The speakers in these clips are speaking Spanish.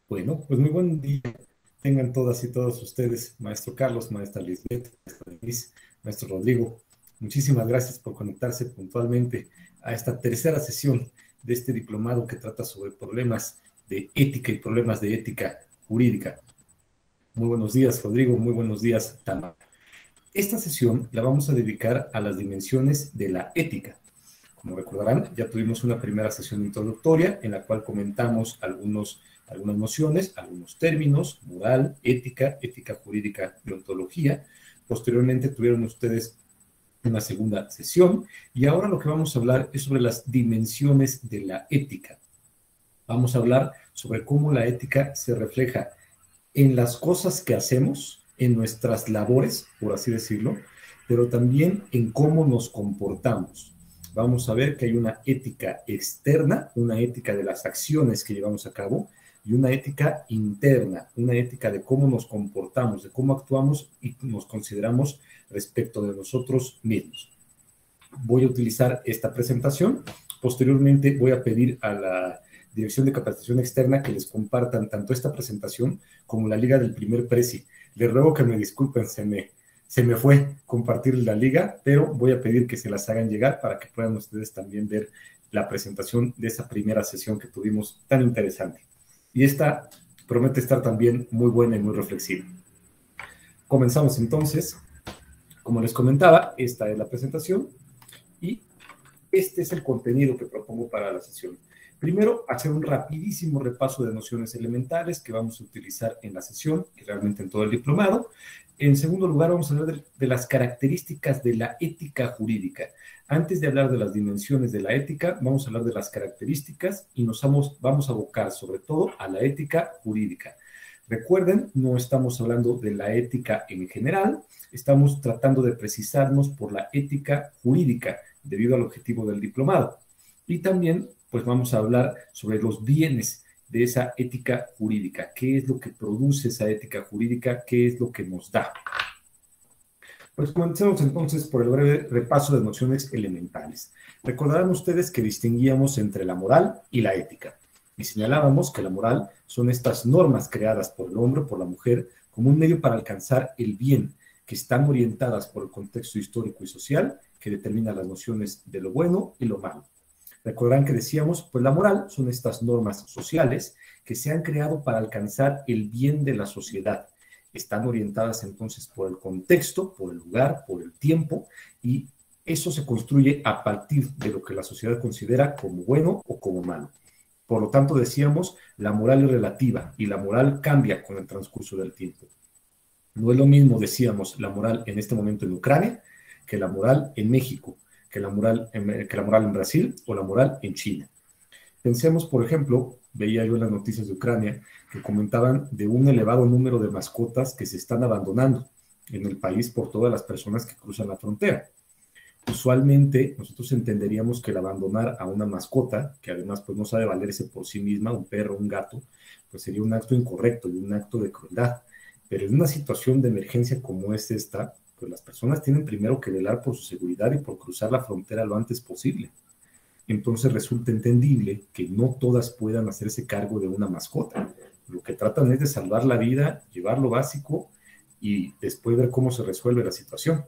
Bueno, pues muy buen día. Tengan todas y todos ustedes, maestro Carlos, maestra Lisbeth, maestra Denise, maestro Rodrigo. Muchísimas gracias por conectarse puntualmente a esta tercera sesión de este diplomado que trata sobre problemas de ética y problemas de ética jurídica. Muy buenos días, Rodrigo. Muy buenos días, Tamara. Esta sesión la vamos a dedicar a las dimensiones de la ética. Como recordarán, ya tuvimos una primera sesión introductoria en la cual comentamos algunas nociones, algunos términos: moral, ética, ética jurídica y ontología. Posteriormente tuvieron ustedes una segunda sesión y ahora lo que vamos a hablar es sobre las dimensiones de la ética. Vamos a hablar sobre cómo la ética se refleja en las cosas que hacemos, en nuestras labores, por así decirlo, pero también en cómo nos comportamos. Vamos a ver que hay una ética externa, una ética de las acciones que llevamos a cabo, y una ética interna, una ética de cómo nos comportamos, de cómo actuamos y nos consideramos respecto de nosotros mismos. Voy a utilizar esta presentación. Posteriormente voy a pedir a la Dirección de Capacitación Externa que les compartan tanto esta presentación como la liga del primer presi. Les ruego que me disculpen, se me fue compartir la liga, pero voy a pedir que se las hagan llegar para que puedan ustedes también ver la presentación de esa primera sesión que tuvimos tan interesante. Y esta promete estar también muy buena y muy reflexiva. Comenzamos entonces. Como les comentaba, esta es la presentación y este es el contenido que propongo para la sesión. Primero, hacer un rapidísimo repaso de nociones elementales que vamos a utilizar en la sesión y realmente en todo el diplomado. En segundo lugar, vamos a hablar de las características de la ética jurídica. Antes de hablar de las dimensiones de la ética, vamos a hablar de las características y vamos a abocar sobre todo a la ética jurídica. Recuerden, no estamos hablando de la ética en general, estamos tratando de precisarnos por la ética jurídica debido al objetivo del diplomado. Y también, pues vamos a hablar sobre los bienes de esa ética jurídica. ¿Qué es lo que produce esa ética jurídica? ¿Qué es lo que nos da? Pues comencemos entonces por el breve repaso de nociones elementales. Recordarán ustedes que distinguíamos entre la moral y la ética. Y señalábamos que la moral son estas normas creadas por el hombre o por la mujer como un medio para alcanzar el bien, que están orientadas por el contexto histórico y social que determina las nociones de lo bueno y lo malo. Recordarán que decíamos, pues la moral son estas normas sociales que se han creado para alcanzar el bien de la sociedad. Están orientadas entonces por el contexto, por el lugar, por el tiempo, y eso se construye a partir de lo que la sociedad considera como bueno o como malo. Por lo tanto, decíamos, la moral es relativa y la moral cambia con el transcurso del tiempo. No es lo mismo, decíamos, la moral en este momento en Ucrania que la moral en México, que la moral en Brasil o la moral en China. Pensemos, por ejemplo, veía yo en las noticias de Ucrania que comentaban de un elevado número de mascotas que se están abandonando en el país por todas las personas que cruzan la frontera. Usualmente nosotros entenderíamos que el abandonar a una mascota, que además pues no sabe valerse por sí misma, un perro, un gato, pues sería un acto incorrecto y un acto de crueldad. Pero en una situación de emergencia como es esta, pues las personas tienen primero que velar por su seguridad y por cruzar la frontera lo antes posible. Entonces resulta entendible que no todas puedan hacerse cargo de una mascota. Lo que tratan es de salvar la vida, llevar lo básico y después ver cómo se resuelve la situación.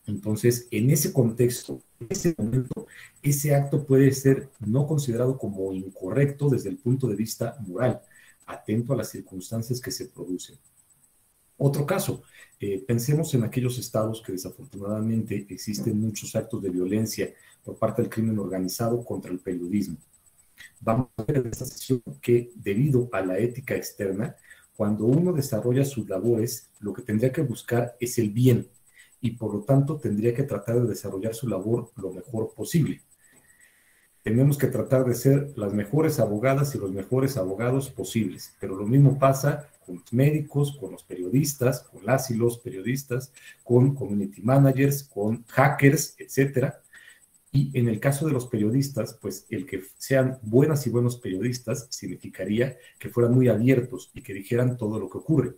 Entonces, en ese contexto, en ese momento, ese acto puede ser no considerado como incorrecto desde el punto de vista moral, atento a las circunstancias que se producen. Otro caso, pensemos en aquellos estados que desafortunadamente existen muchos actos de violencia por parte del crimen organizado contra el periodismo. Vamos a ver en esta sesión que debido a la ética externa, cuando uno desarrolla sus labores, lo que tendría que buscar es el bien y por lo tanto tendría que tratar de desarrollar su labor lo mejor posible. Tenemos que tratar de ser las mejores abogadas y los mejores abogados posibles, pero lo mismo pasa con los médicos, con los periodistas, con las y los periodistas, con community managers, con hackers, etcétera. Y en el caso de los periodistas, pues el que sean buenas y buenos periodistas significaría que fueran muy abiertos y que dijeran todo lo que ocurre.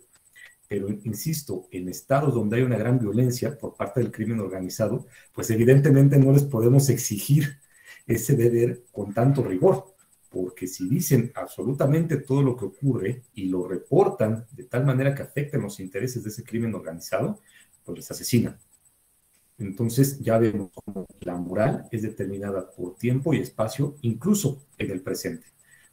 Pero, insisto, en estados donde hay una gran violencia por parte del crimen organizado, pues evidentemente no les podemos exigir ese deber con tanto rigor, porque si dicen absolutamente todo lo que ocurre y lo reportan de tal manera que afecten los intereses de ese crimen organizado, pues les asesinan. Entonces ya vemos cómo la moral es determinada por tiempo y espacio, incluso en el presente,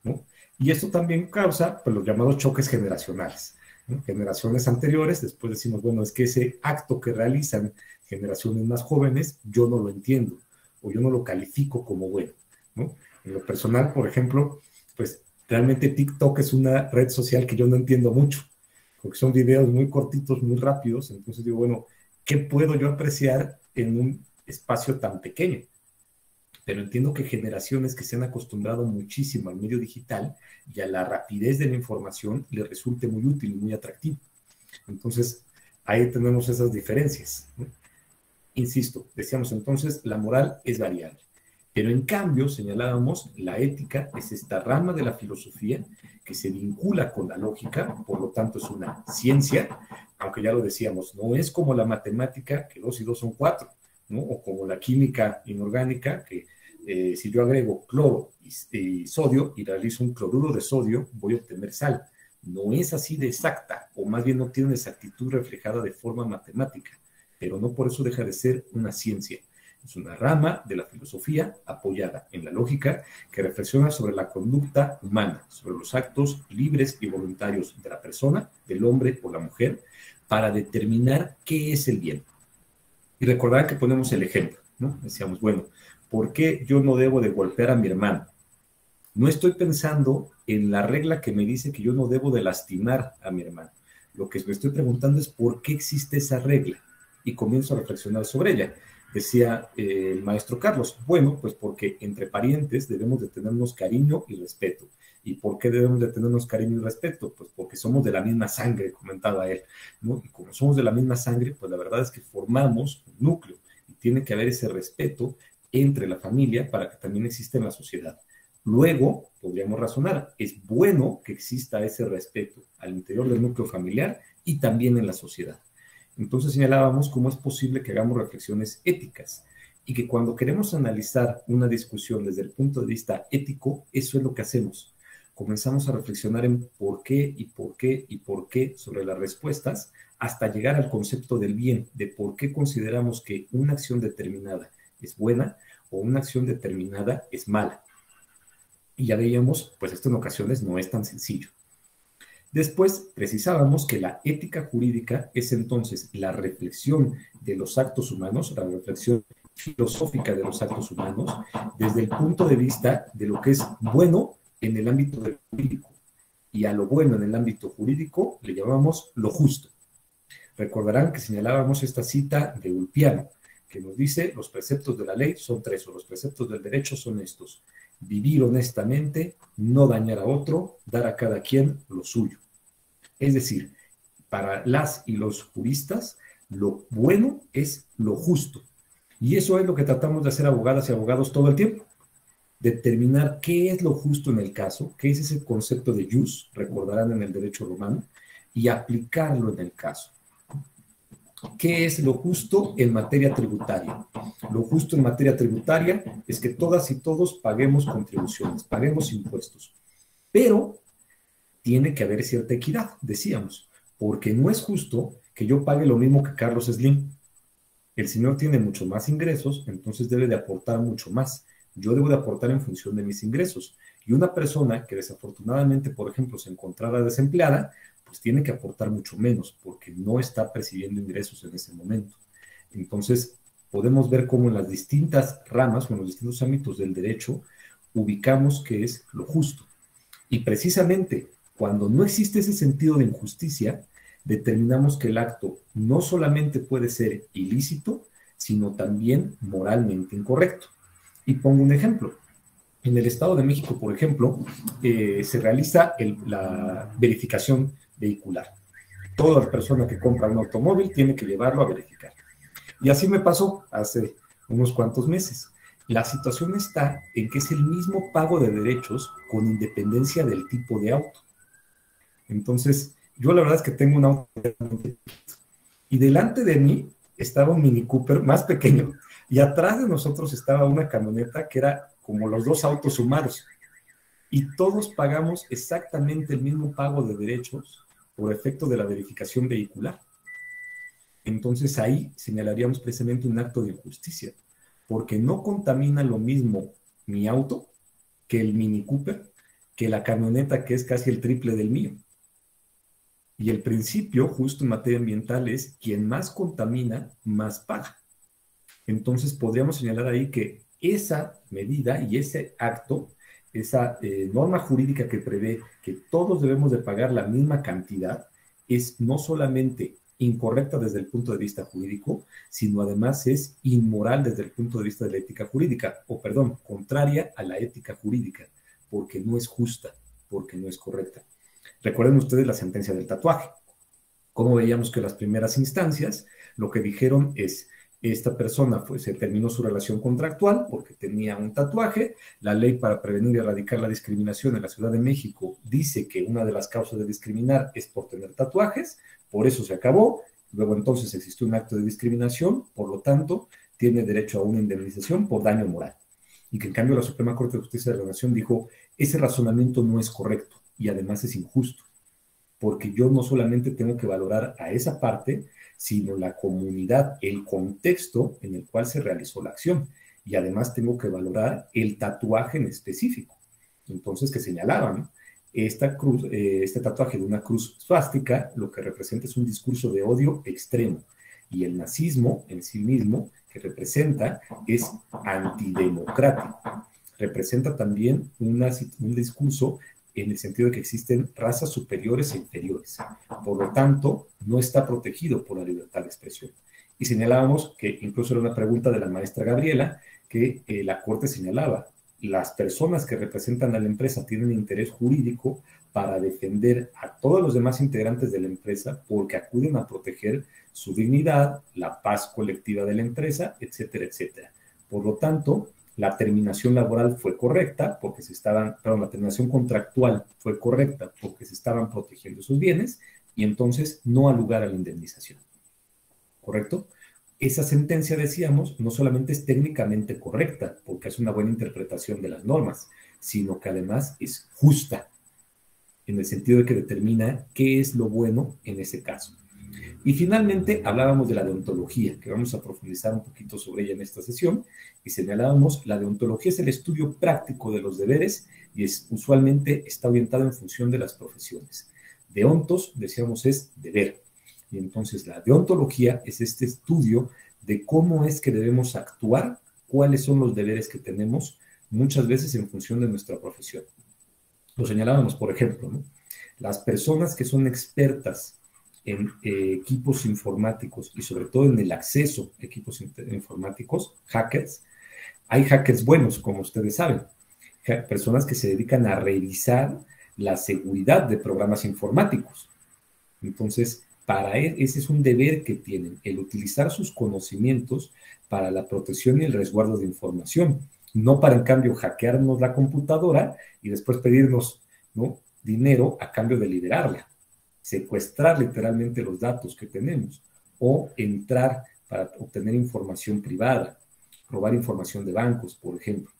¿no? Y esto también causa pues, los llamados choques generacionales, ¿no? Generaciones anteriores, después decimos, bueno, es que ese acto que realizan generaciones más jóvenes, yo no lo entiendo, o yo no lo califico como bueno, ¿no? En lo personal, por ejemplo, pues realmente TikTok es una red social que yo no entiendo mucho, porque son videos muy cortitos, muy rápidos, entonces digo, bueno, ¿qué puedo yo apreciar en un espacio tan pequeño? Pero entiendo que generaciones que se han acostumbrado muchísimo al medio digital y a la rapidez de la información les resulte muy útil y muy atractivo. Entonces, ahí tenemos esas diferencias, ¿no? Insisto, decíamos entonces, la moral es variable. Pero en cambio, señalábamos, la ética es esta rama de la filosofía que se vincula con la lógica, por lo tanto es una ciencia, aunque ya lo decíamos, no es como la matemática, que 2 y 2 son 4, ¿no? O como la química inorgánica, que si yo agrego cloro y sodio y realizo un cloruro de sodio, voy a obtener sal. No es así de exacta, o más bien no tiene una exactitud reflejada de forma matemática, pero no por eso deja de ser una ciencia. Es una rama de la filosofía apoyada en la lógica que reflexiona sobre la conducta humana, sobre los actos libres y voluntarios de la persona, del hombre o la mujer, para determinar qué es el bien. Y recordar que ponemos el ejemplo, ¿no? Decíamos, bueno, ¿por qué yo no debo de golpear a mi hermano? No estoy pensando en la regla que me dice que yo no debo de lastimar a mi hermano. Lo que me estoy preguntando es por qué existe esa regla y comienzo a reflexionar sobre ella. Decía el maestro Carlos, bueno, pues porque entre parientes debemos de tenernos cariño y respeto. ¿Y por qué debemos de tenernos cariño y respeto? Pues porque somos de la misma sangre, comentaba él, ¿no? Y como somos de la misma sangre, pues la verdad es que formamos un núcleo y tiene que haber ese respeto entre la familia para que también exista en la sociedad. Luego, podríamos razonar, es bueno que exista ese respeto al interior del núcleo familiar y también en la sociedad. Entonces señalábamos cómo es posible que hagamos reflexiones éticas y que cuando queremos analizar una discusión desde el punto de vista ético, eso es lo que hacemos. Comenzamos a reflexionar en por qué y por qué y por qué sobre las respuestas hasta llegar al concepto del bien, de por qué consideramos que una acción determinada es buena o una acción determinada es mala. Y ya veíamos, pues esto en ocasiones no es tan sencillo. Después precisábamos que la ética jurídica es entonces la reflexión de los actos humanos, la reflexión filosófica de los actos humanos, desde el punto de vista de lo que es bueno en el ámbito del jurídico. Y a lo bueno en el ámbito jurídico le llamamos lo justo. Recordarán que señalábamos esta cita de Ulpiano, que nos dice, los preceptos de la ley son 3, o los preceptos del derecho son estos: vivir honestamente, no dañar a otro, dar a cada quien lo suyo. Es decir, para las y los juristas, lo bueno es lo justo. Y eso es lo que tratamos de hacer abogadas y abogados todo el tiempo. Determinar qué es lo justo en el caso, qué es ese concepto de jus, recordarán en el derecho romano, y aplicarlo en el caso. ¿Qué es lo justo en materia tributaria? Lo justo en materia tributaria es que todas y todos paguemos contribuciones, paguemos impuestos. Pero tiene que haber cierta equidad, decíamos, porque no es justo que yo pague lo mismo que Carlos Slim. El señor tiene mucho más ingresos, entonces debe de aportar mucho más. Yo debo de aportar en función de mis ingresos. Y una persona que desafortunadamente, por ejemplo, se encontrara desempleada, pues tiene que aportar mucho menos, porque no está percibiendo ingresos en ese momento. Entonces, podemos ver cómo en las distintas ramas o en los distintos ámbitos del derecho ubicamos qué es lo justo. Y precisamente cuando no existe ese sentido de injusticia, determinamos que el acto no solamente puede ser ilícito, sino también moralmente incorrecto. Y pongo un ejemplo. En el Estado de México, por ejemplo, se realiza la verificación vehicular. Toda persona que compra un automóvil tiene que llevarlo a verificar. Y así me pasó hace unos cuantos meses. La situación está en que es el mismo pago de derechos con independencia del tipo de auto. Entonces, yo la verdad es que tengo un auto y delante de mí estaba un Mini Cooper más pequeño y atrás de nosotros estaba una camioneta que era como los dos autos sumados. y todos pagamos exactamente el mismo pago de derechos por efecto de la verificación vehicular. Entonces ahí señalaríamos precisamente un acto de injusticia, porque no contamina lo mismo mi auto que el Mini Cooper, que la camioneta que es casi el triple del mío. Y el principio justo en materia ambiental es quien más contamina, más paga. Entonces podríamos señalar ahí que esa medida y ese acto, esa norma jurídica que prevé que todos debemos de pagar la misma cantidad, es no solamente incorrecta desde el punto de vista jurídico, sino además es inmoral desde el punto de vista de la ética jurídica, o perdón, contraria a la ética jurídica, porque no es justa, porque no es correcta. Recuerden ustedes la sentencia del tatuaje. Como veíamos que las primeras instancias lo que dijeron es, esta persona pues se terminó su relación contractual porque tenía un tatuaje. La ley para prevenir y erradicar la discriminación en la Ciudad de México dice que una de las causas de discriminar es por tener tatuajes, por eso se acabó. Luego entonces existió un acto de discriminación, por lo tanto tiene derecho a una indemnización por daño moral. Y que en cambio la Suprema Corte de Justicia de la Nación dijo, ese razonamiento no es correcto y además es injusto, porque yo no solamente tengo que valorar a esa parte, sino la comunidad, el contexto en el cual se realizó la acción. Y además tengo que valorar el tatuaje en específico. Entonces, que señalaban, esta cruz, este tatuaje de una cruz suástica, lo que representa es un discurso de odio extremo. Y el nazismo en sí mismo, que representa, es antidemocrático. Representa también un discurso en el sentido de que existen razas superiores e inferiores. Por lo tanto, no está protegido por la libertad de expresión. Y señalábamos que incluso era una pregunta de la maestra Gabriela, que la Corte señalaba, las personas que representan a la empresa tienen interés jurídico para defender a todos los demás integrantes de la empresa porque acuden a proteger su dignidad, la paz colectiva de la empresa, etcétera, etcétera. Por lo tanto, la terminación laboral fue correcta porque la terminación contractual fue correcta porque se estaban protegiendo sus bienes y entonces no ha lugar a la indemnización. ¿Correcto? Esa sentencia, decíamos, no solamente es técnicamente correcta porque es una buena interpretación de las normas, sino que además es justa en el sentido de que determina qué es lo bueno en ese caso. Y finalmente hablábamos de la deontología, que vamos a profundizar un poquito sobre ella en esta sesión, y señalábamos, la deontología es el estudio práctico de los deberes y usualmente está orientado en función de las profesiones. Deontos, decíamos, es deber. Y entonces la deontología es este estudio de cómo es que debemos actuar, cuáles son los deberes que tenemos, muchas veces en función de nuestra profesión. Lo señalábamos, por ejemplo, ¿no? Las personas que son expertas en equipos informáticos y sobre todo en el acceso a equipos informáticos, hackers. Hay hackers buenos, como ustedes saben, personas que se dedican a revisar la seguridad de programas informáticos. Entonces, ese es un deber que tienen, el utilizar sus conocimientos para la protección y el resguardo de información, no para, en cambio, hackearnos la computadora y después pedirnos, ¿no?, dinero a cambio de liberarla. Secuestrar literalmente los datos que tenemos o entrar para obtener información privada, robar información de bancos, por ejemplo.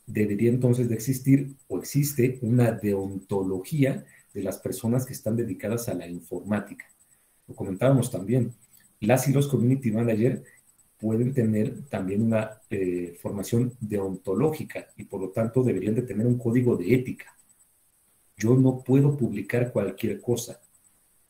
Debería entonces de existir o existe una deontología de las personas que están dedicadas a la informática. Lo comentábamos también, las y los community managers pueden tener también una formación deontológica y por lo tanto deberían de tener un código de ética. Yo no puedo publicar cualquier cosa.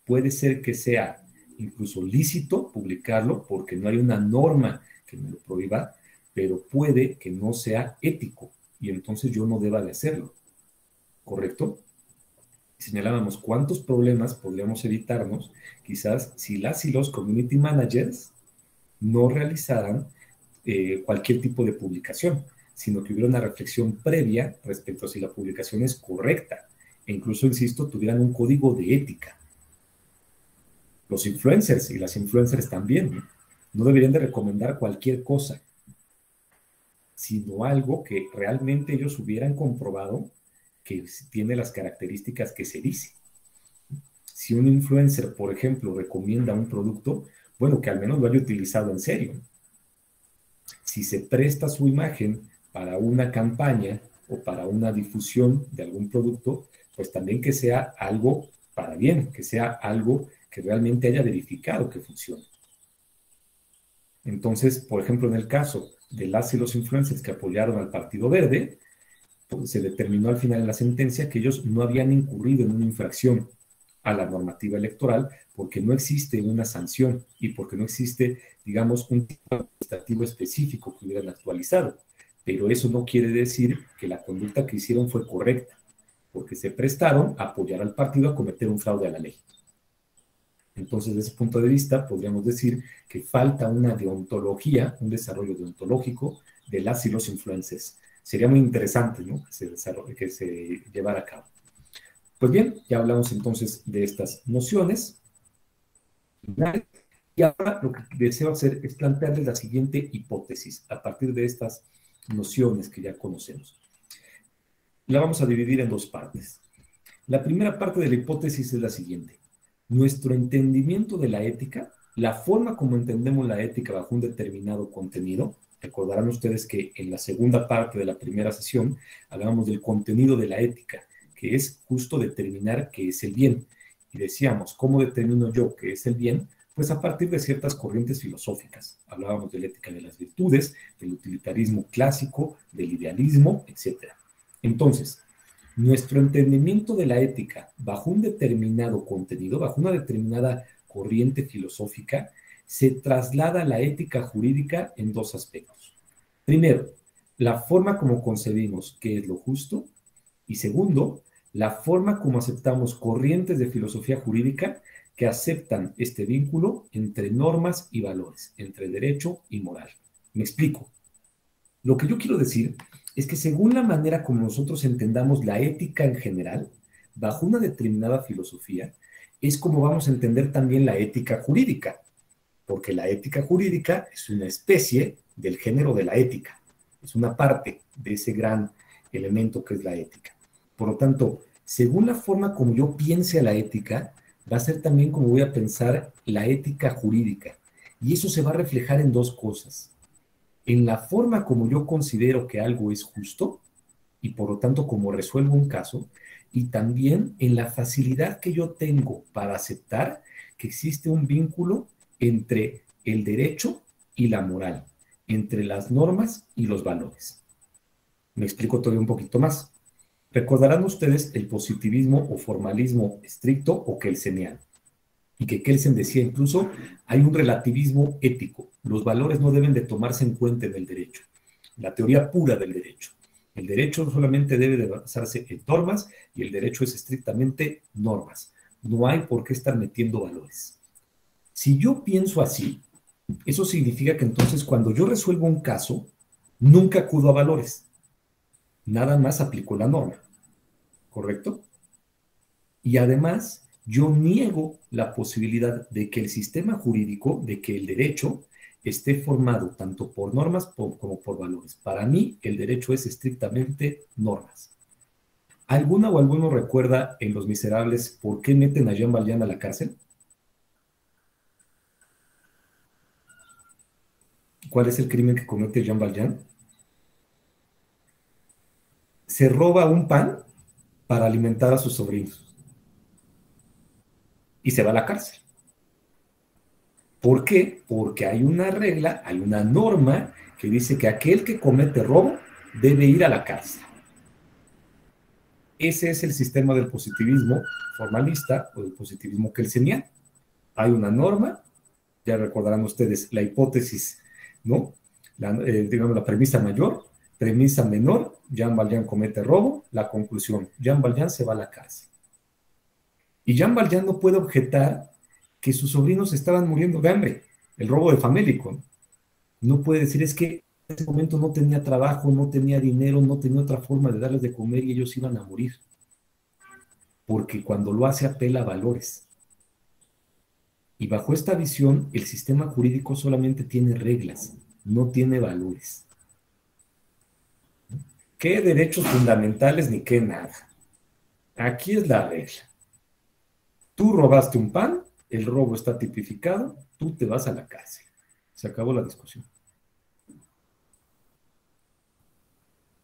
Puede ser que sea incluso lícito publicarlo porque no hay una norma que me lo prohíba, pero puede que no sea ético y entonces yo no deba de hacerlo. ¿Correcto? Señalábamos cuántos problemas podríamos evitarnos quizás si las y los community managers no realizaran cualquier tipo de publicación, sino que hubiera una reflexión previa respecto a si la publicación es correcta e incluso, insisto, tuvieran un código de ética. Los influencers y las influencers también no deberían de recomendar cualquier cosa, sino algo que realmente ellos hubieran comprobado que tiene las características que se dice. Si un influencer, por ejemplo, recomienda un producto, bueno, que al menos lo haya utilizado en serio. Si se presta su imagen para una campaña o para una difusión de algún producto, pues también que sea algo para bien, que sea algo que realmente haya verificado que funcione. Entonces, por ejemplo, en el caso de las y los influencers que apoyaron al Partido Verde, pues se determinó al final en la sentencia que ellos no habían incurrido en una infracción a la normativa electoral porque no existe una sanción y porque no existe, digamos, un tipo administrativo específico que hubieran actualizado. Pero eso no quiere decir que la conducta que hicieron fue correcta, porque se prestaron a apoyar al partido a cometer un fraude a la ley. Entonces, desde ese punto de vista, podríamos decir que falta una deontología, un desarrollo deontológico de las y los influencers. Sería muy interesante, ¿no?, que se llevara a cabo. Pues bien, ya hablamos entonces de estas nociones. Y ahora lo que deseo hacer es plantearles la siguiente hipótesis a partir de estas nociones que ya conocemos. La vamos a dividir en dos partes. La primera parte de la hipótesis es la siguiente. Nuestro entendimiento de la ética, la forma como entendemos la ética bajo un determinado contenido, recordarán ustedes que en la segunda parte de la primera sesión hablábamos del contenido de la ética, que es justo determinar qué es el bien. Y decíamos, ¿cómo determino yo qué es el bien? Pues a partir de ciertas corrientes filosóficas. Hablábamos de la ética de las virtudes, del utilitarismo clásico, del idealismo, etc. Entonces, nuestro entendimiento de la ética bajo un determinado contenido, bajo una determinada corriente filosófica, se traslada a la ética jurídica en dos aspectos. Primero, la forma como concebimos qué es lo justo, y segundo, la forma como aceptamos corrientes de filosofía jurídica que aceptan este vínculo entre normas y valores, entre derecho y moral. Me explico. Lo que yo quiero decir es que según la manera como nosotros entendamos la ética en general, bajo una determinada filosofía, es como vamos a entender también la ética jurídica, porque la ética jurídica es una especie del género de la ética, es una parte de ese gran elemento que es la ética. Por lo tanto, según la forma como yo piense a la ética, va a ser también como voy a pensar la ética jurídica, y eso se va a reflejar en dos cosas. En la forma como yo considero que algo es justo y por lo tanto como resuelvo un caso, y también en la facilidad que yo tengo para aceptar que existe un vínculo entre el derecho y la moral, entre las normas y los valores. Me explico todavía un poquito más. Recordarán ustedes el positivismo o formalismo estricto o kelseniano. Y que Kelsen decía incluso, hay un relativismo ético. Los valores no deben de tomarse en cuenta en el derecho. La teoría pura del derecho. El derecho solamente debe de basarse en normas y el derecho es estrictamente normas. No hay por qué estar metiendo valores. Si yo pienso así, eso significa que entonces cuando yo resuelvo un caso, nunca acudo a valores. Nada más aplico la norma. ¿Correcto? Y además, yo niego la posibilidad de que el sistema jurídico, de que el derecho esté formado tanto por normas como por valores. Para mí, el derecho es estrictamente normas. ¿Alguna o alguno recuerda en Los Miserables por qué meten a Jean Valjean a la cárcel? ¿Cuál es el crimen que comete Jean Valjean? Se roba un pan para alimentar a sus sobrinos y se va a la cárcel. ¿Por qué? Porque hay una regla, hay una norma que dice que aquel que comete robo debe ir a la cárcel. Ese es el sistema del positivismo formalista o del positivismo kelseniano. Hay una norma, ya recordarán ustedes la hipótesis, ¿no? Digamos la premisa mayor, premisa menor, Jean Valjean comete robo, la conclusión, Jean Valjean se va a la cárcel. Y Jean Valjean no puede objetar que sus sobrinos estaban muriendo de hambre, el robo de famélico. No puede decir, es que en ese momento no tenía trabajo, no tenía dinero, no tenía otra forma de darles de comer y ellos iban a morir. Porque cuando lo hace apela a valores. Y bajo esta visión, el sistema jurídico solamente tiene reglas, no tiene valores. ¿Qué derechos fundamentales ni qué nada? Aquí es la regla. Tú robaste un pan, el robo está tipificado, tú te vas a la cárcel. Se acabó la discusión.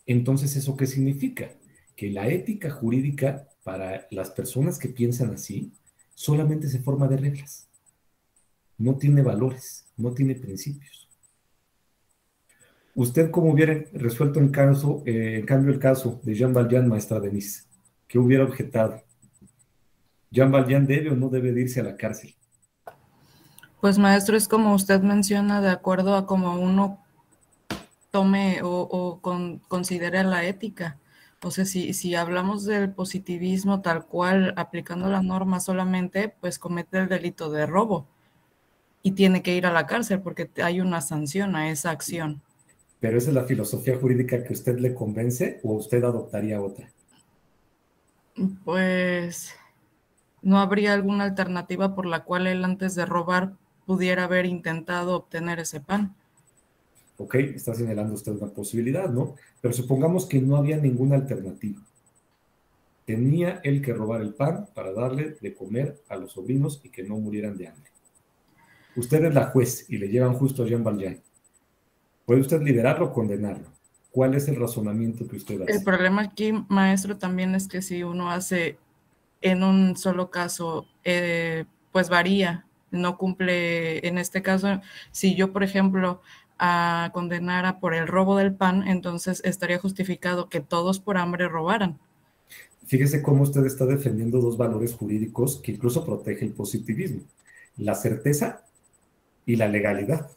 Entonces, ¿eso qué significa? Que la ética jurídica para las personas que piensan así solamente se forma de reglas, no tiene valores, no tiene principios. ¿Usted cómo hubiera resuelto en cambio el caso de Jean Valjean, maestra Denise? ¿Qué hubiera objetado? ¿Jean Valjean debe o no debe de irse a la cárcel? Pues maestro, es como usted menciona, de acuerdo a cómo uno tome considere la ética. O sea, si hablamos del positivismo tal cual, aplicando la norma solamente, pues comete el delito de robo y tiene que ir a la cárcel porque hay una sanción a esa acción. ¿Pero esa es la filosofía jurídica que usted le convence o usted adoptaría otra? Pues no habría alguna alternativa por la cual él antes de robar pudiera haber intentado obtener ese pan. Ok, está señalando usted una posibilidad, ¿no? Pero supongamos que no había ninguna alternativa. Tenía él que robar el pan para darle de comer a los sobrinos y que no murieran de hambre. Usted es la juez y le llevan justo a Jean Valjean. ¿Puede usted liberarlo o condenarlo? ¿Cuál es el razonamiento que usted El hace? problema aquí, maestro, también es que si uno hace en un solo caso, pues varía, no cumple, en este caso, si yo, por ejemplo, condenara por el robo del pan, entonces estaría justificado que todos por hambre robaran. Fíjese cómo usted está defendiendo dos valores jurídicos que incluso protege el positivismo: la certeza y la legalidad.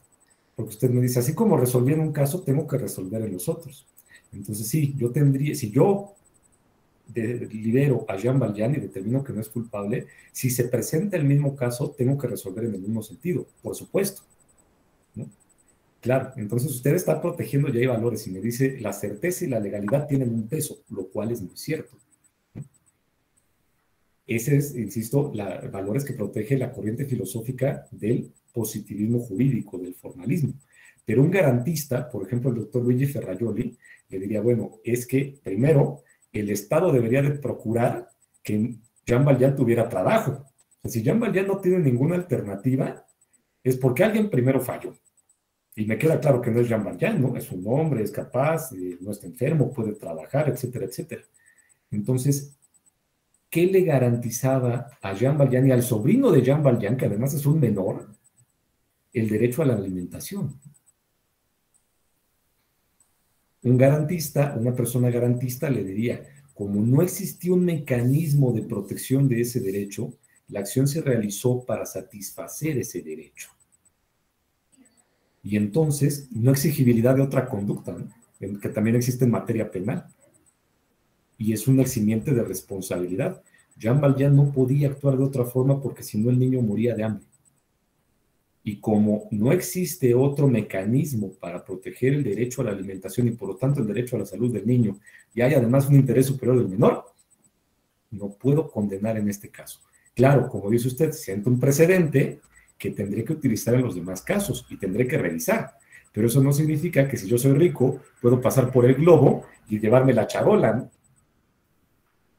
Porque usted me dice, así como resolví en un caso, tengo que resolver en los otros. Entonces, sí, yo tendría, si yo libero a Jean Valjean y determino que no es culpable, si se presenta el mismo caso, tengo que resolver en el mismo sentido, por supuesto, ¿no? Claro, entonces usted está protegiendo ya hay valores y me dice, la certeza y la legalidad tienen un peso, lo cual es muy cierto. Ese es, insisto, valores que protege la corriente filosófica del positivismo jurídico, del formalismo. Pero un garantista, por ejemplo, el doctor Luigi Ferrajoli, le diría, bueno, es que primero el Estado debería de procurar que Jean Valjean tuviera trabajo. O sea, si Jean Valjean no tiene ninguna alternativa, es porque alguien primero falló. Y me queda claro que no es Jean Valjean, ¿no? Es un hombre, es capaz, no está enfermo, puede trabajar, etcétera, etcétera. Entonces, ¿qué le garantizaba a Jean Valjean y al sobrino de Jean Valjean, que además es un menor, el derecho a la alimentación? Un garantista, una persona garantista le diría, como no existía un mecanismo de protección de ese derecho, la acción se realizó para satisfacer ese derecho. Y entonces, no exigibilidad de otra conducta, ¿no? Que también existe en materia penal. Y es un eximiente de responsabilidad. Jean Valjean no podía actuar de otra forma porque si no el niño moría de hambre. Y como no existe otro mecanismo para proteger el derecho a la alimentación y por lo tanto el derecho a la salud del niño, y hay además un interés superior del menor, no puedo condenar en este caso. Claro, como dice usted, siento un precedente que tendré que utilizar en los demás casos y tendré que revisar. Pero eso no significa que si yo soy rico, puedo pasar por el globo y llevarme la charola, ¿no?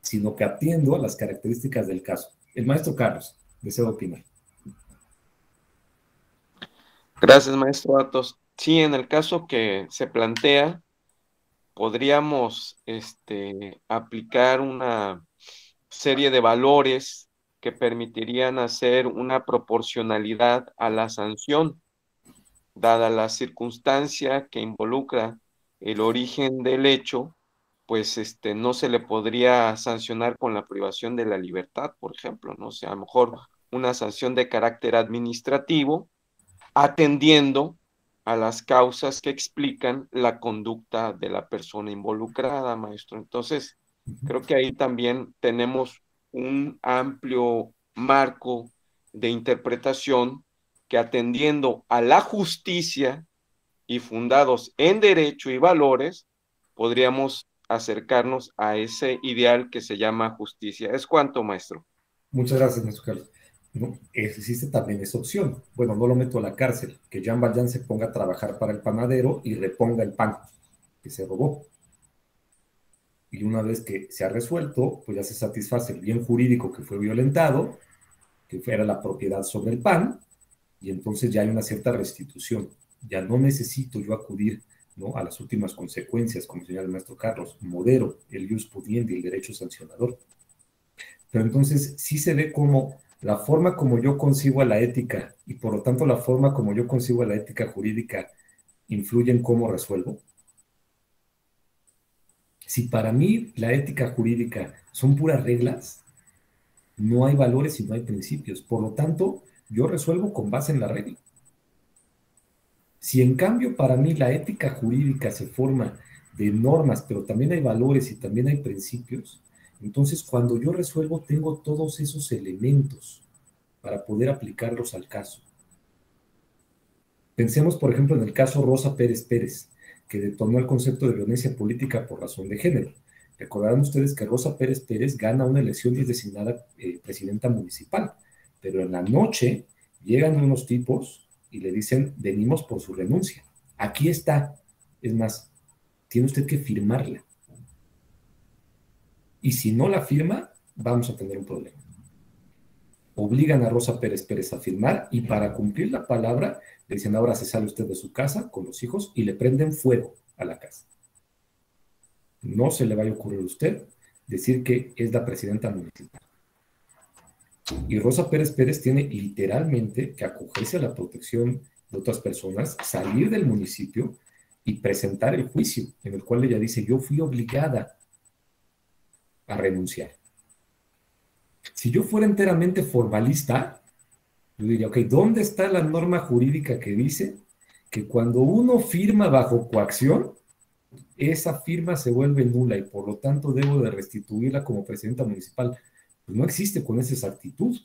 Sino que atiendo a las características del caso. El maestro Carlos, deseo opinar. Gracias, maestro Atos. Sí, en el caso que se plantea, podríamos aplicar una serie de valores que permitirían hacer una proporcionalidad a la sanción, dada la circunstancia que involucra el origen del hecho, pues no se le podría sancionar con la privación de la libertad, por ejemplo, ¿no? O sea, a lo mejor una sanción de carácter administrativo atendiendo a las causas que explican la conducta de la persona involucrada, maestro. Entonces, creo que ahí también tenemos un amplio marco de interpretación que atendiendo a la justicia y fundados en derecho y valores, podríamos acercarnos a ese ideal que se llama justicia. ¿Es cuánto, maestro? Muchas gracias, maestro Carlos. No, existe también esa opción. Bueno, no lo meto a la cárcel, que Jean Valjean se ponga a trabajar para el panadero y reponga el pan que se robó. Y una vez que se ha resuelto, pues ya se satisface el bien jurídico que fue violentado, que era la propiedad sobre el pan, y entonces ya hay una cierta restitución. Ya no necesito yo acudir ¿no? A las últimas consecuencias, como señala el maestro Carlos, modero el jus puniendi, el derecho sancionador. Pero entonces sí se ve como la forma como yo concibo a la ética y por lo tanto la forma como yo concibo a la ética jurídica influye en cómo resuelvo. Si para mí la ética jurídica son puras reglas, no hay valores y no hay principios. Por lo tanto, yo resuelvo con base en la regla. Si en cambio para mí la ética jurídica se forma de normas, pero también hay valores y también hay principios, entonces cuando yo resuelvo tengo todos esos elementos para poder aplicarlos al caso. Pensemos, por ejemplo, en el caso Rosa Pérez Pérez, que detonó el concepto de violencia política por razón de género. Recordarán ustedes que Rosa Pérez Pérez gana una elección y es designada presidenta municipal, pero en la noche llegan unos tipos y le dicen, venimos por su renuncia. Aquí está. Es más, tiene usted que firmarla. Y si no la firma, vamos a tener un problema. Obligan a Rosa Pérez Pérez a firmar y para cumplir la palabra le dicen, ahora se sale usted de su casa con los hijos y le prenden fuego a la casa. No se le vaya a ocurrir a usted decir que es la presidenta municipal. Y Rosa Pérez Pérez tiene literalmente que acogerse a la protección de otras personas, salir del municipio y presentar el juicio en el cual ella dice, yo fui obligada a renunciar. Si yo fuera enteramente formalista, yo diría, ok, ¿dónde está la norma jurídica que dice que cuando uno firma bajo coacción, esa firma se vuelve nula y por lo tanto debo de restituirla como presidenta municipal? Pues no existe con esa exactitud,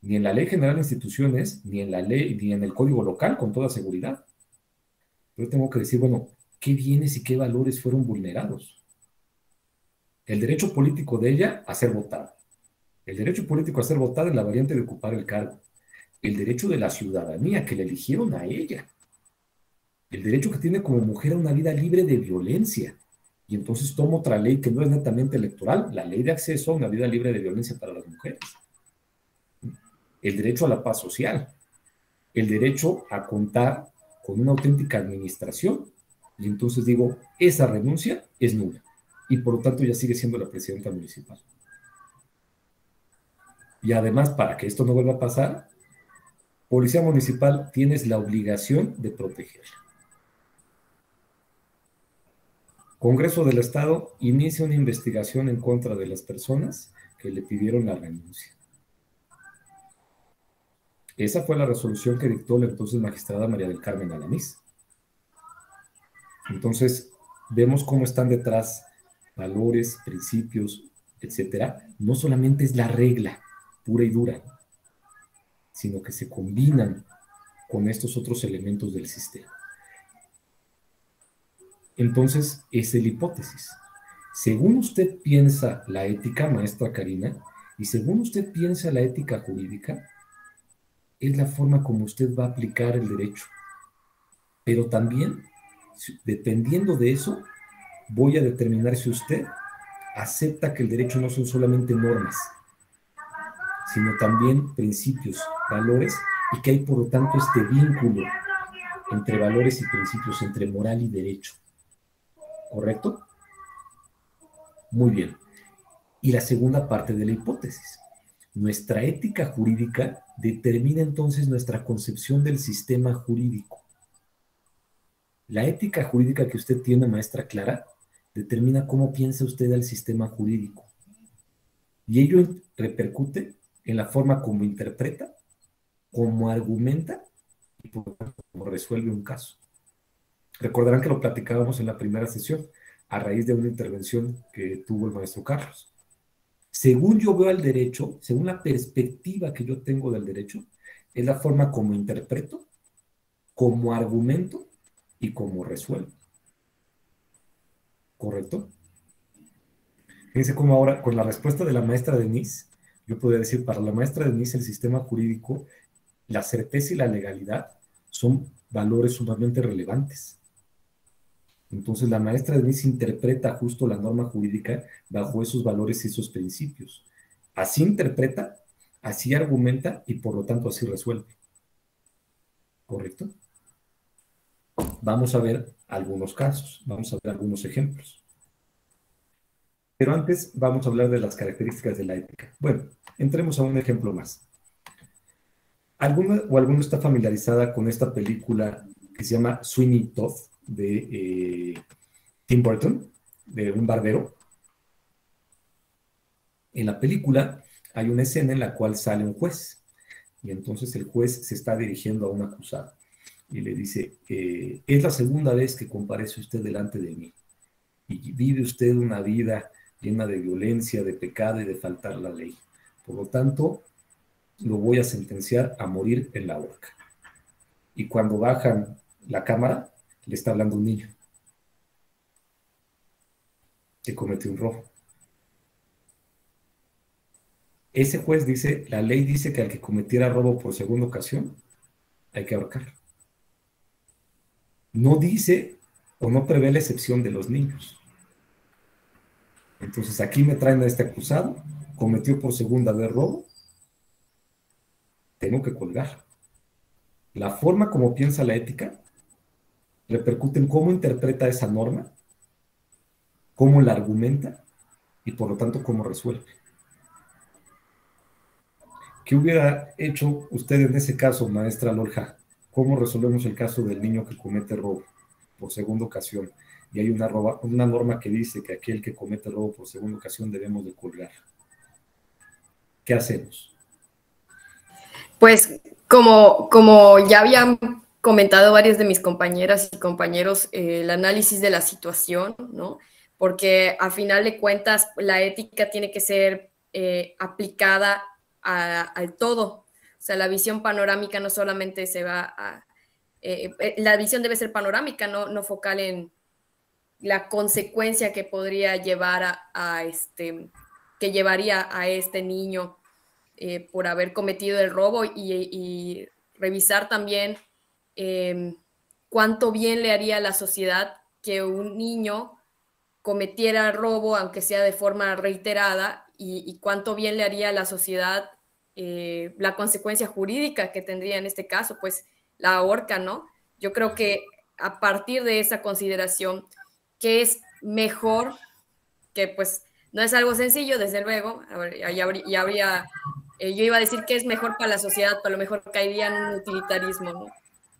ni en la Ley General de Instituciones, ni en la ley, ni en el Código Local, con toda seguridad. Yo tengo que decir, bueno, ¿qué bienes y qué valores fueron vulnerados? El derecho político de ella a ser votada. El derecho político a ser votada en la variante de ocupar el cargo. El derecho de la ciudadanía que le eligieron a ella. El derecho que tiene como mujer a una vida libre de violencia. Y entonces tomo otra ley que no es netamente electoral, la ley de acceso a una vida libre de violencia para las mujeres. El derecho a la paz social. El derecho a contar con una auténtica administración. Y entonces digo, esa renuncia es nula. Y por lo tanto ya sigue siendo la presidenta municipal. Y además, para que esto no vuelva a pasar, Policía Municipal, tienes la obligación de protegerla. Congreso del Estado inicia una investigación en contra de las personas que le pidieron la renuncia. Esa fue la resolución que dictó la entonces magistrada María del Carmen Alanís. Entonces, vemos cómo están detrás valores, principios, etcétera. No solamente es la regla pura y dura, sino que se combinan con estos otros elementos del sistema. Entonces, esa es la hipótesis. Según usted piensa la ética, maestra Karina, y según usted piensa la ética jurídica, es la forma como usted va a aplicar el derecho. Pero también, dependiendo de eso, voy a determinar si usted acepta que el derecho no son solamente normas, sino también principios, valores, y que hay por lo tanto este vínculo entre valores y principios, entre moral y derecho. ¿Correcto? Muy bien. Y la segunda parte de la hipótesis. Nuestra ética jurídica determina entonces nuestra concepción del sistema jurídico. La ética jurídica que usted tiene, maestra Clara, determina cómo piensa usted el sistema jurídico. Y ello repercute en la forma como interpreta, como argumenta y por lo tanto como resuelve un caso. Recordarán que lo platicábamos en la primera sesión a raíz de una intervención que tuvo el maestro Carlos. Según yo veo al derecho, según la perspectiva que yo tengo del derecho, es la forma como interpreto, como argumento y como resuelvo. ¿Correcto? Fíjense cómo ahora, con la respuesta de la maestra Denise, yo podría decir, para la maestra Denise, el sistema jurídico, la certeza y la legalidad son valores sumamente relevantes. Entonces, la maestra Denise interpreta justo la norma jurídica bajo esos valores y esos principios. Así interpreta, así argumenta y por lo tanto así resuelve. ¿Correcto? vamos a ver algunos casos, vamos a ver algunos ejemplos. Pero antes vamos a hablar de las características de la ética. Bueno, entremos a un ejemplo más. ¿Alguno está familiarizada con esta película que se llama Sweeney Todd de Tim Burton, de un barbero? En la película hay una escena en la cual sale un juez y entonces el juez se está dirigiendo a un acusado y le dice, es la segunda vez que comparece usted delante de mí y vive usted una vida llena de violencia, de pecado y de faltar la ley. Por lo tanto, lo voy a sentenciar a morir en la horca. Y cuando bajan la cámara, le está hablando un niño que cometió un robo. Ese juez dice, la ley dice que al que cometiera robo por segunda ocasión, hay que ahorcar. No dice o no prevé la excepción de los niños. Entonces aquí me traen a este acusado, cometió por segunda vez robo, tengo que colgar. La forma como piensa la ética repercute en cómo interpreta esa norma, cómo la argumenta y por lo tanto cómo resuelve. ¿Qué hubiera hecho usted en ese caso, maestra Lorja? ¿Cómo resolvemos el caso del niño que comete robo por segunda ocasión? Y hay una norma que dice que aquel que comete robo por segunda ocasión debemos de colgar. ¿Qué hacemos? Pues como ya habían comentado varias de mis compañeras y compañeros, el análisis de la situación, ¿no? Porque a final de cuentas la ética tiene que ser aplicada al todo. O sea, la visión panorámica no solamente se va a... la visión debe ser panorámica, no focal en la consecuencia que podría llevar que llevaría a este niño por haber cometido el robo y revisar también cuánto bien le haría a la sociedad que un niño cometiera robo, aunque sea de forma reiterada, y cuánto bien le haría a la sociedad la consecuencia jurídica que tendría en este caso, pues la horca, ¿no? Yo creo que a partir de esa consideración, ¿qué es mejor? Que pues no es algo sencillo, desde luego, ya habría yo iba a decir que es mejor para la sociedad, pero a lo mejor caería en un utilitarismo, ¿no?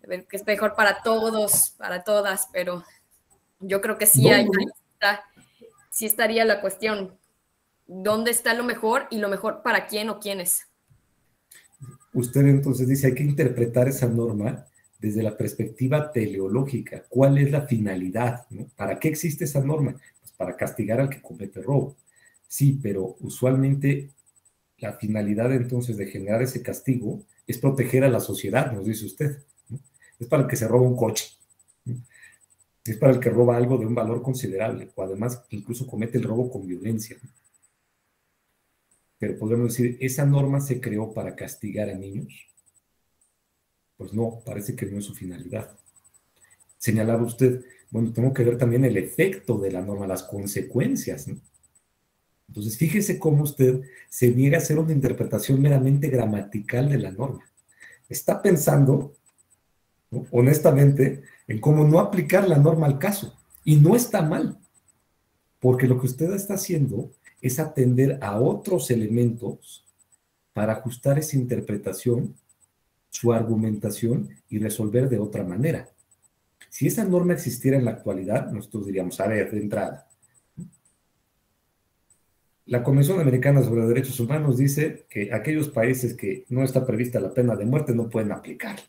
Que es mejor para todos, para todas, pero yo creo que sí, sí estaría la cuestión. ¿Dónde está lo mejor y lo mejor para quién o quiénes? Usted entonces dice, hay que interpretar esa norma desde la perspectiva teleológica. ¿Cuál es la finalidad, ¿no? ¿Para qué existe esa norma? Pues para castigar al que comete robo. Sí, pero usualmente la finalidad entonces de generar ese castigo es proteger a la sociedad, nos dice usted, ¿no? Es para el que se roba un coche, ¿no? Es para el que roba algo de un valor considerable, o además incluso comete el robo con violencia, ¿no? Pero podemos decir, ¿esa norma se creó para castigar a niños? Pues no, parece que no es su finalidad. Señalaba usted, bueno, tengo que ver también el efecto de la norma, las consecuencias, ¿no? Entonces, fíjese cómo usted se niega a hacer una interpretación meramente gramatical de la norma. Está pensando, ¿no?, honestamente, en cómo no aplicar la norma al caso. Y no está mal, porque lo que usted está haciendo es atender a otros elementos para ajustar esa interpretación, su argumentación y resolver de otra manera. Si esa norma existiera en la actualidad, nosotros diríamos, a ver, de entrada, la Convención Americana sobre los Derechos Humanos dice que aquellos países que no está prevista la pena de muerte no pueden aplicar.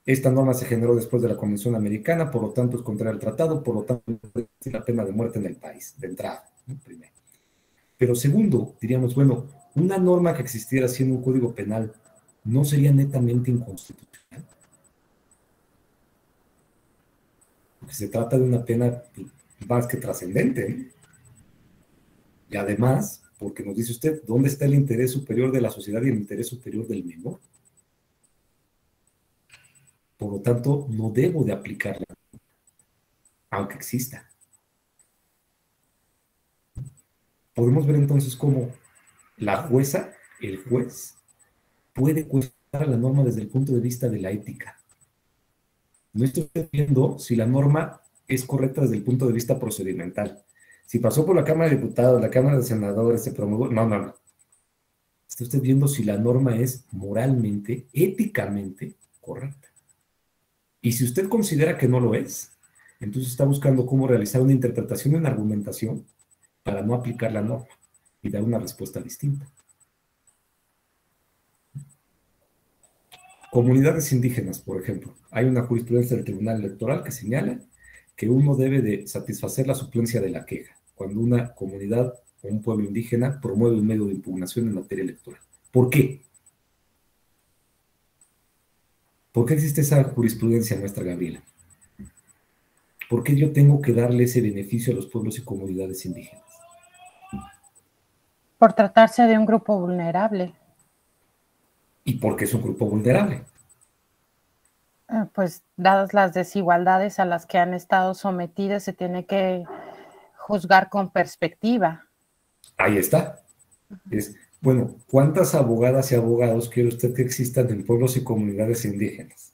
Esta norma se generó después de la Convención Americana, por lo tanto es contraria al tratado, por lo tanto no puede existir la pena de muerte en el país, de entrada, ¿no? Primero. Pero segundo, diríamos, bueno, una norma que existiera siendo un código penal no sería netamente inconstitucional. Porque se trata de una pena más que trascendente, ¿no? Y además, porque nos dice usted, ¿dónde está el interés superior de la sociedad y el interés superior del menor? Por lo tanto, no debo de aplicarla, aunque exista. Podemos ver entonces cómo la jueza, el juez, puede cuestionar la norma desde el punto de vista de la ética. No estoy viendo si la norma es correcta desde el punto de vista procedimental. Si pasó por la Cámara de Diputados, la Cámara de Senadores, se promulgó. No. Está usted viendo si la norma es moralmente, éticamente correcta. Y si usted considera que no lo es, entonces está buscando cómo realizar una interpretación y una argumentación para no aplicar la norma y dar una respuesta distinta. Comunidades indígenas, por ejemplo. Hay una jurisprudencia del Tribunal Electoral que señala que uno debe de satisfacer la suplencia de la queja cuando una comunidad o un pueblo indígena promueve un medio de impugnación en materia electoral. ¿Por qué? ¿Por qué existe esa jurisprudencia, maestra Gabriela? ¿Por qué yo tengo que darle ese beneficio a los pueblos y comunidades indígenas? Por tratarse de un grupo vulnerable. ¿Y por qué es un grupo vulnerable? Pues dadas las desigualdades a las que han estado sometidas, se tiene que juzgar con perspectiva. Ahí está. Bueno, ¿cuántas abogadas y abogados quiere usted que existan en pueblos y comunidades indígenas?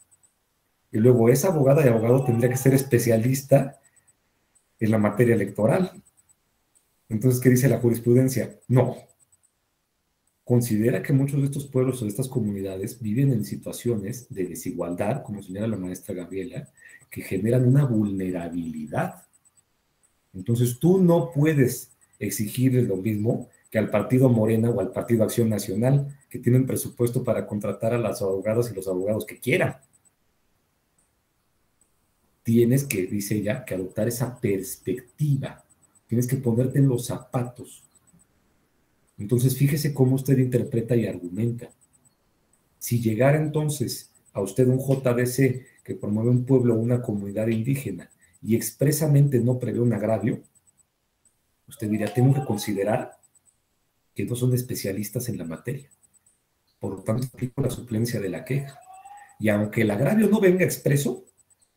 Y luego esa abogada y abogado tendría que ser especialista en la materia electoral. Entonces, ¿qué dice la jurisprudencia? No. Considera que muchos de estos pueblos o de estas comunidades viven en situaciones de desigualdad, como señala la maestra Gabriela, que generan una vulnerabilidad. Entonces, tú no puedes exigirles lo mismo que al partido Morena o al partido Acción Nacional, que tienen presupuesto para contratar a las abogadas y los abogados que quieran. Tienes que, dice ella, que adoptar esa perspectiva. Tienes que ponerte en los zapatos. Entonces, fíjese cómo usted interpreta y argumenta. Si llegara entonces a usted un JDC que promueve un pueblo o una comunidad indígena y expresamente no prevé un agravio, usted diría, tengo que considerar que no son especialistas en la materia. Por lo tanto, aplico la suplencia de la queja. Y aunque el agravio no venga expreso,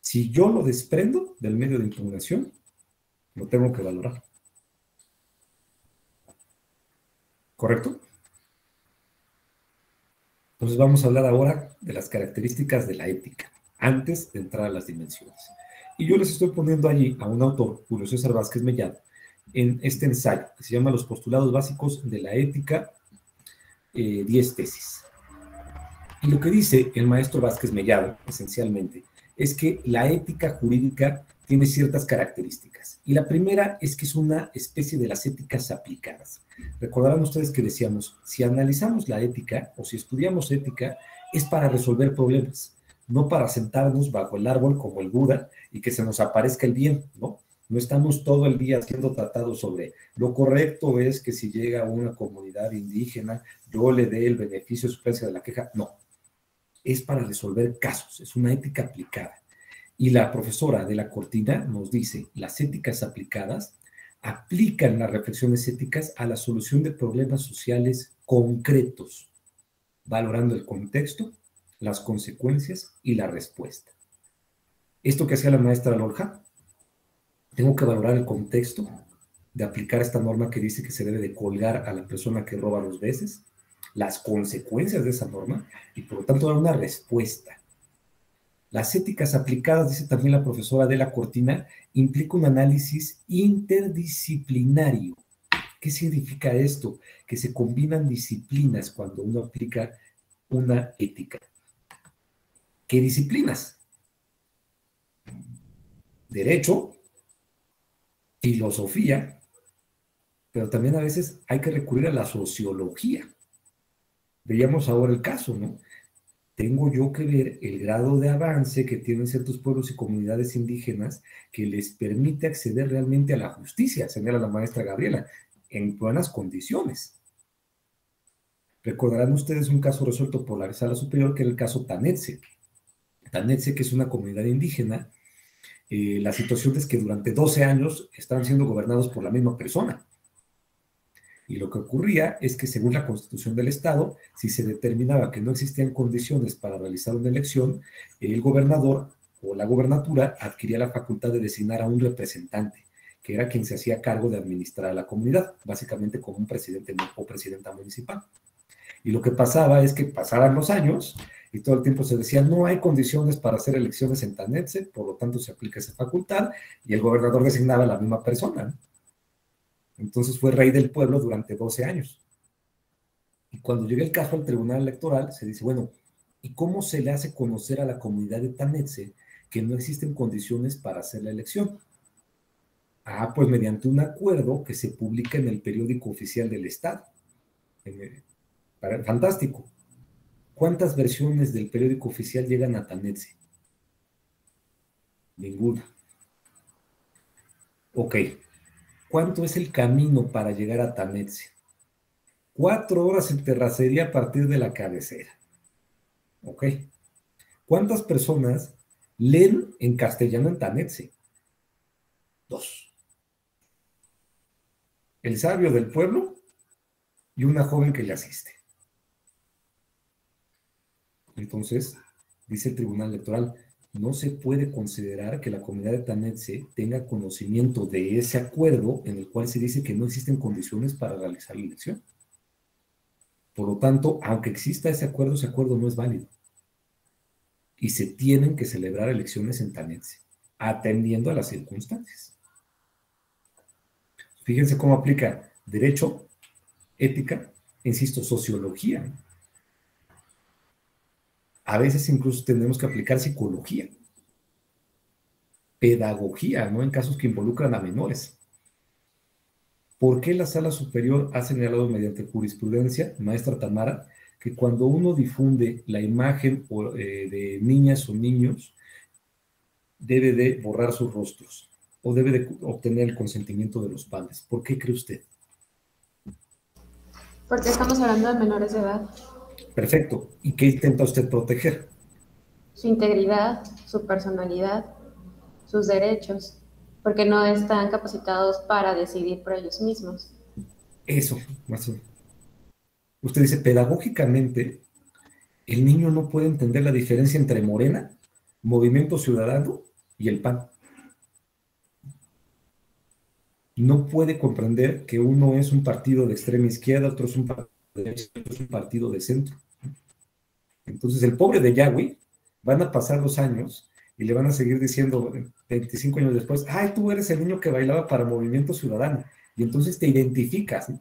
si yo lo desprendo del medio de impugnación, lo tengo que valorar. ¿Correcto? Entonces vamos a hablar ahora de las características de la ética, antes de entrar a las dimensiones. Y yo les estoy poniendo allí a un autor, Julio César Vázquez Mellado, en este ensayo que se llama Los postulados básicos de la ética, 10 tesis. Y lo que dice el maestro Vázquez Mellado, esencialmente, es que la ética jurídica tiene ciertas características. Y la primera es que es una especie de las éticas aplicadas. Recordarán ustedes que decíamos, si analizamos la ética o si estudiamos ética, es para resolver problemas, no para sentarnos bajo el árbol como el Buda y que se nos aparezca el bien, ¿no? No estamos todo el día haciendo tratados sobre lo correcto es que si llega una comunidad indígena, yo le dé el beneficio de suplencia de la queja. No, es para resolver casos, es una ética aplicada. Y la profesora de la Cortina nos dice, las éticas aplicadas aplican las reflexiones éticas a la solución de problemas sociales concretos, valorando el contexto, las consecuencias y la respuesta. Esto que hacía la maestra Lorja, tengo que valorar el contexto de aplicar esta norma que dice que se debe de colgar a la persona que roba 2 veces, las consecuencias de esa norma y por lo tanto dar una respuesta. Las éticas aplicadas, dice también la profesora de la Cortina, implica un análisis interdisciplinario. ¿Qué significa esto? Que se combinan disciplinas cuando uno aplica una ética. ¿Qué disciplinas? Derecho, filosofía, pero también a veces hay que recurrir a la sociología. Veíamos ahora el caso, ¿no? Tengo yo que ver el grado de avance que tienen ciertos pueblos y comunidades indígenas que les permite acceder realmente a la justicia, señala la maestra Gabriela, en buenas condiciones. Recordarán ustedes un caso resuelto por la Sala Superior, que era el caso Tanetse. Tanetse, que es una comunidad indígena, la situación es que durante 12 años estaban siendo gobernados por la misma persona. Y lo que ocurría es que según la Constitución del Estado, si se determinaba que no existían condiciones para realizar una elección, el gobernador o la gobernatura adquiría la facultad de designar a un representante, que era quien se hacía cargo de administrar a la comunidad, básicamente como un presidente o presidenta municipal. Y lo que pasaba es que pasaban los años y todo el tiempo se decía, no hay condiciones para hacer elecciones en Tanetse, por lo tanto se aplica esa facultad, y el gobernador designaba a la misma persona, ¿no? Entonces fue rey del pueblo durante 12 años. Y cuando llega el caso al tribunal electoral, se dice, bueno, ¿y cómo se le hace conocer a la comunidad de Tanetse que no existen condiciones para hacer la elección? Ah, pues mediante un acuerdo que se publica en el periódico oficial del Estado. Fantástico. ¿Cuántas versiones del periódico oficial llegan a Tanetse? Ninguna. Ok. ¿Cuánto es el camino para llegar a Tanetse? 4 horas en terracería a partir de la cabecera. Ok. ¿Cuántas personas leen en castellano en Tanetse? 2. El sabio del pueblo y una joven que le asiste. Entonces, dice el Tribunal Electoral, no se puede considerar que la comunidad de Tanetse tenga conocimiento de ese acuerdo en el cual se dice que no existen condiciones para realizar la elección. Por lo tanto, aunque exista ese acuerdo no es válido. Y se tienen que celebrar elecciones en Tanetse, atendiendo a las circunstancias. Fíjense cómo aplica derecho, ética, insisto, sociología. A veces incluso tenemos que aplicar psicología, pedagogía, ¿no? En casos que involucran a menores. ¿Por qué la Sala Superior ha señalado mediante jurisprudencia, maestra Tamara, que cuando uno difunde la imagen de niñas o niños, debe de borrar sus rostros o debe de obtener el consentimiento de los padres? ¿Por qué cree usted? Porque estamos hablando de menores de edad. Perfecto. ¿Y qué intenta usted proteger? Su integridad, su personalidad, sus derechos, porque no están capacitados para decidir por ellos mismos. Eso, maestro. Usted dice, pedagógicamente, el niño no puede entender la diferencia entre Morena, Movimiento Ciudadano y el PAN. No puede comprender que uno es un partido de extrema izquierda, otro es un partido de derecha, otro es un partido de centro. Entonces, el pobre de Yahweh, van a pasar los años y le van a seguir diciendo 25 años después, ay, tú eres el niño que bailaba para Movimiento Ciudadano. Y entonces te identificas, ¿no?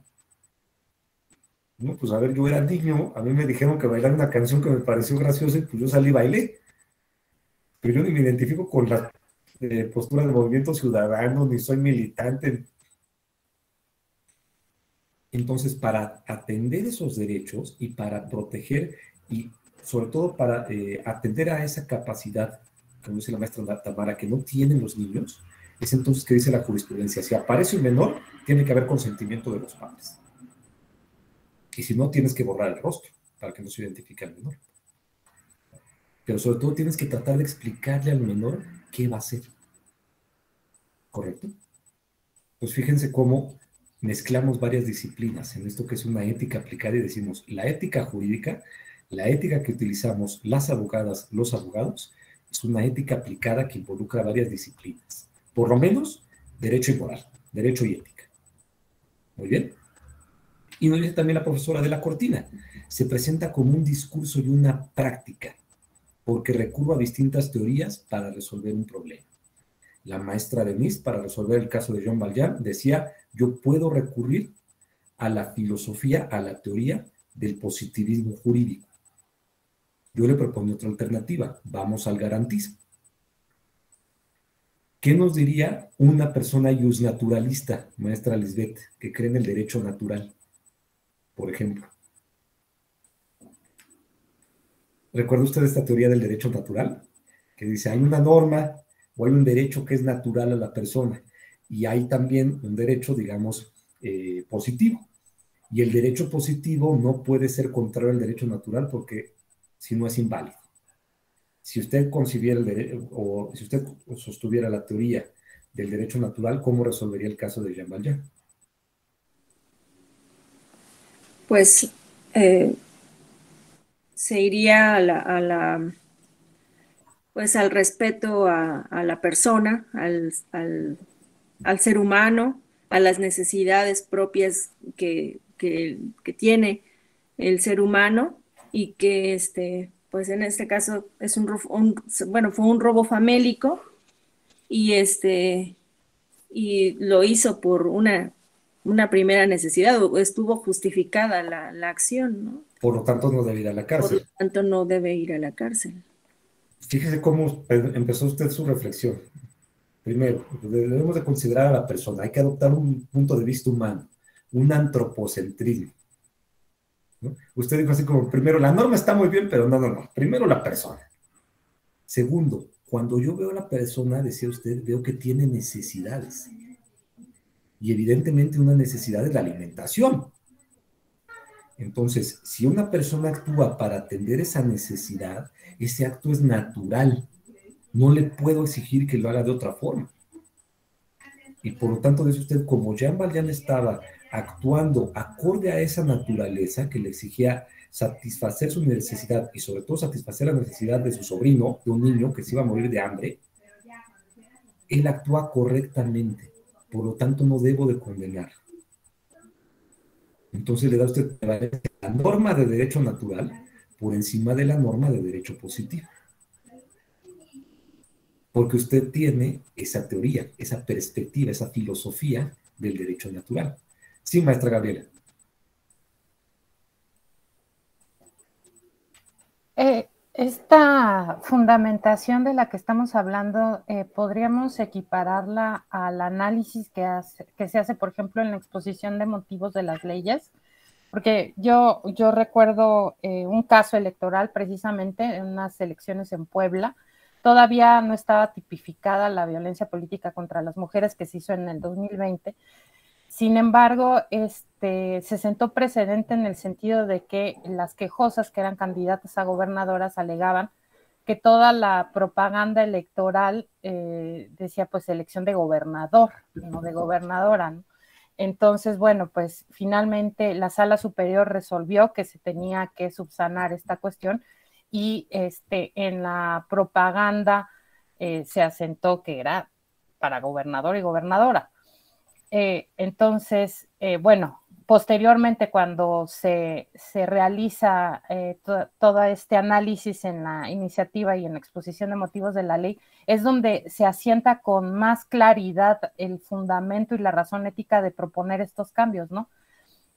No, pues a ver, yo era niño, a mí me dijeron que bailar una canción que me pareció graciosa y pues yo salí y bailé. Pero yo ni me identifico con la postura del Movimiento Ciudadano, ni soy militante. Entonces, para atender esos derechos y para proteger y sobre todo para atender a esa capacidad, como dice la maestra Tamara, que no tienen los niños, es entonces que dice la jurisprudencia, si aparece un menor, tiene que haber consentimiento de los padres. Y si no, tienes que borrar el rostro para que no se identifique al menor. Pero sobre todo tienes que tratar de explicarle al menor qué va a hacer. ¿Correcto? Pues fíjense cómo mezclamos varias disciplinas en esto que es una ética aplicada y decimos, la ética jurídica, la ética que utilizamos las abogadas, los abogados, es una ética aplicada que involucra varias disciplinas. Por lo menos, derecho y moral, derecho y ética. Muy bien. Y nos dice también la profesora de la Cortina, se presenta como un discurso y una práctica, porque recurro a distintas teorías para resolver un problema. La maestra Denise, para resolver el caso de Jean Valjean, decía, yo puedo recurrir a la filosofía, a la teoría del positivismo jurídico. Yo le propongo otra alternativa, vamos al garantismo. ¿Qué nos diría una persona justnaturalista, maestra Lisbeth, que cree en el derecho natural, por ejemplo? ¿Recuerda usted esta teoría del derecho natural? Que dice, hay una norma o hay un derecho que es natural a la persona y hay también un derecho, digamos, positivo. Y el derecho positivo no puede ser contrario al derecho natural porque si no es inválido. Si usted concibiera el derecho, o si usted sostuviera la teoría del derecho natural, ¿cómo resolvería el caso de Jean Valjean? Pues se iría pues al respeto a la persona, al ser humano, a las necesidades propias que tiene el ser humano y que pues en este caso es bueno, fue un robo famélico y y lo hizo por una primera necesidad, o estuvo justificada la acción, ¿no? Por lo tanto, no debe ir a la Por lo cárcel. tanto, no debe ir a la cárcel. Fíjese cómo empezó usted su reflexión. Primero, debemos de considerar a la persona, hay que adoptar un punto de vista humano, un antropocentrismo, ¿no? Usted dijo así como, primero, la norma está muy bien, pero no. Primero la persona. Segundo, cuando yo veo a la persona, decía usted, veo que tiene necesidades. Y evidentemente una necesidad es la alimentación. Entonces, si una persona actúa para atender esa necesidad, ese acto es natural. No le puedo exigir que lo haga de otra forma. Y por lo tanto, dice usted, como Jean Valjean estaba actuando acorde a esa naturaleza que le exigía satisfacer su necesidad y sobre todo satisfacer la necesidad de su sobrino, de un niño que se iba a morir de hambre, él actúa correctamente. Por lo tanto, no debo de condenar. Entonces le da usted la norma de derecho natural por encima de la norma de derecho positivo. Porque usted tiene esa teoría, esa perspectiva, esa filosofía del derecho natural. Sí, maestra Gabriela. Esta fundamentación de la que estamos hablando, podríamos equipararla al análisis que se hace, por ejemplo, en la exposición de motivos de las leyes, porque yo recuerdo un caso electoral precisamente en unas elecciones en Puebla. Todavía no estaba tipificada la violencia política contra las mujeres que se hizo en el 2020. Sin embargo, se sentó precedente en el sentido de que las quejosas que eran candidatas a gobernadoras alegaban que toda la propaganda electoral decía pues elección de gobernador, no de gobernadora, ¿no? Entonces, bueno, pues finalmente la Sala Superior resolvió que se tenía que subsanar esta cuestión y en la propaganda se asentó que era para gobernador y gobernadora. Entonces, bueno, posteriormente cuando se realiza todo este análisis en la iniciativa y en la exposición de motivos de la ley, es donde se asienta con más claridad el fundamento y la razón ética de proponer estos cambios, ¿no?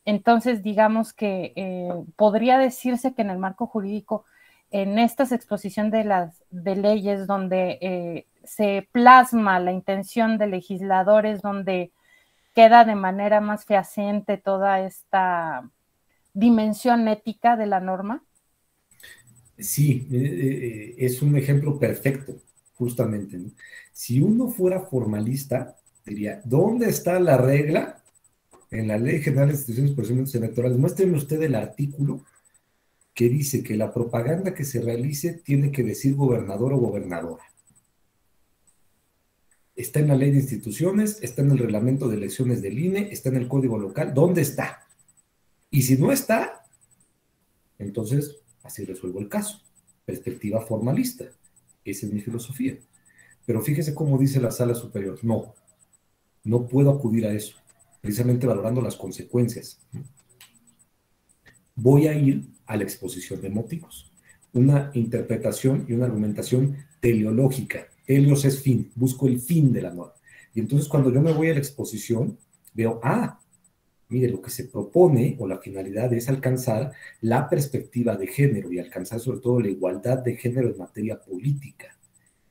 Entonces, digamos que podría decirse que en el marco jurídico, en estas exposiciones de leyes donde se plasma la intención de legisladores, donde queda de manera más fehaciente toda esta dimensión ética de la norma. Sí, es un ejemplo perfecto, justamente, ¿no? Si uno fuera formalista, diría, ¿dónde está la regla en la Ley General de Instituciones y Procedimientos Electorales? Muéstreme usted el artículo que dice que la propaganda que se realice tiene que decir gobernador o gobernadora. Está en la Ley de Instituciones, está en el Reglamento de Elecciones del INE, está en el Código Local. ¿Dónde está? Y si no está, entonces así resuelvo el caso. Perspectiva formalista. Esa es mi filosofía. Pero fíjese cómo dice la Sala Superior. No puedo acudir a eso, precisamente valorando las consecuencias. Voy a ir a la exposición de motivos. Una interpretación y una argumentación teleológica. Helios es fin, busco el fin de la norma. Y entonces cuando yo me voy a la exposición, veo, mire, lo que se propone o la finalidad es alcanzar la perspectiva de género y alcanzar sobre todo la igualdad de género en materia política.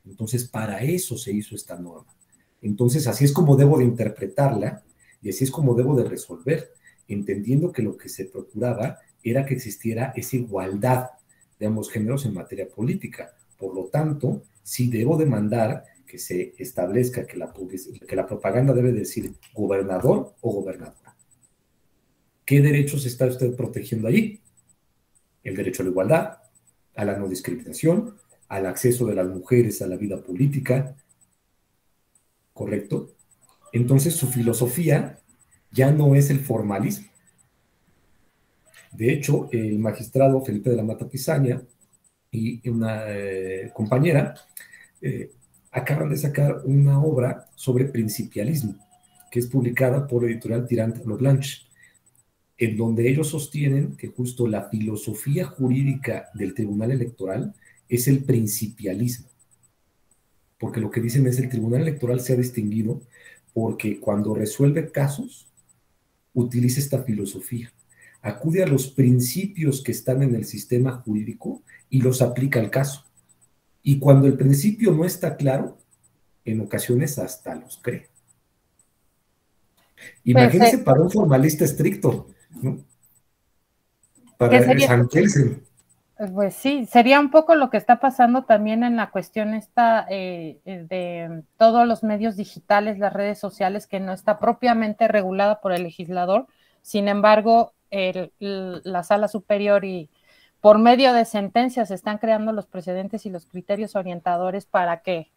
Entonces, para eso se hizo esta norma. Entonces, así es como debo de interpretarla y así es como debo de resolver, entendiendo que lo que se procuraba era que existiera esa igualdad de ambos géneros en materia política. Por lo tanto, sí debo demandar que se establezca que la propaganda debe decir gobernador o gobernadora. ¿Qué derechos está usted protegiendo allí? El derecho a la igualdad, a la no discriminación, al acceso de las mujeres a la vida política, ¿correcto? Entonces su filosofía ya no es el formalismo. De hecho, el magistrado Felipe de la Mata Pizaña y una compañera acaban de sacar una obra sobre principialismo, que es publicada por la editorial Tirant-Lo Blanche. en donde ellos sostienen que justo la filosofía jurídica del Tribunal Electoral es el principialismo, porque lo que dicen es el Tribunal Electoral se ha distinguido porque cuando resuelve casos utiliza esta filosofía, acude a los principios que están en el sistema jurídico y los aplica al caso. Y cuando el principio no está claro, en ocasiones hasta los cree. Imagínense para un formalista estricto, ¿no? Para San Kelsen. Pues sí, sería un poco lo que está pasando también en la cuestión esta de todos los medios digitales, las redes sociales, que no está propiamente regulada por el legislador. Sin embargo, la Sala Superior y por medio de sentencias se están creando los precedentes y los criterios orientadores para que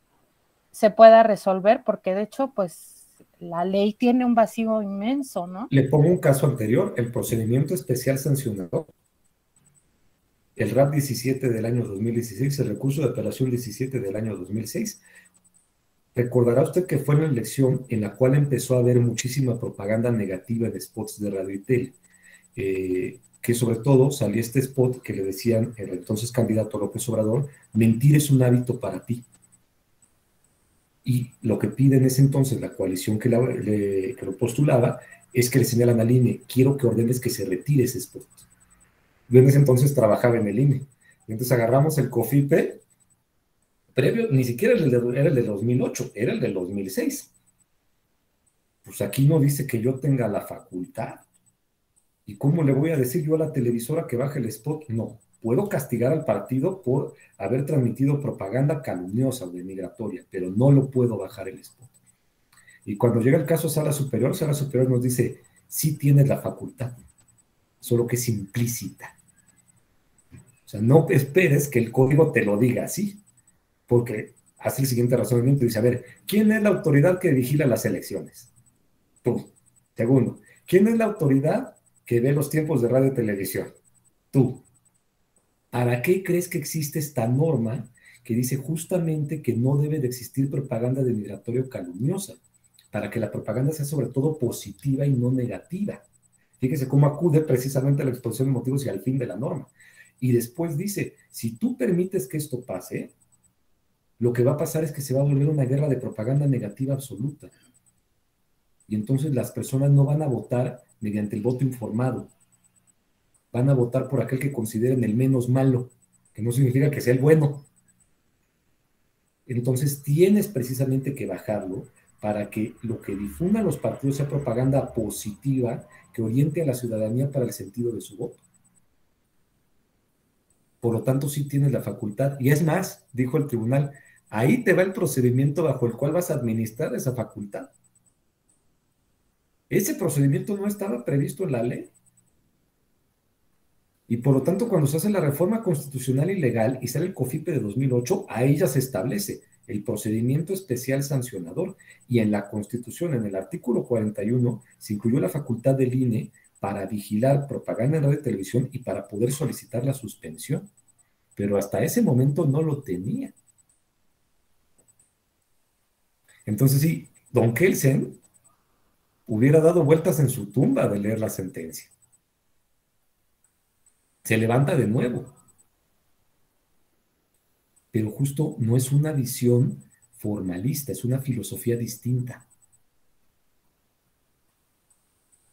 se pueda resolver, porque de hecho, pues la ley tiene un vacío inmenso, ¿no? Le pongo un caso anterior, el procedimiento especial sancionador. El RAP 17 del año 2016, el recurso de apelación 17 del año 2006. Recordará usted que fue una elección en la cual empezó a haber muchísima propaganda negativa de spots de radio y tele, que sobre todo salía este spot que le decían el entonces candidato López Obrador: mentir es un hábito para ti. Y lo que pide en ese entonces la coalición que lo postulaba es que le señalan al INE: quiero que ordenes que se retire ese spot. Yo en ese entonces trabajaba en el INE. Y entonces agarramos el COFIPE previo, ni siquiera era el del 2008, era el del 2006. Pues aquí no dice que yo tenga la facultad. ¿Y cómo le voy a decir yo a la televisora que baje el spot? No. Puedo castigar al partido por haber transmitido propaganda calumniosa o denigratoria, pero no lo puedo bajar el spot. Y cuando llega el caso a Sala Superior nos dice: sí tienes la facultad, solo que es implícita. O sea, no esperes que el código te lo diga así, porque hace el siguiente razonamiento y dice: a ver, ¿quién es la autoridad que vigila las elecciones? Tú. Segundo, ¿quién es la autoridad que ve los tiempos de radio y televisión? Tú. ¿Para qué crees que existe esta norma que dice justamente que no debe de existir propaganda denigratoria o calumniosa? Para que la propaganda sea sobre todo positiva y no negativa. Fíjese cómo acude precisamente a la exposición de motivos y al fin de la norma. Y después dice: si tú permites que esto pase, lo que va a pasar es que se va a volver una guerra de propaganda negativa absoluta. Y entonces las personas no van a votar mediante el voto informado. Van a votar por aquel que consideren el menos malo, que no significa que sea el bueno. Entonces tienes precisamente que bajarlo para que lo que difundan los partidos sea propaganda positiva que oriente a la ciudadanía para el sentido de su voto. Por lo tanto, sí tienes la facultad. Y es más, dijo el tribunal, ahí te va el procedimiento bajo el cual vas a administrar esa facultad. Ese procedimiento no estaba previsto en la ley. Y por lo tanto, cuando se hace la reforma constitucional y legal y sale el COFIPE de 2008, ahí ya se establece el procedimiento especial sancionador. Y en la Constitución, en el artículo 41, se incluyó la facultad del INE para vigilar propaganda en radio y televisión y para poder solicitar la suspensión. Pero hasta ese momento no lo tenía. Entonces sí, don Kelsen hubiera dado vueltas en su tumba de leer la sentencia. Se levanta de nuevo. Pero justo no es una visión formalista, es una filosofía distinta.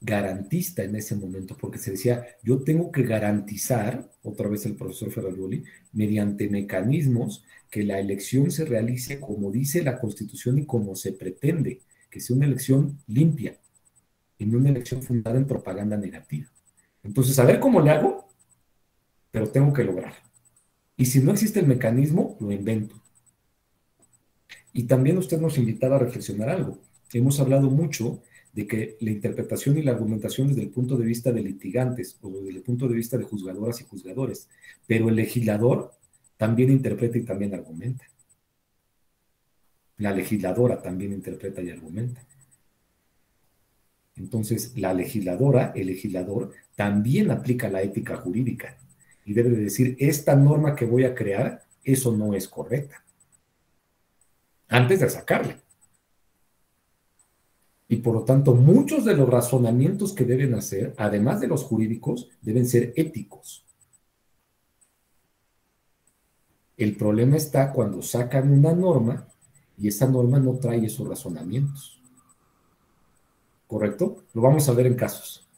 Garantista en ese momento, porque se decía: yo tengo que garantizar, otra vez el profesor Ferrarioli, mediante mecanismos que la elección se realice como dice la Constitución y como se pretende, que sea una elección limpia, y no una elección fundada en propaganda negativa. Entonces, a ver cómo le hago, pero tengo que lograrlo. Y si no existe el mecanismo, lo invento. Y también usted nos invitaba a reflexionar algo. Hemos hablado mucho de que la interpretación y la argumentación desde el punto de vista de litigantes o desde el punto de vista de juzgadoras y juzgadores, pero el legislador también interpreta y también argumenta. La legisladora también interpreta y argumenta. Entonces, la legisladora, el legislador, también aplica la ética jurídica y debe de decir: esta norma que voy a crear, eso no es correcta, antes de sacarle. Y por lo tanto, muchos de los razonamientos que deben hacer, además de los jurídicos, deben ser éticos. El problema está cuando sacan una norma y esa norma no trae esos razonamientos. ¿Correcto? Lo vamos a ver en casos.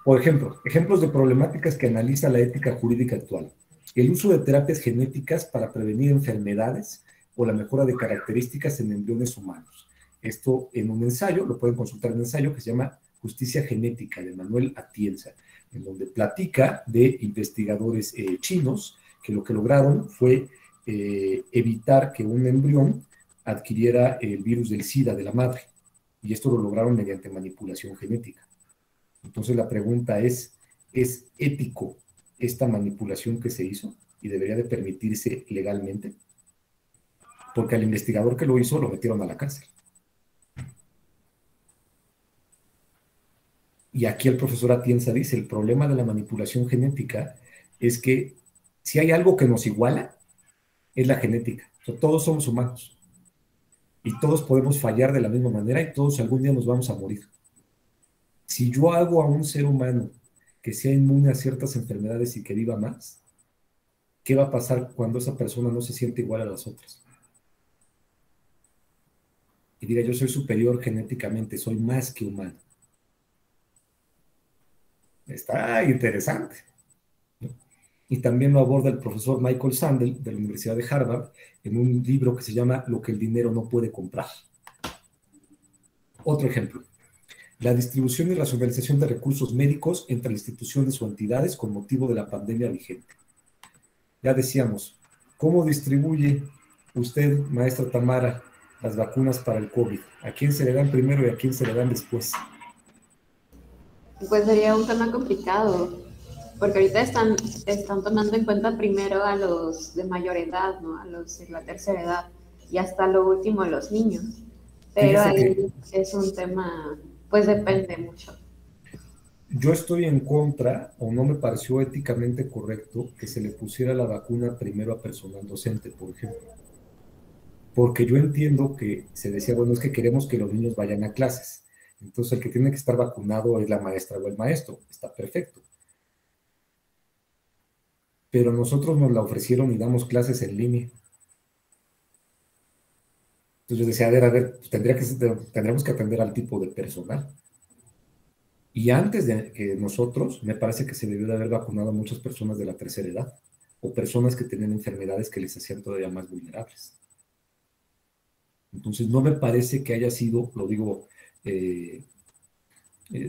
Por ejemplo, ejemplos de problemáticas que analiza la ética jurídica actual. El uso de terapias genéticas para prevenir enfermedades o la mejora de características en embriones humanos. Esto en un ensayo, lo pueden consultar en un ensayo que se llama Justicia Genética, de Manuel Atienza, en donde platica de investigadores chinos que lo que lograron fue evitar que un embrión adquiriera el virus del SIDA de la madre. Y esto lo lograron mediante manipulación genética. Entonces la pregunta ¿es ético esta manipulación que se hizo y debería de permitirse legalmente? Porque al investigador que lo hizo lo metieron a la cárcel. Y aquí el profesor Atienza dice, el problema de la manipulación genética es que si hay algo que nos iguala, es la genética. O sea, todos somos humanos. Y todos podemos fallar de la misma manera y todos algún día nos vamos a morir. Si yo hago a un ser humano que sea inmune a ciertas enfermedades y que viva más, ¿qué va a pasar cuando esa persona no se siente igual a las otras? Y diga, yo soy superior genéticamente, soy más que humano. Está interesante. Y también lo aborda el profesor Michael Sandel de la Universidad de Harvard en un libro que se llama Lo que el dinero no puede comprar. Otro ejemplo. La distribución y racionalización de recursos médicos entre instituciones o entidades con motivo de la pandemia vigente. Ya decíamos, ¿cómo distribuye usted, maestra Tamara, las vacunas para el COVID? ¿A quién se le dan primero y a quién se le dan después? Pues sería un tema complicado, porque ahorita están tomando en cuenta primero a los de mayor edad, ¿no? A los de la tercera edad, y hasta lo último a los niños. Pero ahí es un tema, pues depende mucho. Yo estoy en contra, o no me pareció éticamente correcto, que se le pusiera la vacuna primero a personal docente, por ejemplo. Porque yo entiendo que se decía, bueno, es que queremos que los niños vayan a clases. Entonces el que tiene que estar vacunado es la maestra o el maestro. Está perfecto. Pero nosotros nos la ofrecieron y damos clases en línea. Entonces yo decía, a ver, pues tendríamos que atender al tipo de personal. Y antes de que nosotros, me parece que se debió de haber vacunado a muchas personas de la tercera edad o personas que tenían enfermedades que les hacían todavía más vulnerables. Entonces no me parece que haya sido, lo digo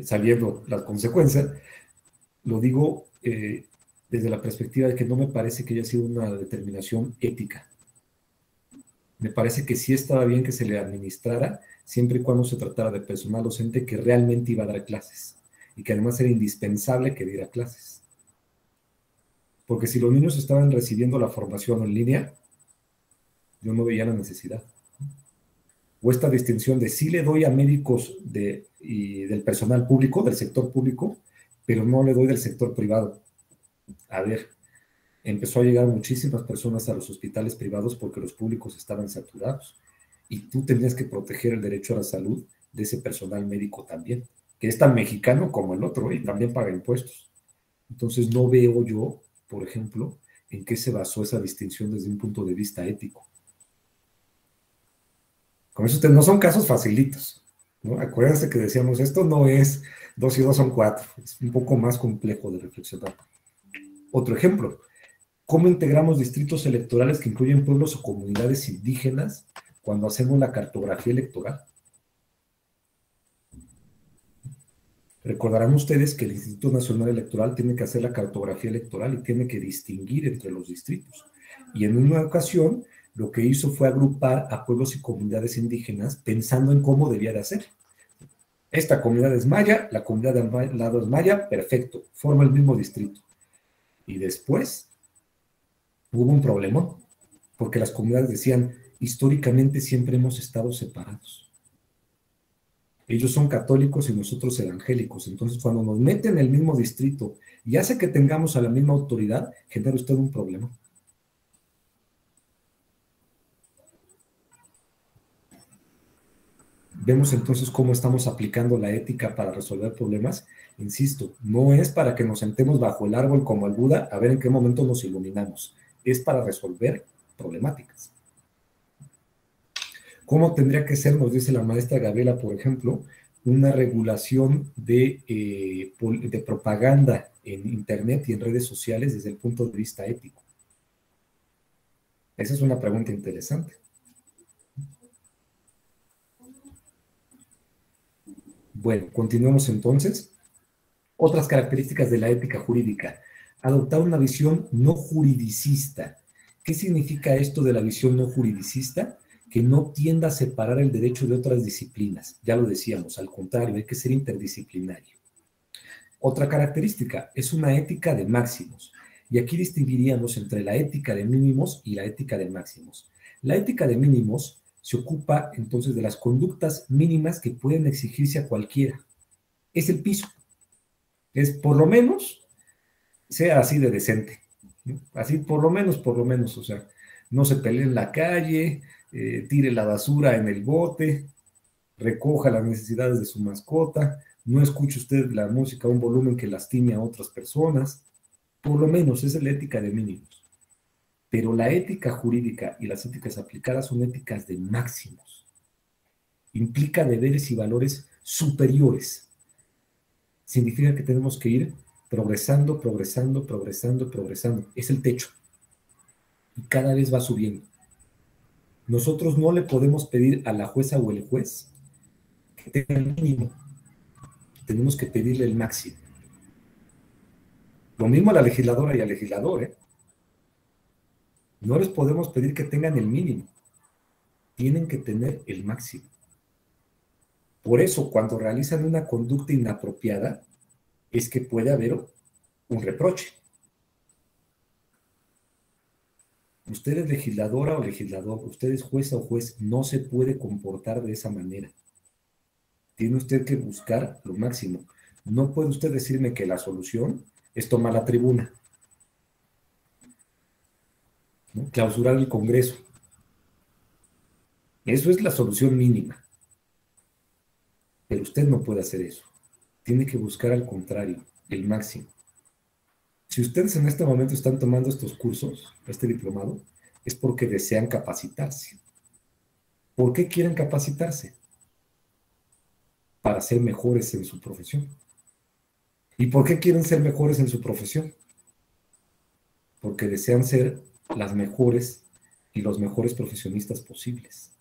sabiendo las consecuencias, lo digo desde la perspectiva de que no me parece que haya sido una determinación ética. Me parece que sí estaba bien que se le administrara siempre y cuando se tratara de personal docente que realmente iba a dar clases y que además era indispensable que diera clases. Porque si los niños estaban recibiendo la formación en línea, yo no veía la necesidad. O esta distinción de sí le doy a médicos y del personal público, del sector público, pero no le doy del sector privado. A ver, empezó a llegar muchísimas personas a los hospitales privados porque los públicos estaban saturados. Y tú tenías que proteger el derecho a la salud de ese personal médico también, que es tan mexicano como el otro y también paga impuestos. Entonces no veo yo, por ejemplo, en qué se basó esa distinción desde un punto de vista ético. Con eso no son casos facilitos, ¿no? Acuérdense que decíamos, esto no es 2 y 2 son 4, es un poco más complejo de reflexionar. Otro ejemplo, ¿cómo integramos distritos electorales que incluyen pueblos o comunidades indígenas cuando hacemos la cartografía electoral? Recordarán ustedes que el Instituto Nacional Electoral tiene que hacer la cartografía electoral y tiene que distinguir entre los distritos. Y en una ocasión, lo que hizo fue agrupar a pueblos y comunidades indígenas pensando en cómo debía de hacer. Esta comunidad es maya, la comunidad de al lado es maya, perfecto, forma el mismo distrito. Y después hubo un problema, porque las comunidades decían, históricamente siempre hemos estado separados. Ellos son católicos y nosotros evangélicos, entonces cuando nos meten en el mismo distrito y hace que tengamos a la misma autoridad, genera usted un problema. Vemos entonces cómo estamos aplicando la ética para resolver problemas. Insisto, no es para que nos sentemos bajo el árbol como el Buda a ver en qué momento nos iluminamos. Es para resolver problemáticas. ¿Cómo tendría que ser, nos dice la maestra Gabriela, por ejemplo, una regulación de propaganda en Internet y en redes sociales desde el punto de vista ético? Esa es una pregunta interesante. Bueno, continuemos entonces. Otras características de la ética jurídica. Adoptar una visión no juridicista. ¿Qué significa esto de la visión no juridicista? Que no tienda a separar el derecho de otras disciplinas. Ya lo decíamos, al contrario, hay que ser interdisciplinario. Otra característica es una ética de máximos. Y aquí distinguiríamos entre la ética de mínimos y la ética de máximos. La ética de mínimos se ocupa entonces de las conductas mínimas que pueden exigirse a cualquiera. Es el piso. Es por lo menos, sea así de decente. ¿No? Así por lo menos, o sea, no se pelee en la calle, tire la basura en el bote, recoja las necesidades de su mascota, no escuche usted la música a un volumen que lastime a otras personas. Por lo menos, esa es la ética de mínimos. Pero la ética jurídica y las éticas aplicadas son éticas de máximos. Implica deberes y valores superiores. Significa que tenemos que ir progresando. Es el techo. Y cada vez va subiendo. Nosotros no le podemos pedir a la jueza o el juez que tenga el mínimo. Tenemos que pedirle el máximo. Lo mismo a la legisladora y al legislador, ¿eh? No les podemos pedir que tengan el mínimo. Tienen que tener el máximo. Por eso, cuando realizan una conducta inapropiada, es que puede haber un reproche. Usted es legisladora o legislador, usted es jueza o juez, no se puede comportar de esa manera. Tiene usted que buscar lo máximo. No puede usted decirme que la solución es tomar la tribuna, ¿no? Clausurar el Congreso. Eso es la solución mínima. Pero usted no puede hacer eso. Tiene que buscar al contrario, el máximo. Si ustedes en este momento están tomando estos cursos, este diplomado, es porque desean capacitarse. ¿Por qué quieren capacitarse? Para ser mejores en su profesión. ¿Y por qué quieren ser mejores en su profesión? Porque desean ser las mejores y los mejores profesionistas posibles.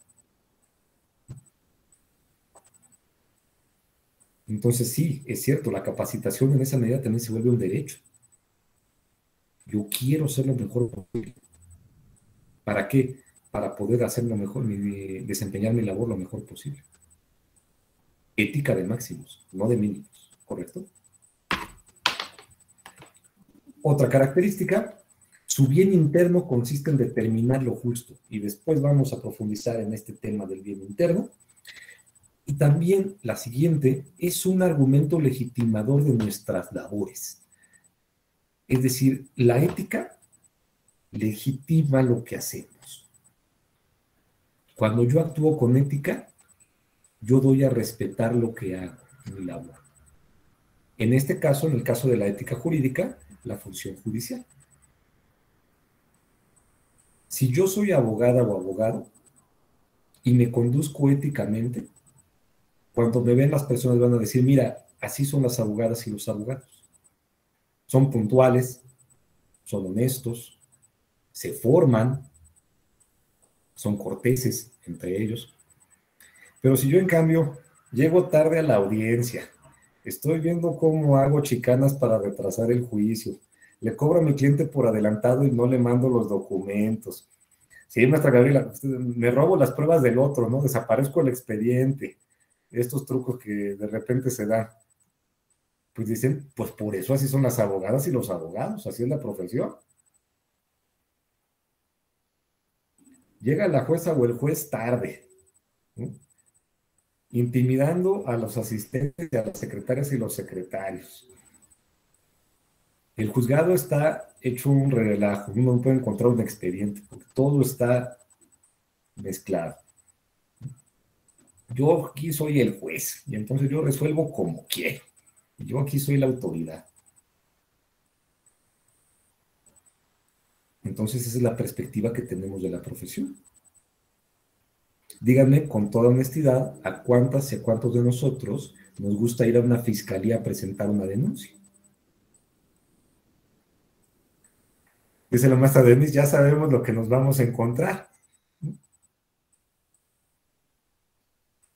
Entonces sí, es cierto, la capacitación en esa medida también se vuelve un derecho. Yo quiero ser lo mejor posible. ¿Para qué? Para poder hacer lo mejor, desempeñar mi labor lo mejor posible. Ética de máximos, no de mínimos, ¿correcto? Otra característica, su bien interno consiste en determinar lo justo. Y después vamos a profundizar en este tema del bien interno. Y también la siguiente es un argumento legitimador de nuestras labores. Es decir, la ética legitima lo que hacemos. Cuando yo actúo con ética, yo doy a respetar lo que hago en mi labor. En este caso, en el caso de la ética jurídica, la función judicial. Si yo soy abogada o abogado y me conduzco éticamente, cuando me ven las personas van a decir, mira, así son las abogadas y los abogados. Son puntuales, son honestos, se forman, son corteses entre ellos. Pero si yo, en cambio, llego tarde a la audiencia, estoy viendo cómo hago chicanas para retrasar el juicio, le cobro a mi cliente por adelantado y no le mando los documentos. Sí, maestra Gabriela, me robo las pruebas del otro, ¿no? Desaparezco el expediente. Estos trucos que de repente se dan. Pues dicen, pues por eso así son las abogadas y los abogados, así es la profesión. Llega la jueza o el juez tarde, ¿no? Intimidando a los asistentes y a las secretarias y los secretarios. El juzgado está hecho un relajo, uno no puede encontrar un expediente, porque todo está mezclado. yo aquí soy el juez y entonces yo resuelvo como quiero. Yo aquí soy la autoridad. Entonces esa es la perspectiva que tenemos de la profesión. Díganme con toda honestidad a cuántas y a cuántos de nosotros nos gusta ir a una fiscalía a presentar una denuncia. Dice la maestra Denise, ya sabemos lo que nos vamos a encontrar.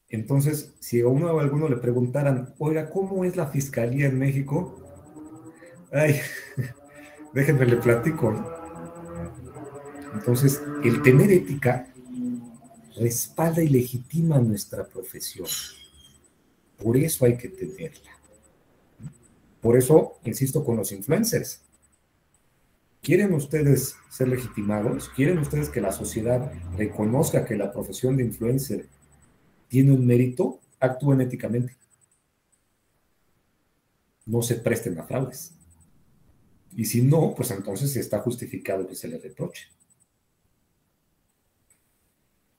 Entonces, si a uno o a alguno le preguntaran, oiga, ¿cómo es la fiscalía en México? Ay, déjenme le platico, ¿no? Entonces, el tener ética respalda y legitima nuestra profesión. Por eso hay que tenerla. Por eso, insisto con los influencers. ¿Quieren ustedes ser legitimados? ¿Quieren ustedes que la sociedad reconozca que la profesión de influencer tiene un mérito? Actúen éticamente. No se presten a fraudes. Y si no, pues entonces está justificado que se les reproche.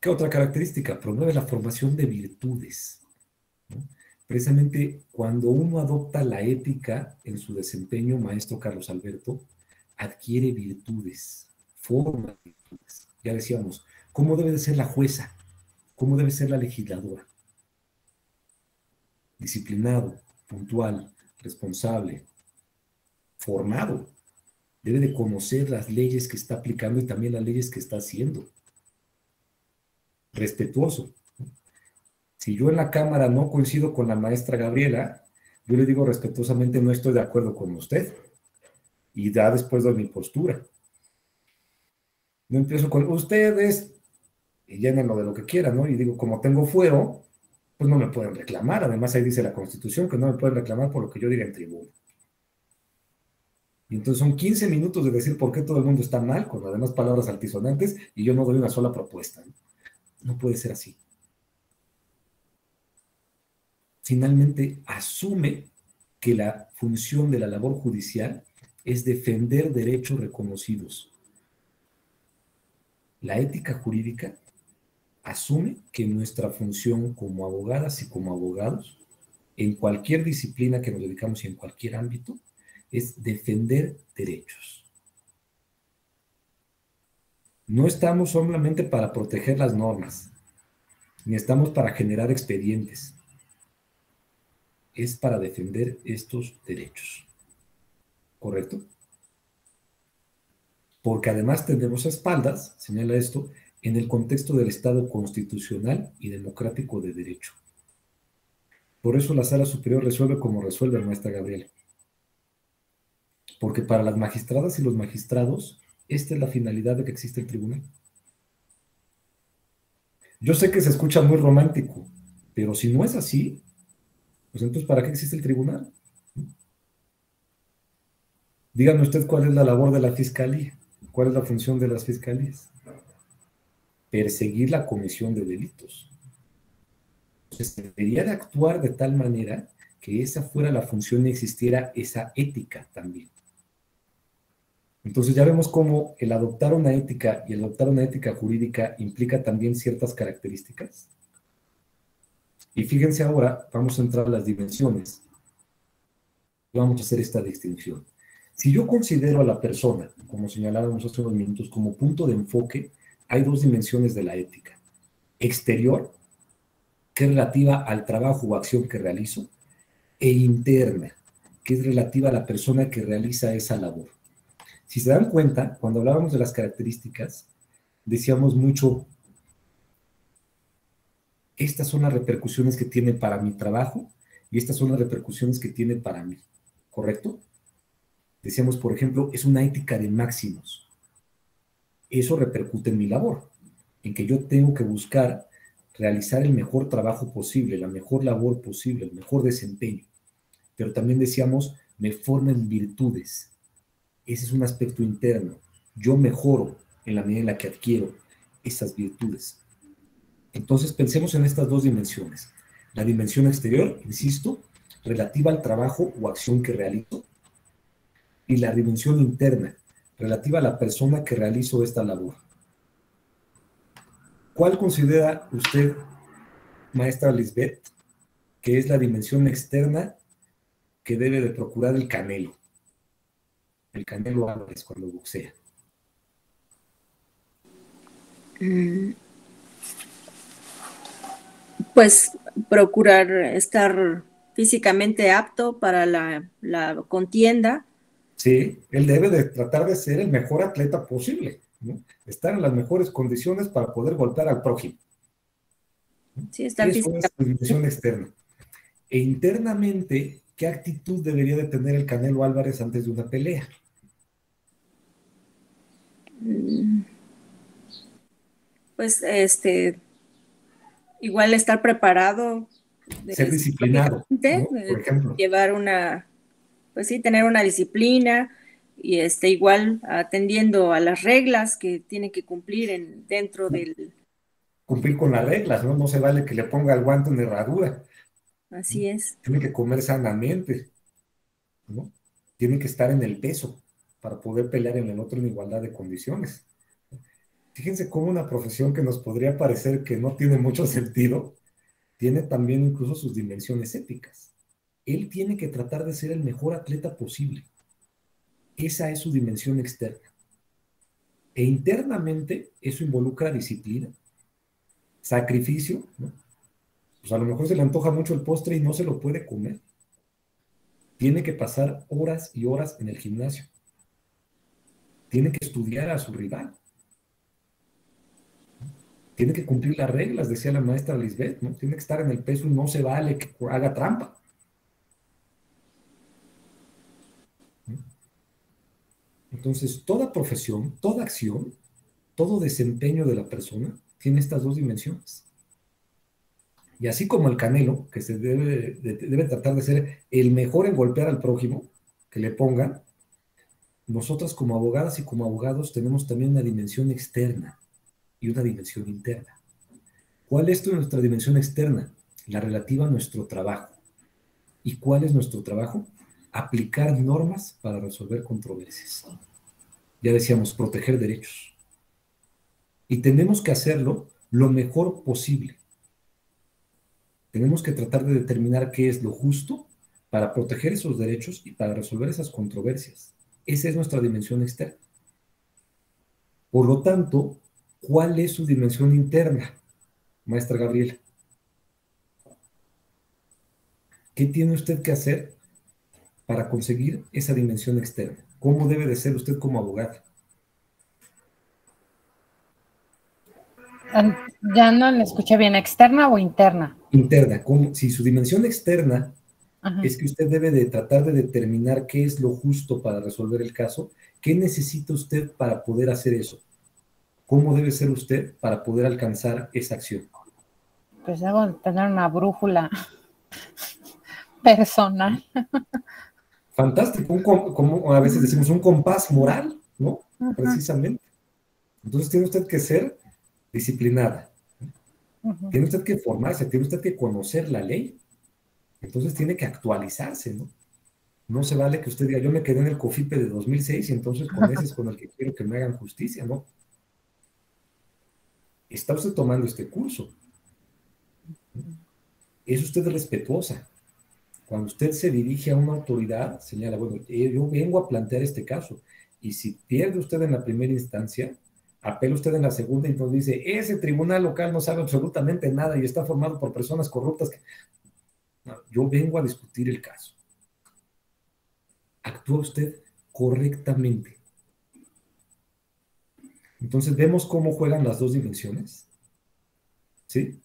¿Qué otra característica? Promueve la formación de virtudes, ¿no? Precisamente cuando uno adopta la ética en su desempeño, maestro Carlos Alberto, adquiere virtudes, forma virtudes. Ya decíamos, ¿cómo debe de ser la jueza? ¿Cómo debe ser la legisladora? Disciplinado, puntual, responsable, formado. Debe de conocer las leyes que está aplicando y también las leyes que está haciendo. Respetuoso. Si yo en la cámara no coincido con la maestra Gabriela, yo le digo respetuosamente, no estoy de acuerdo con usted. Y ya después doy mi postura. No empiezo con ustedes y llénenlo de lo que quieran, ¿no? Y digo, como tengo fuero, pues no me pueden reclamar. Además, ahí dice la Constitución que no me pueden reclamar por lo que yo diga en tribuna. Y entonces son 15 minutos de decir por qué todo el mundo está mal, con además palabras altisonantes, y yo no doy una sola propuesta, ¿no? No puede ser así. Finalmente, asume que la función de la labor judicial es defender derechos reconocidos. La ética jurídica asume que nuestra función como abogadas y como abogados, en cualquier disciplina que nos dedicamos y en cualquier ámbito, es defender derechos. No estamos solamente para proteger las normas, ni estamos para generar expedientes. Es para defender estos derechos. ¿Correcto? Porque además tendremos a espaldas, señala esto, en el contexto del Estado constitucional y democrático de derecho. Por eso la Sala Superior resuelve como resuelve, maestra Gabriela. Porque para las magistradas y los magistrados, esta es la finalidad de que existe el tribunal. Yo sé que se escucha muy romántico, pero si no es así, pues entonces ¿para qué existe el tribunal? Dígame usted cuál es la labor de la fiscalía, cuál es la función de las fiscalías. Perseguir la comisión de delitos. Entonces, debería de actuar de tal manera que esa fuera la función y existiera esa ética también. Entonces ya vemos cómo el adoptar una ética y el adoptar una ética jurídica implica también ciertas características. Y fíjense ahora, vamos a entrar a las dimensiones. Vamos a hacer esta distinción. Si yo considero a la persona, como señalábamos hace unos minutos, como punto de enfoque, hay dos dimensiones de la ética. Exterior, que es relativa al trabajo o acción que realizo, e interna, que es relativa a la persona que realiza esa labor. Si se dan cuenta, cuando hablábamos de las características, decíamos mucho, estas son las repercusiones que tiene para mi trabajo y estas son las repercusiones que tiene para mí, ¿correcto? Decíamos, por ejemplo, es una ética de máximos. Eso repercute en mi labor, en que yo tengo que buscar realizar el mejor trabajo posible, la mejor labor posible, el mejor desempeño. Pero también decíamos, me forma en virtudes. Ese es un aspecto interno. Yo mejoro en la medida en la que adquiero esas virtudes. Entonces pensemos en estas dos dimensiones. La dimensión exterior, insisto, relativa al trabajo o acción que realizo, y la dimensión interna, relativa a la persona que realizó esta labor. ¿Cuál considera usted maestra Lisbeth, que es la dimensión externa que debe de procurar el Canelo Álvarez cuando boxea? Pues procurar estar físicamente apto para la contienda. Sí, él debe de tratar de ser el mejor atleta posible, ¿no? Estar en las mejores condiciones para poder golpear al prójimo. Sí, estar Eso es la dimensión externa. E internamente, ¿qué actitud debería de tener el Canelo Álvarez antes de una pelea? Pues igual estar preparado. Ser disciplinado, ¿no? Por ejemplo. Llevar pues sí, tener una disciplina y igual atendiendo a las reglas que tiene que cumplir dentro del... Cumplir con las reglas, ¿no? No se vale que le ponga el guante en herradura. Así es. Tiene que comer sanamente, ¿no? Tiene que estar en el peso para poder pelear en el otro en igualdad de condiciones. Fíjense cómo una profesión que nos podría parecer que no tiene mucho sentido, tiene también incluso sus dimensiones éticas. Él tiene que tratar de ser el mejor atleta posible. Esa es su dimensión externa. E internamente eso involucra disciplina, sacrificio, ¿no? Pues a lo mejor se le antoja mucho el postre y no se lo puede comer. Tiene que pasar horas y horas en el gimnasio. Tiene que estudiar a su rival. Tiene que cumplir las reglas, decía la maestra Lisbeth, ¿no? Tiene que estar en el peso y no se vale que haga trampa. Entonces, toda profesión, toda acción, todo desempeño de la persona tiene estas dos dimensiones. Y así como el Canelo, que se debe tratar de ser el mejor en golpear al prójimo, que le pongan, nosotras como abogadas y como abogados tenemos también una dimensión externa y una dimensión interna. ¿Cuál es nuestra dimensión externa? La relativa a nuestro trabajo. ¿Y cuál es nuestro trabajo? Aplicar normas para resolver controversias. Ya decíamos, proteger derechos. Y tenemos que hacerlo lo mejor posible. Tenemos que tratar de determinar qué es lo justo para proteger esos derechos y para resolver esas controversias. Esa es nuestra dimensión externa. Por lo tanto, ¿cuál es su dimensión interna, maestra Gabriela? ¿Qué tiene usted que hacer para conseguir esa dimensión externa? ¿Cómo debe de ser usted como abogada? Ya no le escuché bien, ¿externa o interna? Interna. Si su dimensión externa es que usted debe de tratar de determinar qué es lo justo para resolver el caso, ¿qué necesita usted para poder hacer eso? ¿Cómo debe ser usted para poder alcanzar esa acción? Pues debo tener una brújula personal. Fantástico, como a veces decimos, un compás moral, ¿no? Precisamente. Entonces tiene usted que ser disciplinada. Tiene usted que formarse, tiene usted que conocer la ley. Entonces tiene que actualizarse, ¿no? No se vale que usted diga, yo me quedé en el COFIPE de 2006 y entonces con ese es con el que quiero que me hagan justicia, ¿no? Está usted tomando este curso. Es usted respetuosa. Cuando usted se dirige a una autoridad, señala, bueno, yo vengo a plantear este caso. Y si pierde usted en la primera instancia, apela usted en la segunda y nos dice, ese tribunal local no sabe absolutamente nada y está formado por personas corruptas. No, yo vengo a discutir el caso. Actúa usted correctamente. Entonces, ¿vemos cómo juegan las dos dimensiones? ¿Sí?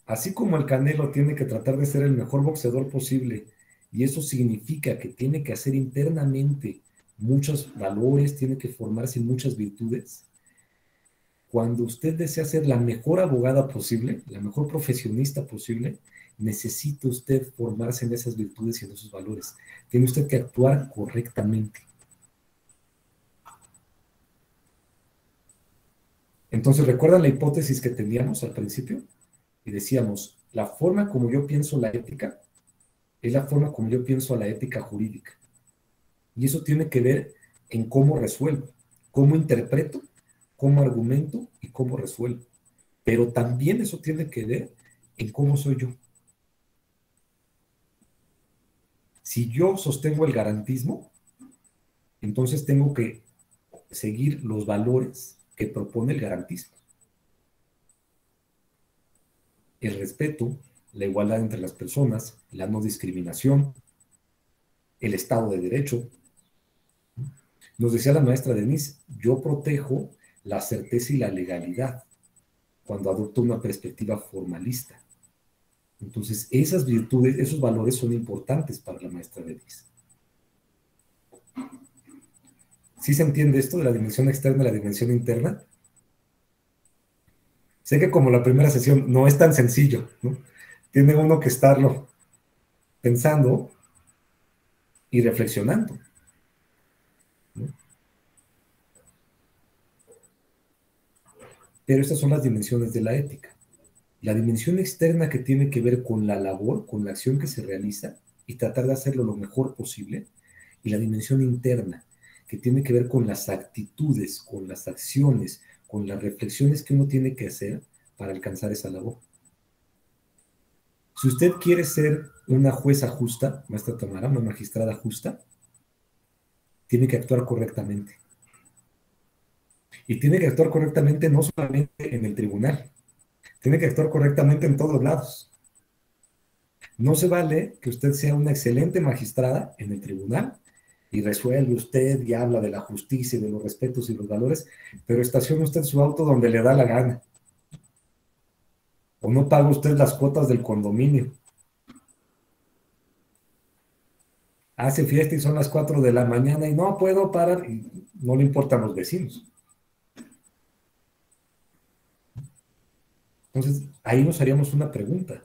Así como el Canelo tiene que tratar de ser el mejor boxeador posible, y eso significa que tiene que hacer internamente muchos valores, tiene que formarse en muchas virtudes. Cuando usted desea ser la mejor abogada posible, la mejor profesionista posible, necesita usted formarse en esas virtudes y en esos valores. Tiene usted que actuar correctamente. Entonces, ¿recuerdan la hipótesis que teníamos al principio? Y decíamos, la forma como yo pienso la ética es la forma como yo pienso la ética jurídica. Y eso tiene que ver en cómo resuelvo, cómo interpreto, cómo argumento y cómo resuelvo. Pero también eso tiene que ver en cómo soy yo. Si yo sostengo el garantismo, entonces tengo que seguir los valores que propone el garantismo. El respeto, la igualdad entre las personas, la no discriminación, el Estado de Derecho. Nos decía la maestra Denise, yo protejo la certeza y la legalidad cuando adopto una perspectiva formalista. Entonces, esas virtudes, esos valores son importantes para la maestra Denise. ¿Sí se entiende esto de la dimensión externa y la dimensión interna? Sé que como la primera sesión no es tan sencillo, ¿no? Tiene uno que estarlo pensando y reflexionando, ¿no? Pero estas son las dimensiones de la ética. La dimensión externa que tiene que ver con la labor, con la acción que se realiza y tratar de hacerlo lo mejor posible. Y la dimensión interna, que tiene que ver con las actitudes, con las acciones, con las reflexiones que uno tiene que hacer para alcanzar esa labor. Si usted quiere ser una jueza justa, maestra Tamara, una magistrada justa, tiene que actuar correctamente. Y tiene que actuar correctamente no solamente en el tribunal, tiene que actuar correctamente en todos lados. No se vale que usted sea una excelente magistrada en el tribunal y resuelve usted y habla de la justicia y de los respetos y los valores, pero estaciona usted su auto donde le da la gana. O no paga usted las cuotas del condominio. Hace fiesta y son las 4 de la mañana y no puedo parar, y no le importan los vecinos. Entonces, ahí nos haríamos una pregunta.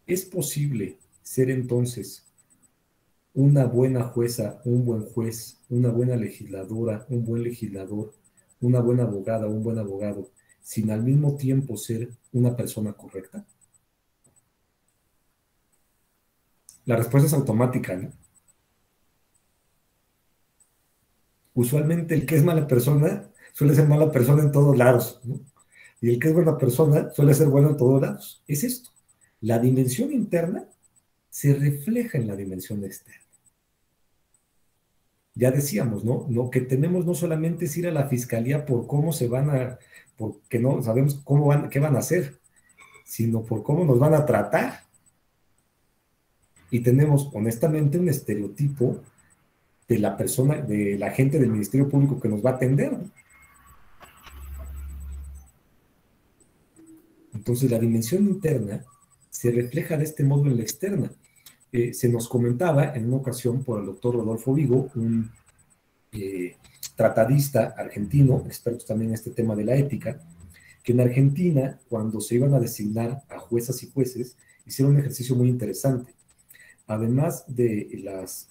¿Es posible ser entonces una buena jueza, un buen juez, una buena legisladora, un buen legislador, una buena abogada, un buen abogado, sin al mismo tiempo ser una persona correcta? La respuesta es automática, ¿no? Usualmente el que es mala persona suele ser mala persona en todos lados, ¿no? Y el que es buena persona suele ser bueno en todos lados. Es esto. La dimensión interna se refleja en la dimensión externa. Ya decíamos, ¿no? Lo que tenemos no solamente es ir a la fiscalía por cómo se van a, porque no sabemos qué van a hacer, sino por cómo nos van a tratar. Y tenemos, honestamente, un estereotipo de la persona, de la gente del Ministerio Público que nos va a atender, ¿no? Entonces, la dimensión interna se refleja de este modo en la externa. Se nos comentaba en una ocasión por el doctor Rodolfo Vigo, un tratadista argentino, experto también en este tema de la ética, que en Argentina, cuando se iban a designar a juezas y jueces, hicieron un ejercicio muy interesante. Además de las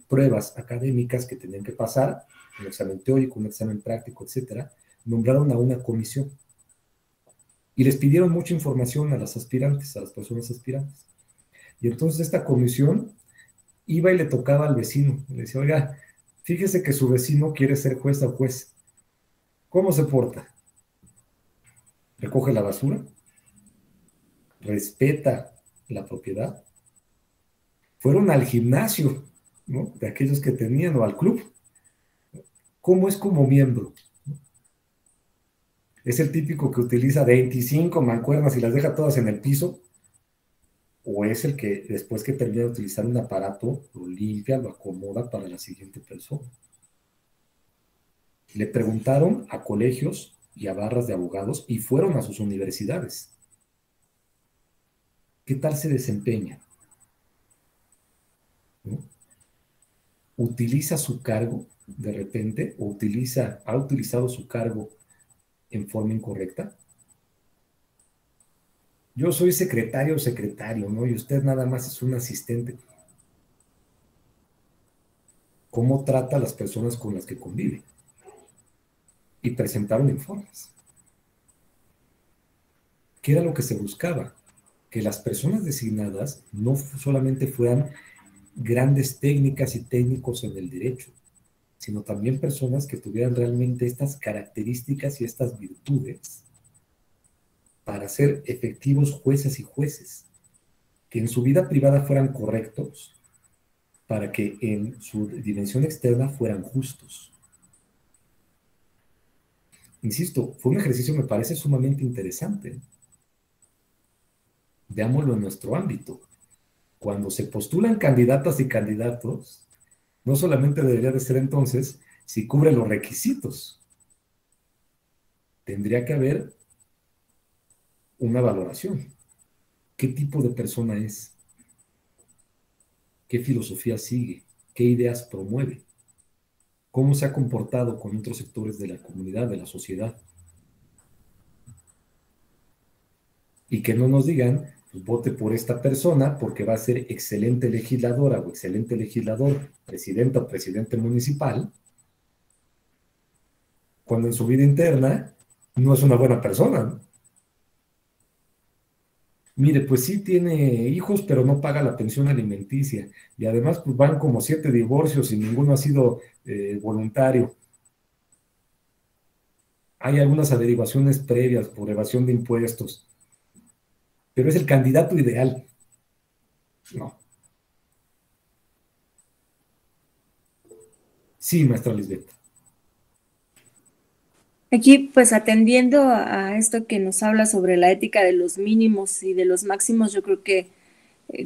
pruebas académicas que tenían que pasar, un examen teórico, un examen práctico, etcétera, nombraron a una comisión. Y les pidieron mucha información a las aspirantes, a las personas aspirantes. Y entonces esta comisión iba y le tocaba al vecino. Le decía, oiga, fíjese que su vecino quiere ser jueza o juez. ¿Cómo se porta? ¿Recoge la basura? ¿Respeta la propiedad? Fueron al gimnasio, ¿no? De aquellos que tenían, o al club. ¿Cómo es como miembro? ¿Es el típico que utiliza 25 mancuernas y las deja todas en el piso? ¿O es el que después que termina de utilizar un aparato, lo limpia, lo acomoda para la siguiente persona? Le preguntaron a colegios y a barras de abogados y fueron a sus universidades. ¿Qué tal se desempeña? ¿No? ¿Utiliza su cargo de repente o ha utilizado su cargo en forma incorrecta? Yo soy secretario o secretario, ¿no? Y usted nada más es un asistente. ¿Cómo trata a las personas con las que convive? Y presentaron informes. ¿Qué era lo que se buscaba? Que las personas designadas no solamente fueran grandes técnicas y técnicos en el derecho, sino también personas que tuvieran realmente estas características y estas virtudes para ser efectivos jueces y jueces, que en su vida privada fueran correctos, para que en su dimensión externa fueran justos. Insisto, fue un ejercicio, me parece, sumamente interesante. Veámoslo en nuestro ámbito. Cuando se postulan candidatas y candidatos, no solamente debería de ser entonces si cubre los requisitos. Tendría que haber una valoración. ¿Qué tipo de persona es? ¿Qué filosofía sigue? ¿Qué ideas promueve? ¿Cómo se ha comportado con otros sectores de la comunidad, de la sociedad? Y que no nos digan, pues vote por esta persona porque va a ser excelente legisladora o excelente legislador, presidenta o presidente municipal, cuando en su vida interna no es una buena persona, ¿no? Mire, pues sí tiene hijos, pero no paga la pensión alimenticia. Y además, pues van como 7 divorcios y ninguno ha sido voluntario. Hay algunas averiguaciones previas por evasión de impuestos. Pero es el candidato ideal. No. Sí, maestra Lisbeth. Aquí, pues atendiendo a esto que nos habla sobre la ética de los mínimos y de los máximos, yo creo que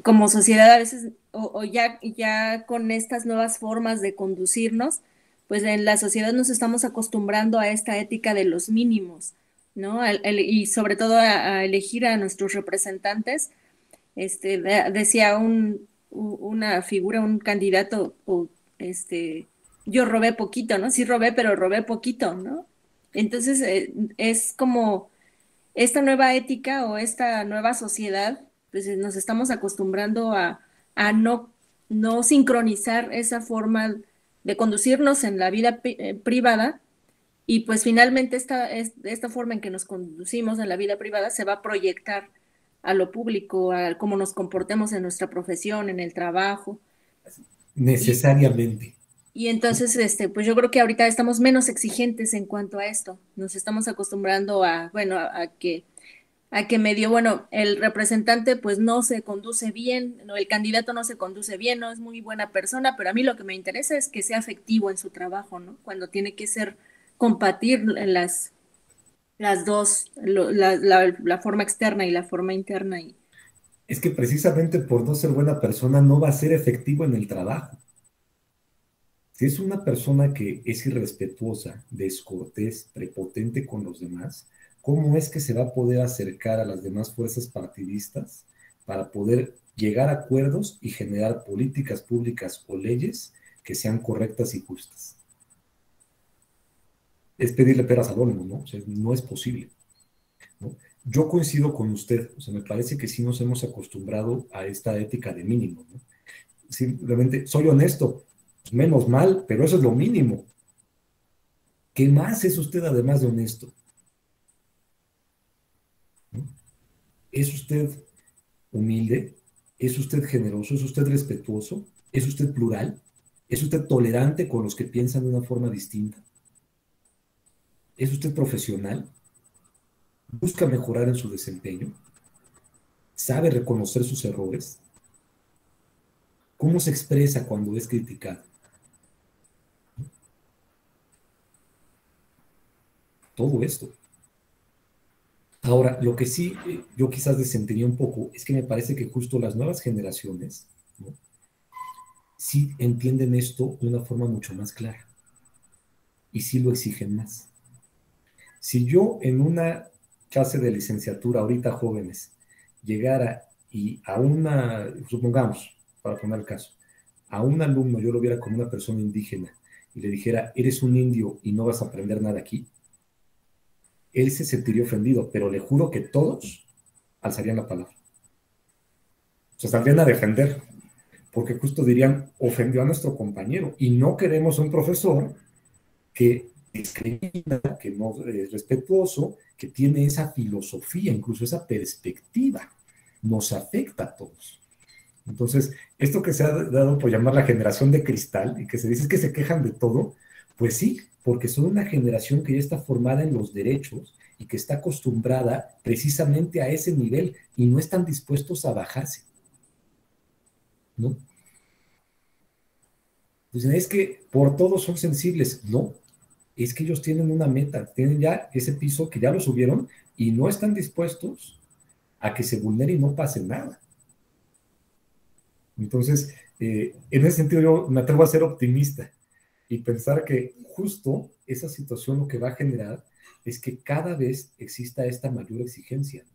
como sociedad a veces, o ya con estas nuevas formas de conducirnos, pues en la sociedad nos estamos acostumbrando a esta ética de los mínimos, ¿no? Y sobre todo a elegir a nuestros representantes. Decía una figura, un candidato, yo robé poquito, ¿no? Sí robé, pero robé poquito, ¿no? Entonces, es como esta nueva ética o esta nueva sociedad, pues nos estamos acostumbrando a no sincronizar esa forma de conducirnos en la vida privada, y pues finalmente esta forma en que nos conducimos en la vida privada se va a proyectar a lo público, a cómo nos comportemos en nuestra profesión, en el trabajo. Necesariamente. Y entonces, pues yo creo que ahorita estamos menos exigentes en cuanto a esto. Nos estamos acostumbrando a que medio, bueno, el representante pues no se conduce bien, no, el candidato no se conduce bien, no es muy buena persona, pero a mí lo que me interesa es que sea efectivo en su trabajo, ¿no? Cuando tiene que ser compartir las dos, la forma externa y la forma interna. Es que precisamente por no ser buena persona no va a ser efectivo en el trabajo. Si es una persona que es irrespetuosa, descortés, prepotente con los demás, ¿cómo es que se va a poder acercar a las demás fuerzas partidistas para poder llegar a acuerdos y generar políticas públicas o leyes que sean correctas y justas? Es pedirle peras al olmo, ¿no? O sea, no es posible, ¿no? Yo coincido con usted, o sea, me parece que sí nos hemos acostumbrado a esta ética de mínimo, ¿no? Simplemente, soy honesto, pues menos mal, pero eso es lo mínimo. ¿Qué más es usted además de honesto? ¿No? ¿Es usted humilde? ¿Es usted generoso? ¿Es usted respetuoso? ¿Es usted plural? ¿Es usted tolerante con los que piensan de una forma distinta? ¿Es usted profesional? ¿Busca mejorar en su desempeño? ¿Sabe reconocer sus errores? ¿Cómo se expresa cuando es criticado? Todo esto. Ahora, lo que sí yo quizás desentendía un poco es que me parece que justo las nuevas generaciones, ¿no?, sí entienden esto de una forma mucho más clara y sí lo exigen más. Si yo en una clase de licenciatura, ahorita jóvenes, llegara y a una, supongamos, para poner el caso, a un alumno yo lo viera como una persona indígena y le dijera, eres un indio y no vas a aprender nada aquí, él se sentiría ofendido, pero le juro que todos alzarían la palabra. O sea, saldrían a defender, porque justo dirían, ofendió a nuestro compañero, y no queremos un profesor que discrimina, que no es respetuoso, que tiene esa filosofía, incluso esa perspectiva, nos afecta a todos. Entonces, esto que se ha dado por llamar la generación de cristal, y que se dice que se quejan de todo, pues sí, porque son una generación que ya está formada en los derechos y que está acostumbrada precisamente a ese nivel y no están dispuestos a bajarse, ¿no? Dicen, es que por todo son sensibles. No, es que ellos tienen una meta, tienen ya ese piso que ya lo subieron y no están dispuestos a que se vulnere y no pase nada. Entonces, en ese sentido yo me atrevo a ser optimista y pensar que justo esa situación lo que va a generar es que cada vez exista esta mayor exigencia.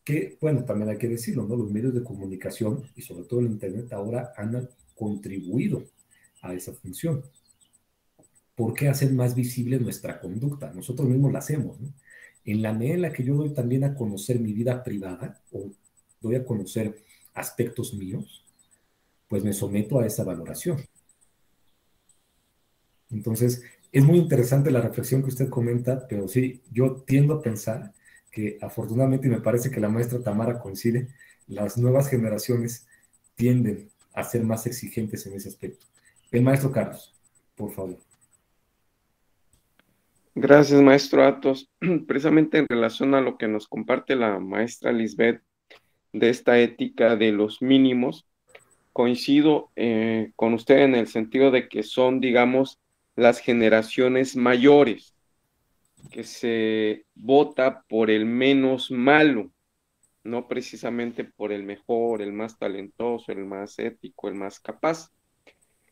Que, bueno, también hay que decirlo, ¿no? Los medios de comunicación y sobre todo el Internet ahora han contribuido a esa función. ¿Por qué hacer más visible nuestra conducta? Nosotros mismos la hacemos, ¿no? En la medida en la que yo doy también a conocer mi vida privada o doy a conocer aspectos míos, pues me someto a esa valoración. Entonces, es muy interesante la reflexión que usted comenta, pero sí, yo tiendo a pensar que afortunadamente, y me parece que la maestra Tamara coincide, las nuevas generaciones tienden a ser más exigentes en ese aspecto. El maestro Carlos, por favor. Gracias, maestro Atos. Precisamente en relación a lo que nos comparte la maestra Lisbeth de esta ética de los mínimos, coincido con usted en el sentido de que son, digamos, las generaciones mayores, que se vota por el menos malo, no precisamente por el mejor, el más talentoso, el más ético, el más capaz.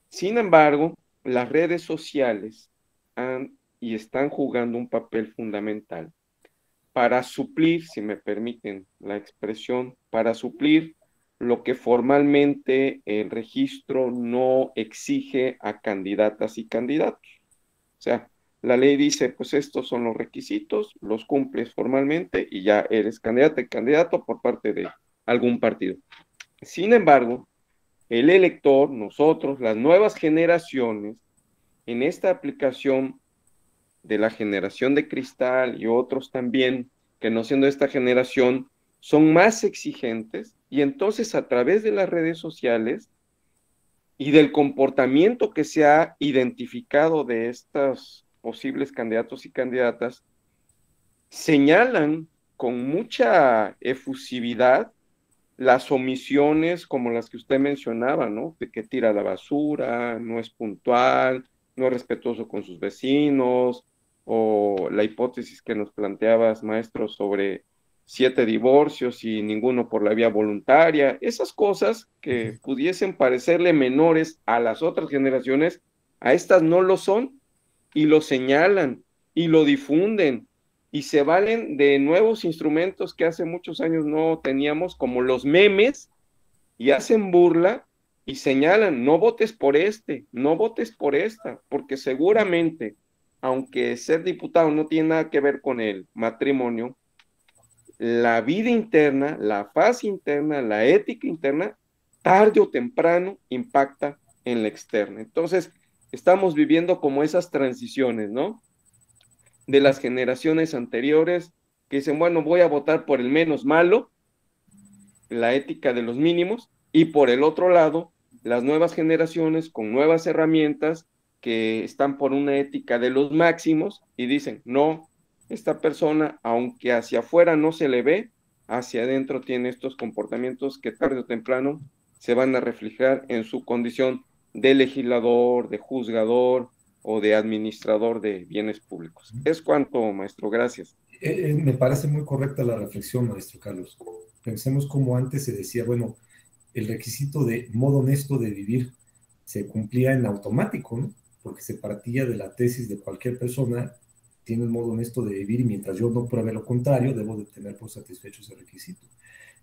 Sin embargo, las redes sociales han y están jugando un papel fundamental para suplir, si me permiten la expresión, para suplir lo que formalmente el registro no exige a candidatas y candidatos. O sea, la ley dice, pues estos son los requisitos, los cumples formalmente y ya eres candidato y candidato por parte de algún partido. Sin embargo, el elector, nosotros, las nuevas generaciones, en esta aplicación de la generación de cristal y otros también, que no siendo esta generación, son más exigentes y entonces a través de las redes sociales y del comportamiento que se ha identificado de estos posibles candidatos y candidatas, señalan con mucha efusividad las omisiones como las que usted mencionaba, ¿no? De que tira la basura, no es puntual, no es respetuoso con sus vecinos, o la hipótesis que nos planteabas, maestro, sobre 7 divorcios y ninguno por la vía voluntaria, esas cosas que pudiesen parecerle menores a las otras generaciones, a estas no lo son, y lo señalan, y lo difunden, y se valen de nuevos instrumentos que hace muchos años no teníamos, como los memes, y hacen burla y señalan, no votes por este, no votes por esta, porque seguramente, aunque ser diputado no tiene nada que ver con el matrimonio, la vida interna, la faz interna, la ética interna, tarde o temprano impacta en la externa. Entonces, estamos viviendo como esas transiciones, ¿no? De las generaciones anteriores que dicen, bueno, voy a votar por el menos malo, la ética de los mínimos, y por el otro lado, las nuevas generaciones con nuevas herramientas que están por una ética de los máximos y dicen, no, esta persona, aunque hacia afuera no se le ve, hacia adentro tiene estos comportamientos que tarde o temprano se van a reflejar en su condición de legislador, de juzgador o de administrador de bienes públicos. Es cuanto, maestro, gracias. Me parece muy correcta la reflexión, maestro Carlos. Pensemos como antes se decía, bueno, el requisito de modo honesto de vivir se cumplía en automático, ¿no? Porque se partía de la tesis de cualquier persona, tiene un modo honesto de vivir y mientras yo no pruebe lo contrario, debo de tener por satisfecho ese requisito.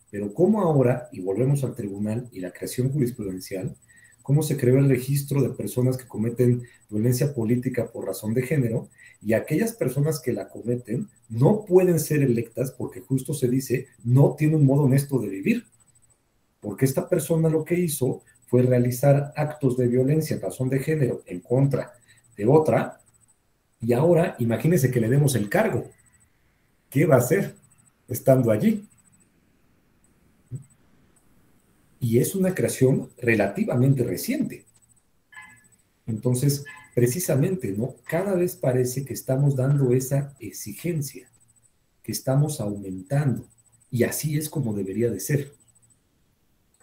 Pero cómo ahora, y volvemos al tribunal y la creación jurisprudencial, cómo se creó el registro de personas que cometen violencia política por razón de género y aquellas personas que la cometen no pueden ser electas porque justo se dice no tiene un modo honesto de vivir, porque esta persona lo que hizo fue realizar actos de violencia en razón de género en contra de otra y ahora imagínense que le demos el cargo. ¿Qué va a hacer estando allí? Y es una creación relativamente reciente. Entonces, precisamente, ¿no? Cada vez parece que estamos dando esa exigencia, que estamos aumentando, y así es como debería de ser.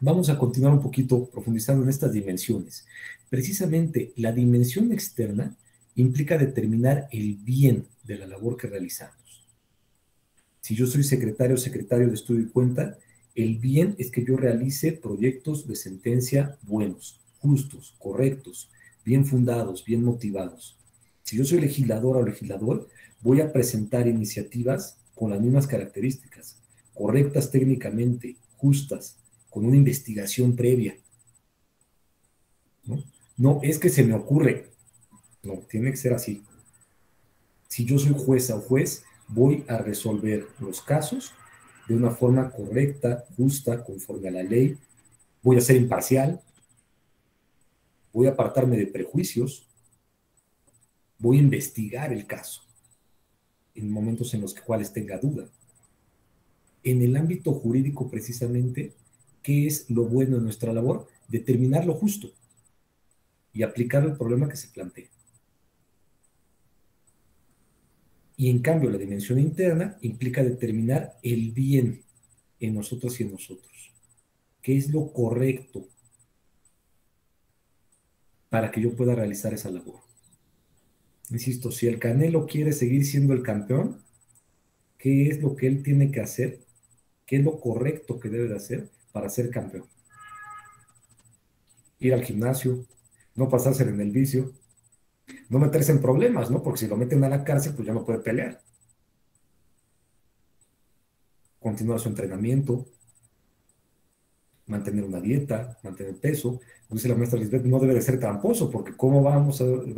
Vamos a continuar un poquito profundizando en estas dimensiones. Precisamente, la dimensión externa implica determinar el bien de la labor que realizamos. Si yo soy secretario o secretario de estudio y cuenta, el bien es que yo realice proyectos de sentencia buenos, justos, correctos, bien fundados, bien motivados. Si yo soy legisladora o legislador, voy a presentar iniciativas con las mismas características, correctas técnicamente, justas, con una investigación previa. ¿No? No es que se me ocurre, no, tiene que ser así. Si yo soy jueza o juez, voy a resolver los casos de una forma correcta, justa, conforme a la ley. Voy a ser imparcial. Voy a apartarme de prejuicios. Voy a investigar el caso en momentos en los cuales tenga duda. En el ámbito jurídico, precisamente, ¿qué es lo bueno en nuestra labor? Determinar lo justo y aplicar el problema que se plantea. Y en cambio, la dimensión interna implica determinar el bien en nosotros y en nosotros. ¿Qué es lo correcto para que yo pueda realizar esa labor? Insisto, si el Canelo quiere seguir siendo el campeón, ¿qué es lo que él tiene que hacer? ¿Qué es lo correcto que debe de hacer para ser campeón? Ir al gimnasio, no pasarse en el vicio, no meterse en problemas, ¿no? Porque si lo meten a la cárcel, pues ya no puede pelear. Continuar su entrenamiento, mantener una dieta, mantener peso. Como dice la maestra Lisbeth, no debe de ser tramposo, porque ¿cómo va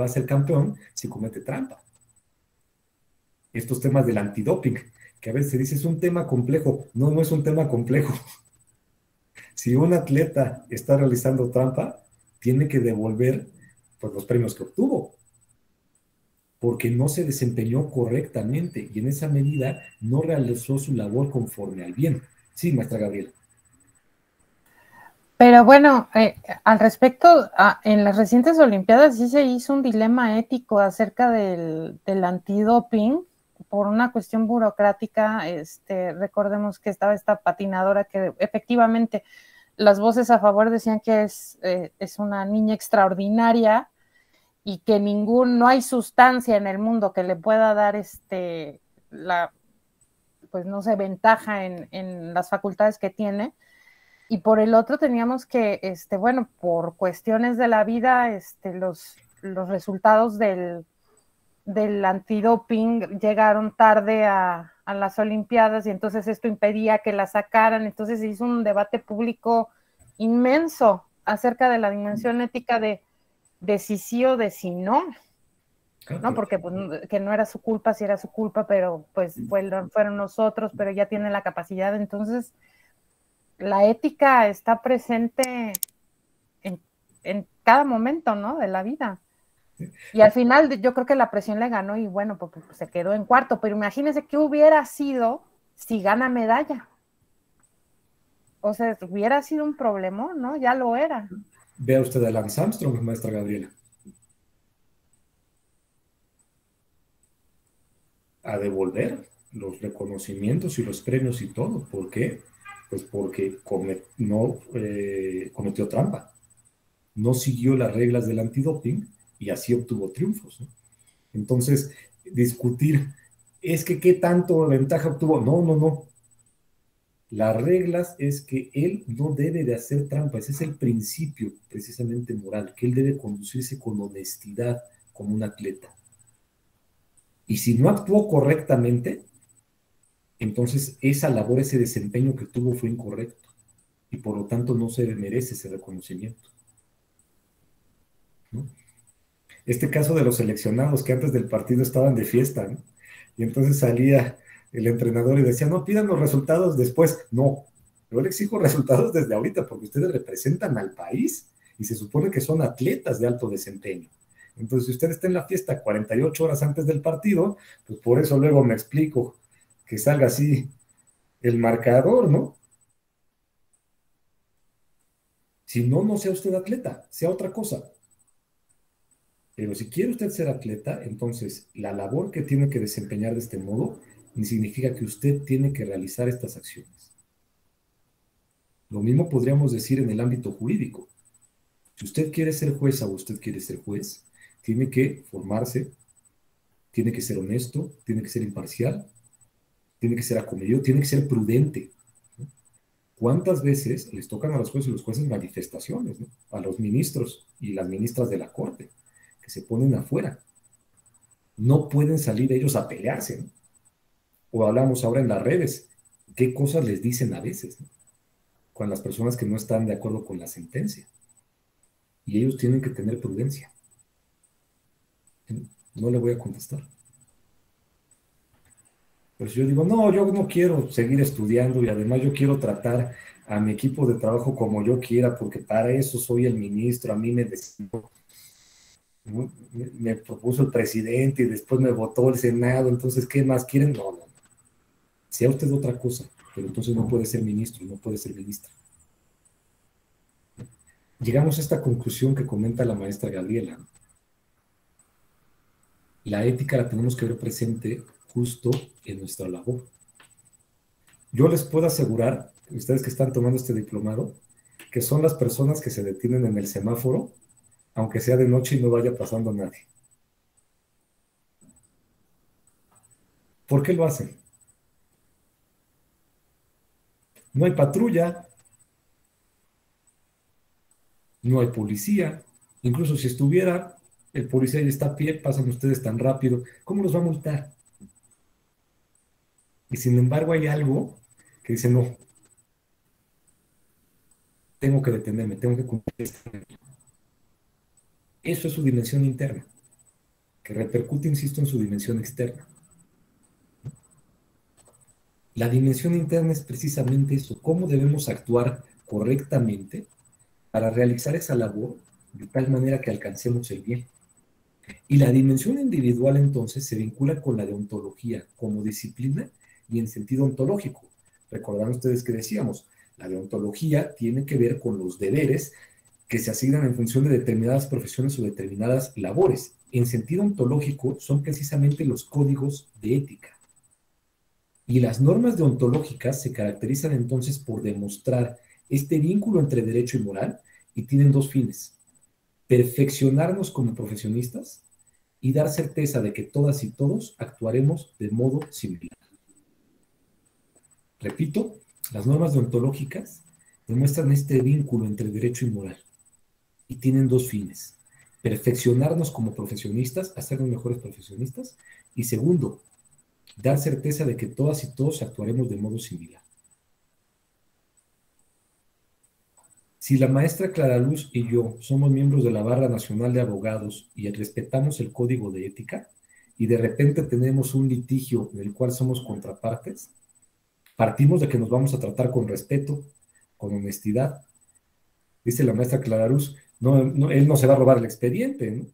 a ser campeón si comete trampa? Estos temas del antidoping, que a veces se dice es un tema complejo. No, no es un tema complejo. Si un atleta está realizando trampa, tiene que devolver pues, los premios que obtuvo, porque no se desempeñó correctamente y en esa medida no realizó su labor conforme al bien. Sí, maestra Gabriela. Pero bueno, al respecto, en las recientes Olimpiadas sí se hizo un dilema ético acerca del antidoping por una cuestión burocrática. Recordemos que estaba esta patinadora que efectivamente las voces a favor decían que es una niña extraordinaria y que no hay sustancia en el mundo que le pueda dar pues no sé, ventaja en las facultades que tiene. Y por el otro teníamos que, bueno, por cuestiones de la vida, los resultados del antidoping llegaron tarde a las Olimpiadas y entonces esto impedía que la sacaran. Entonces se hizo un debate público inmenso acerca de la dimensión ética de si sí o de si no. ¿No? Porque pues, que no era su culpa, si era su culpa, pero pues fueron nosotros, pero ya tiene la capacidad. Entonces, la ética está presente en cada momento, ¿no? De la vida. Y al final yo creo que la presión le ganó y bueno, pues se quedó en cuarto, pero imagínense qué hubiera sido si gana medalla. O sea, hubiera sido un problema, ¿no? Ya lo era. Vea usted a Lance Armstrong, maestra Gabriela. A devolver los reconocimientos y los premios y todo. ¿Por qué? Pues porque cometió trampa. No siguió las reglas del antidoping y así obtuvo triunfos, ¿no? Entonces, discutir, es que qué tanto ventaja obtuvo. No. Las reglas es que él no debe de hacer trampa. Ese es el principio precisamente moral, que él debe conducirse con honestidad como un atleta. Y si no actuó correctamente, entonces esa labor, ese desempeño que tuvo fue incorrecto. Y por lo tanto no se merece ese reconocimiento, ¿no? Este caso de los seleccionados que antes del partido estaban de fiesta, ¿no? Y entonces salía el entrenador y decía, no, pidan los resultados después. No, yo le exijo resultados desde ahorita porque ustedes representan al país y se supone que son atletas de alto desempeño. Entonces, si usted está en la fiesta 48 horas antes del partido, pues por eso luego me explico que salga así el marcador, ¿no? Si no, no sea usted atleta, sea otra cosa. Pero si quiere usted ser atleta, entonces la labor que tiene que desempeñar de este modo ni significa que usted tiene que realizar estas acciones. Lo mismo podríamos decir en el ámbito jurídico. Si usted quiere ser jueza o usted quiere ser juez, tiene que formarse, tiene que ser honesto, tiene que ser imparcial, tiene que ser acomedido, tiene que ser prudente. ¿Cuántas veces les tocan a los jueces y los jueces manifestaciones, ¿no? A los ministros y las ministras de la corte, que se ponen afuera? No pueden salir ellos a pelearse, ¿no? O hablamos ahora en las redes, qué cosas les dicen a veces, ¿no? Con las personas que no están de acuerdo con la sentencia. Y ellos tienen que tener prudencia. No le voy a contestar. Pero si yo digo, no, yo no quiero seguir estudiando y además yo quiero tratar a mi equipo de trabajo como yo quiera, porque para eso soy el ministro, a mí me propuso el presidente y después me votó el Senado, entonces, ¿qué más quieren? No, no. Sea usted otra cosa, pero entonces no puede ser ministro, no puede ser ministra. Llegamos a esta conclusión que comenta la maestra Gabriela. La ética la tenemos que ver presente justo en nuestra labor. Yo les puedo asegurar, ustedes que están tomando este diplomado, que son las personas que se detienen en el semáforo, aunque sea de noche y no vaya pasando nadie. ¿Por qué lo hacen? No hay patrulla, no hay policía, incluso si estuviera, el policía ya está a pie, pasan ustedes tan rápido, ¿cómo los va a multar? Y sin embargo hay algo que dice, no, tengo que detenerme, tengo que cumplir. Eso es su dimensión interna, que repercute, insisto, en su dimensión externa. La dimensión interna es precisamente eso, cómo debemos actuar correctamente para realizar esa labor de tal manera que alcancemos el bien. Y la dimensión individual entonces se vincula con la deontología como disciplina y en sentido ontológico. Recordarán ustedes que decíamos, la deontología tiene que ver con los deberes que se asignan en función de determinadas profesiones o determinadas labores. En sentido ontológico son precisamente los códigos de ética. Y las normas deontológicas se caracterizan entonces por demostrar este vínculo entre derecho y moral y tienen dos fines: perfeccionarnos como profesionistas y dar certeza de que todas y todos actuaremos de modo similar. Repito, las normas deontológicas demuestran este vínculo entre derecho y moral y tienen dos fines: perfeccionarnos como profesionistas, hacernos mejores profesionistas, y segundo, dar certeza de que todas y todos actuaremos de modo similar. Si la maestra Clara Luz y yo somos miembros de la Barra Nacional de Abogados y respetamos el código de ética, y de repente tenemos un litigio en el cual somos contrapartes, partimos de que nos vamos a tratar con respeto, con honestidad. Dice la maestra Clara Luz, él no se va a robar el expediente, ¿no?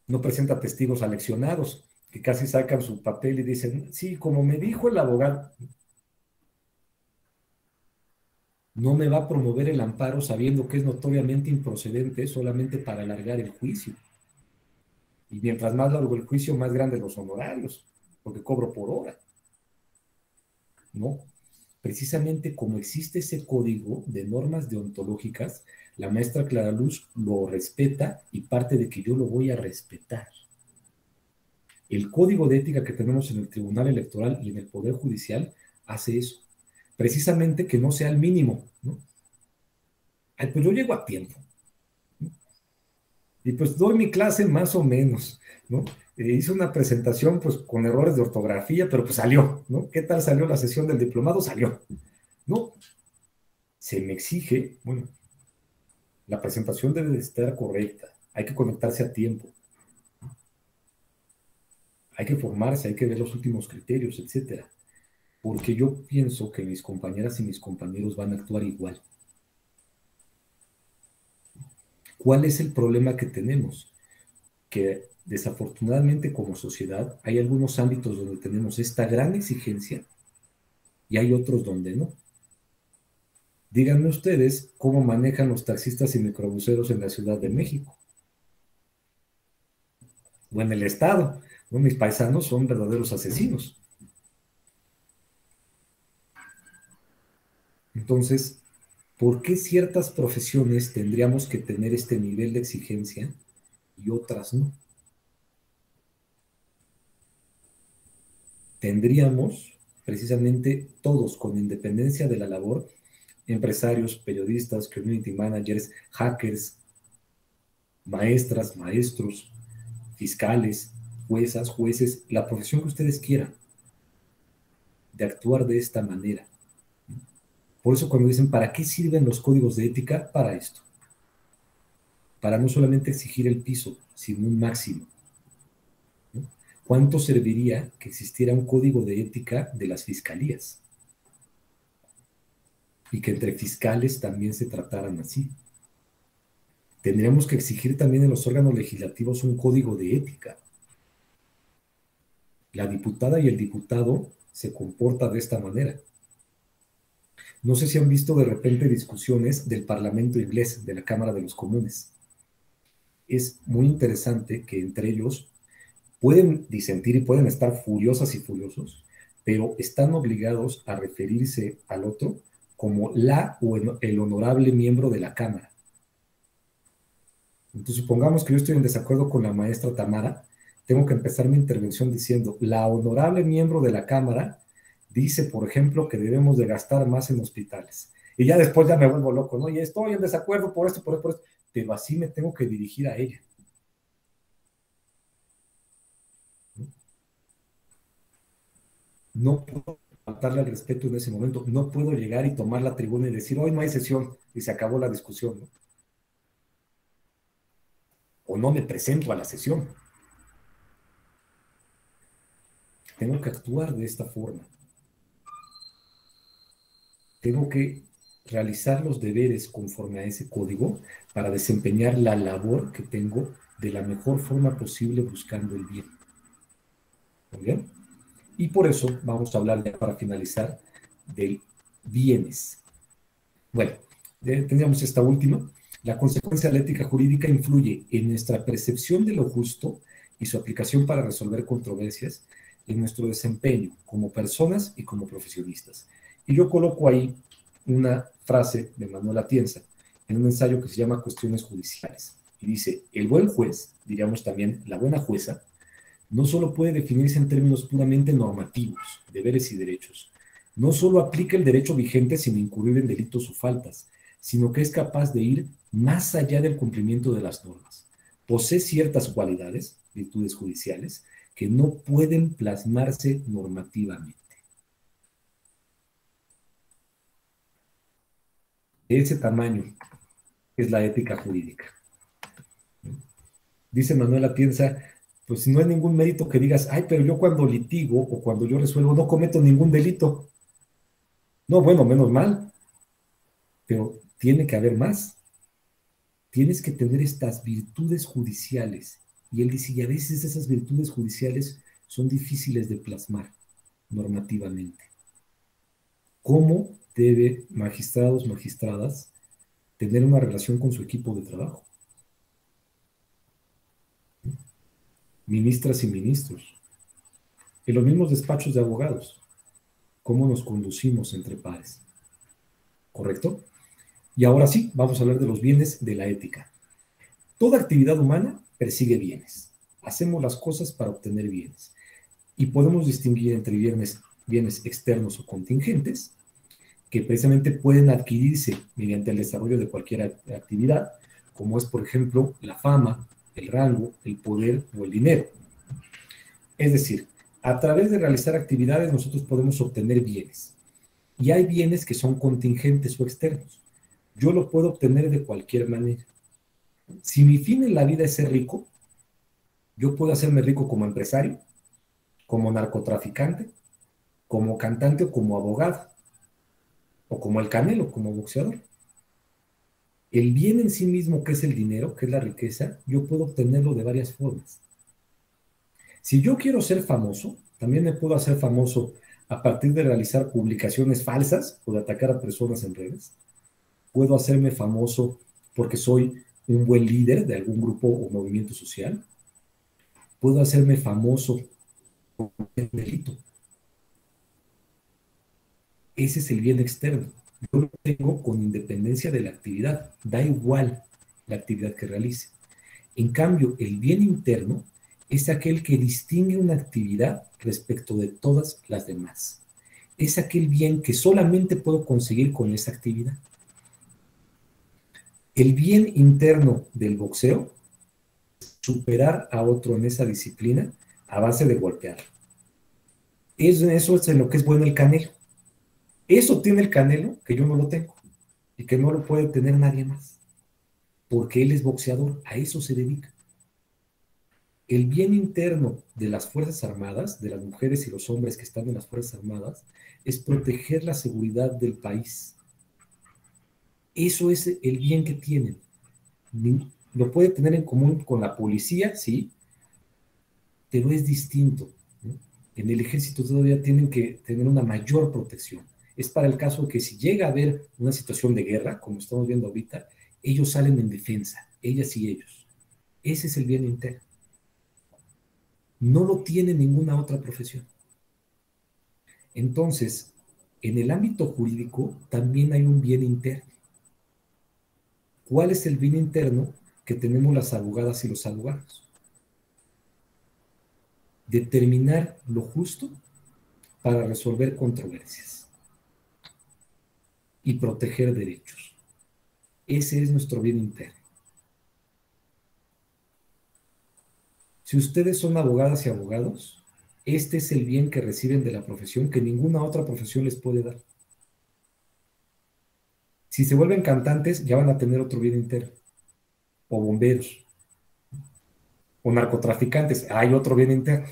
No presenta testigos aleccionados, que casi sacan su papel y dicen, sí, como me dijo el abogado, no me va a promover el amparo sabiendo que es notoriamente improcedente solamente para alargar el juicio. Y mientras más largo el juicio, más grandes los honorarios, porque cobro por hora. No, precisamente como existe ese código de normas deontológicas, la maestra Clara Luz lo respeta y parte de que yo lo voy a respetar. El código de ética que tenemos en el Tribunal Electoral y en el Poder Judicial hace eso. Precisamente que no sea el mínimo, ¿no? Ay, pues yo llego a tiempo, ¿no? Y pues doy mi clase más o menos, ¿no? Hice una presentación pues con errores de ortografía, pero pues salió, ¿no? ¿Qué tal salió la sesión del diplomado? Salió. No, se me exige, bueno, la presentación debe de estar correcta, hay que conectarse a tiempo, hay que formarse, hay que ver los últimos criterios, etcétera. Porque yo pienso que mis compañeras y mis compañeros van a actuar igual. ¿Cuál es el problema que tenemos? Que desafortunadamente como sociedad hay algunos ámbitos donde tenemos esta gran exigencia y hay otros donde no. Díganme ustedes cómo manejan los taxistas y microbuseros en la Ciudad de México o en el estado, ¿no? Mis paisanos son verdaderos asesinos. Entonces, ¿por qué ciertas profesiones tendríamos que tener este nivel de exigencia y otras no? Tendríamos, precisamente todos, con independencia de la labor, empresarios, periodistas, community managers, hackers, maestras, maestros, fiscales, juezas, jueces, la profesión que ustedes quieran, de actuar de esta manera. Por eso cuando dicen, ¿para qué sirven los códigos de ética? Para esto. Para no solamente exigir el piso, sino un máximo. ¿No? ¿Cuánto serviría que existiera un código de ética de las fiscalías? Y que entre fiscales también se trataran así. Tendríamos que exigir también en los órganos legislativos un código de ética. La diputada y el diputado se comportan de esta manera. No sé si han visto de repente discusiones del Parlamento inglés, de la Cámara de los Comunes. Es muy interesante que entre ellos pueden disentir y pueden estar furiosas y furiosos, pero están obligados a referirse al otro como la o el honorable miembro de la Cámara. Entonces, supongamos que yo estoy en desacuerdo con la maestra Tamara, tengo que empezar mi intervención diciendo, la honorable miembro de la Cámara dice, por ejemplo, que debemos de gastar más en hospitales. Y ya después ya me vuelvo loco, ¿no? Y estoy en desacuerdo por esto, por esto, por esto. Pero así me tengo que dirigir a ella. No puedo faltarle al respeto en ese momento. No puedo llegar y tomar la tribuna y decir, hoy no hay sesión, y se acabó la discusión, ¿no? O no me presento a la sesión. Tengo que actuar de esta forma. Tengo que realizar los deberes conforme a ese código para desempeñar la labor que tengo de la mejor forma posible buscando el bien. ¿Muy bien? Y por eso vamos a hablar ya para finalizar de bienes. Bueno, tendríamos esta última. La consecuencia de la ética jurídica influye en nuestra percepción de lo justo y su aplicación para resolver controversias en nuestro desempeño como personas y como profesionistas. Y yo coloco ahí una frase de Manuel Atienza en un ensayo que se llama Cuestiones Judiciales. Y dice, el buen juez, diríamos también la buena jueza, no solo puede definirse en términos puramente normativos, deberes y derechos. No solo aplica el derecho vigente sin incurrir en delitos o faltas, sino que es capaz de ir más allá del cumplimiento de las normas. Posee ciertas cualidades, virtudes judiciales, que no pueden plasmarse normativamente. De ese tamaño es la ética jurídica. Dice Manuel Atienza, pues no hay ningún mérito que digas, ay, pero yo cuando litigo o cuando yo resuelvo no cometo ningún delito. No, bueno, menos mal, pero tiene que haber más. Tienes que tener estas virtudes judiciales. Y él dice, y a veces esas virtudes judiciales son difíciles de plasmar normativamente. ¿Cómo debe magistrados, magistradas tener una relación con su equipo de trabajo? Ministras y ministros. En los mismos despachos de abogados. ¿Cómo nos conducimos entre pares? ¿Correcto? Y ahora sí, vamos a hablar de los bienes de la ética. Toda actividad humana persigue bienes. Hacemos las cosas para obtener bienes. Y podemos distinguir entre bienes externos o contingentes, que precisamente pueden adquirirse mediante el desarrollo de cualquier actividad, como es, por ejemplo, la fama, el rango, el poder o el dinero. Es decir, a través de realizar actividades nosotros podemos obtener bienes. Y hay bienes que son contingentes o externos. Yo lo puedo obtener de cualquier manera. Si mi fin en la vida es ser rico, yo puedo hacerme rico como empresario, como narcotraficante, como cantante o como abogado, o como el Canelo, como boxeador. El bien en sí mismo, que es el dinero, que es la riqueza, yo puedo obtenerlo de varias formas. Si yo quiero ser famoso, también me puedo hacer famoso a partir de realizar publicaciones falsas o de atacar a personas en redes. Puedo hacerme famoso porque soy un buen líder de algún grupo o movimiento social. Puedo hacerme famoso por un delito. Ese es el bien externo. Yo lo tengo con independencia de la actividad. Da igual la actividad que realice. En cambio, el bien interno es aquel que distingue una actividad respecto de todas las demás. Es aquel bien que solamente puedo conseguir con esa actividad. El bien interno del boxeo es superar a otro en esa disciplina a base de golpear. Eso es en lo que es bueno el Canelo. Eso tiene el Canelo que yo no lo tengo y que no lo puede tener nadie más, porque él es boxeador, a eso se dedica. El bien interno de las Fuerzas Armadas, de las mujeres y los hombres que están en las Fuerzas Armadas, es proteger la seguridad del país. Eso es el bien que tienen. Lo puede tener en común con la policía, sí, pero es distinto, ¿no? En el ejército todavía tienen que tener una mayor protección. Es para el caso que si llega a haber una situación de guerra, como estamos viendo ahorita, ellos salen en defensa, ellas y ellos. Ese es el bien interno. No lo tiene ninguna otra profesión. Entonces, en el ámbito jurídico también hay un bien interno. ¿Cuál es el bien interno que tenemos las abogadas y los abogados? Determinar lo justo para resolver controversias y proteger derechos. Ese es nuestro bien interno. Si ustedes son abogadas y abogados, este es el bien que reciben de la profesión que ninguna otra profesión les puede dar. Si se vuelven cantantes, ya van a tener otro bien interno. O bomberos. O narcotraficantes, hay otro bien interno.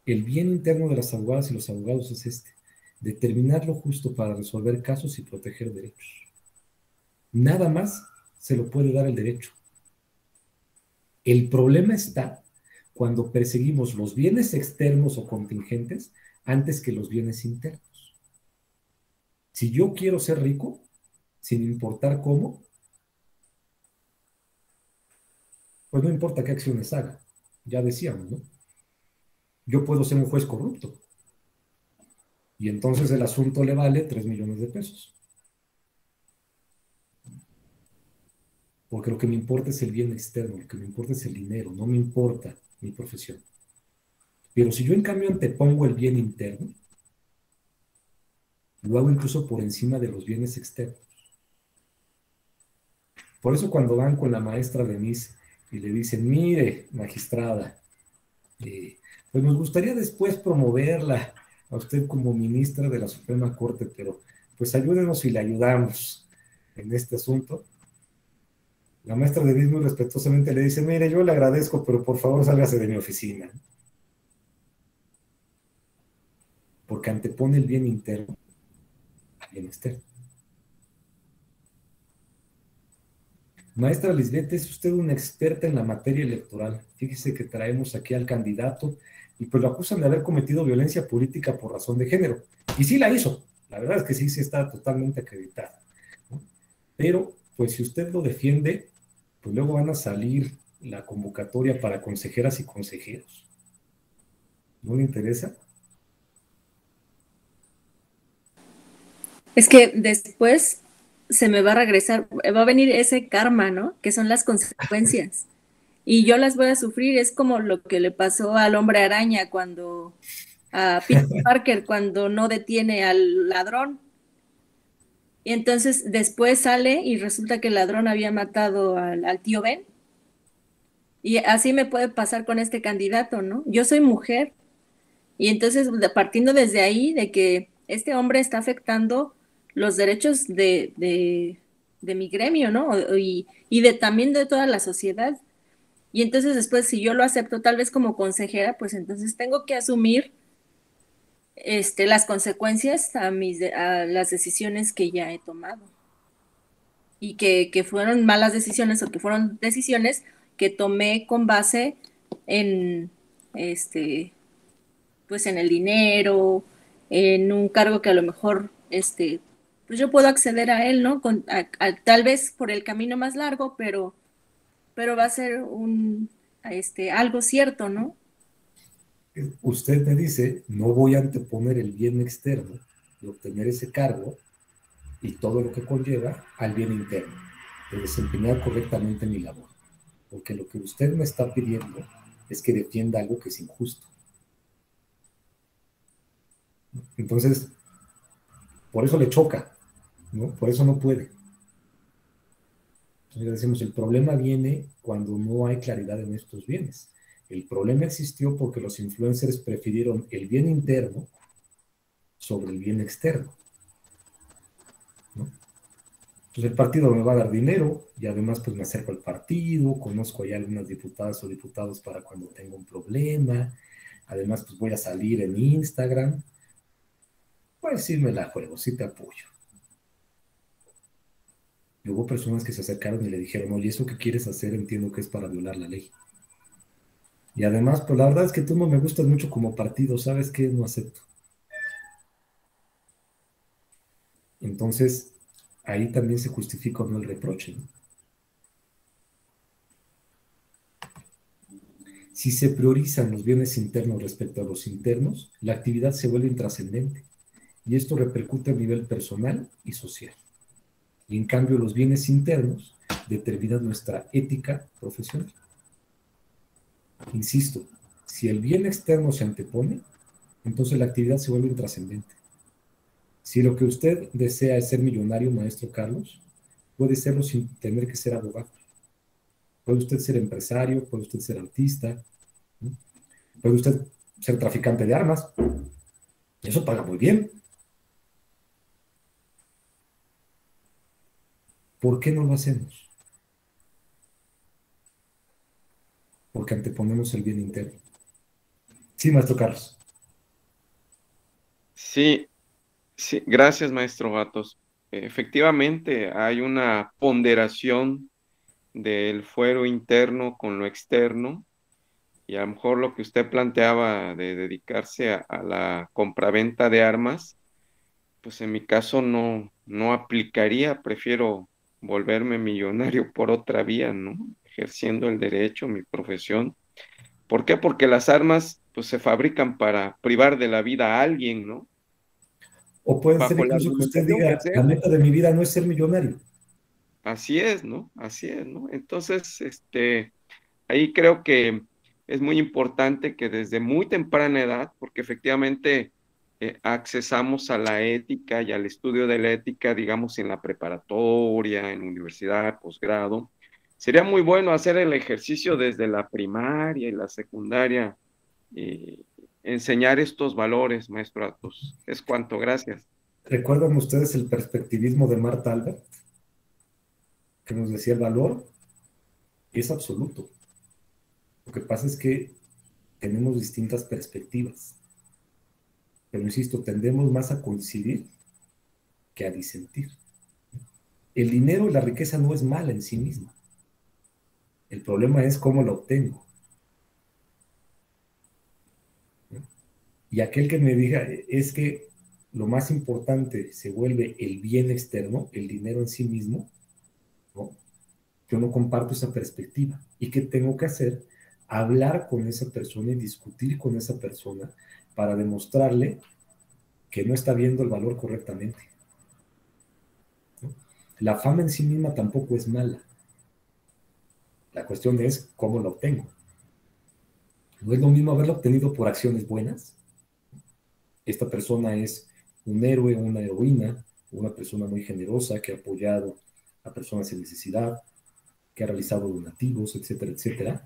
El bien interno de las abogadas y los abogados es este: determinar lo justo para resolver casos y proteger derechos. Nada más se lo puede dar el derecho. El problema está cuando perseguimos los bienes externos o contingentes antes que los bienes internos. Si yo quiero ser rico, sin importar cómo, pues no importa qué acciones haga. Ya decíamos, ¿no? Yo puedo ser un juez corrupto. Y entonces el asunto le vale 3 millones de pesos. Porque lo que me importa es el bien externo, lo que me importa es el dinero, no me importa mi profesión. Pero si yo en cambio antepongo el bien interno, lo hago incluso por encima de los bienes externos. Por eso cuando van con la maestra Denise y le dicen: mire, magistrada, pues nos gustaría después promoverla a usted como ministra de la Suprema Corte, pero pues ayúdenos y le ayudamos en este asunto. La maestra Denise muy respetuosamente le dice: mire, yo le agradezco, pero por favor sálgase de mi oficina. Porque antepone el bien interno al bien externo. Maestra Lisbeth, es usted una experta en la materia electoral. Fíjese que traemos aquí al candidato y pues lo acusan de haber cometido violencia política por razón de género. Y sí la hizo. La verdad es que sí está totalmente acreditada, ¿no? Pero, pues si usted lo defiende, pues luego van a salir la convocatoria para consejeras y consejeros. ¿No le interesa? Es que después se me va a regresar, va a venir ese karma, ¿no? Que son las consecuencias. Y yo las voy a sufrir. Es como lo que le pasó al Hombre Araña a Peter Parker, cuando no detiene al ladrón. Y entonces después sale y resulta que el ladrón había matado al tío Ben. Y así me puede pasar con este candidato, ¿no? Yo soy mujer. Y entonces, partiendo desde ahí, de que este hombre está afectando los derechos de mi gremio, ¿no? Y también de toda la sociedad. Y entonces después, si yo lo acepto tal vez como consejera, pues entonces tengo que asumir las consecuencias a las decisiones que ya he tomado. Y que fueron malas decisiones o que fueron decisiones que tomé con base en pues en el dinero, en un cargo que a lo mejor pues yo puedo acceder a él, ¿no? Tal vez por el camino más largo, pero va a ser algo cierto, ¿no? Usted me dice, no voy a anteponer el bien externo de obtener ese cargo y todo lo que conlleva al bien interno, de desempeñar correctamente mi labor. Porque lo que usted me está pidiendo es que defienda algo que es injusto. Entonces, por eso le choca, ¿no? Por eso no puede. Entonces decimos, el problema viene cuando no hay claridad en estos bienes. El problema existió porque los influencers prefirieron el bien interno sobre el bien externo, ¿no? Entonces el partido me va a dar dinero y además pues me acerco al partido, conozco ahí algunas diputadas o diputados para cuando tengo un problema, además pues voy a salir en Instagram, pues sí me la juego, sí te apoyo. Y hubo personas que se acercaron y le dijeron, oye, ¿eso que quieres hacer? Entiendo que es para violar la ley. Y además, pues la verdad es que tú no me gustas mucho como partido, ¿sabes qué? No acepto. Entonces, ahí también se justifica o no el reproche, ¿no? Si se priorizan los bienes internos respecto a los internos, la actividad se vuelve intrascendente y esto repercute a nivel personal y social. Y en cambio, los bienes internos determinan nuestra ética profesional. Insisto, si el bien externo se antepone, entonces la actividad se vuelve intrascendente. Si lo que usted desea es ser millonario, maestro Carlos, puede serlo sin tener que ser abogado. Puede usted ser empresario, puede usted ser artista, ¿no? Puede usted ser traficante de armas. Eso paga muy bien. ¿Por qué no lo hacemos? Porque anteponemos el bien interno. Sí, maestro Carlos. Sí, sí, gracias, maestro Gatos. Efectivamente, hay una ponderación del fuero interno con lo externo, y a lo mejor lo que usted planteaba de dedicarse a la compraventa de armas, pues en mi caso no aplicaría, prefiero volverme millonario por otra vía, ¿no? Ejerciendo el derecho, mi profesión. ¿Por qué? Porque las armas pues se fabrican para privar de la vida a alguien, ¿no? O puede ser Bajo la incluso que usted argumentación que diga, la sea. meta de mi vida no es ser millonario. Así es, ¿no? Así es, ¿no? Entonces, ahí creo que es muy importante que desde muy temprana edad, porque efectivamente accesamos a la ética y al estudio de la ética, digamos, en la preparatoria, en universidad, posgrado, sería muy bueno hacer el ejercicio desde la primaria y la secundaria, y enseñar estos valores, maestro Atos. Es cuanto, gracias. ¿Recuerdan ustedes el perspectivismo de Marta Albert? Que nos decía el valor es absoluto. Lo que pasa es que tenemos distintas perspectivas. Pero insisto, tendemos más a coincidir que a disentir. El dinero y la riqueza no es mala en sí misma. El problema es cómo la obtengo. Y aquel que me diga es que lo más importante se vuelve el bien externo, el dinero en sí mismo, ¿no? Yo no comparto esa perspectiva. ¿Y qué tengo que hacer? Hablar con esa persona y discutir con esa persona para demostrarle que no está viendo el valor correctamente, ¿no? La fama en sí misma tampoco es mala. La cuestión es cómo la obtengo. No es lo mismo haberla obtenido por acciones buenas. Esta persona es un héroe, una heroína, una persona muy generosa que ha apoyado a personas en necesidad, que ha realizado donativos, etcétera, etcétera,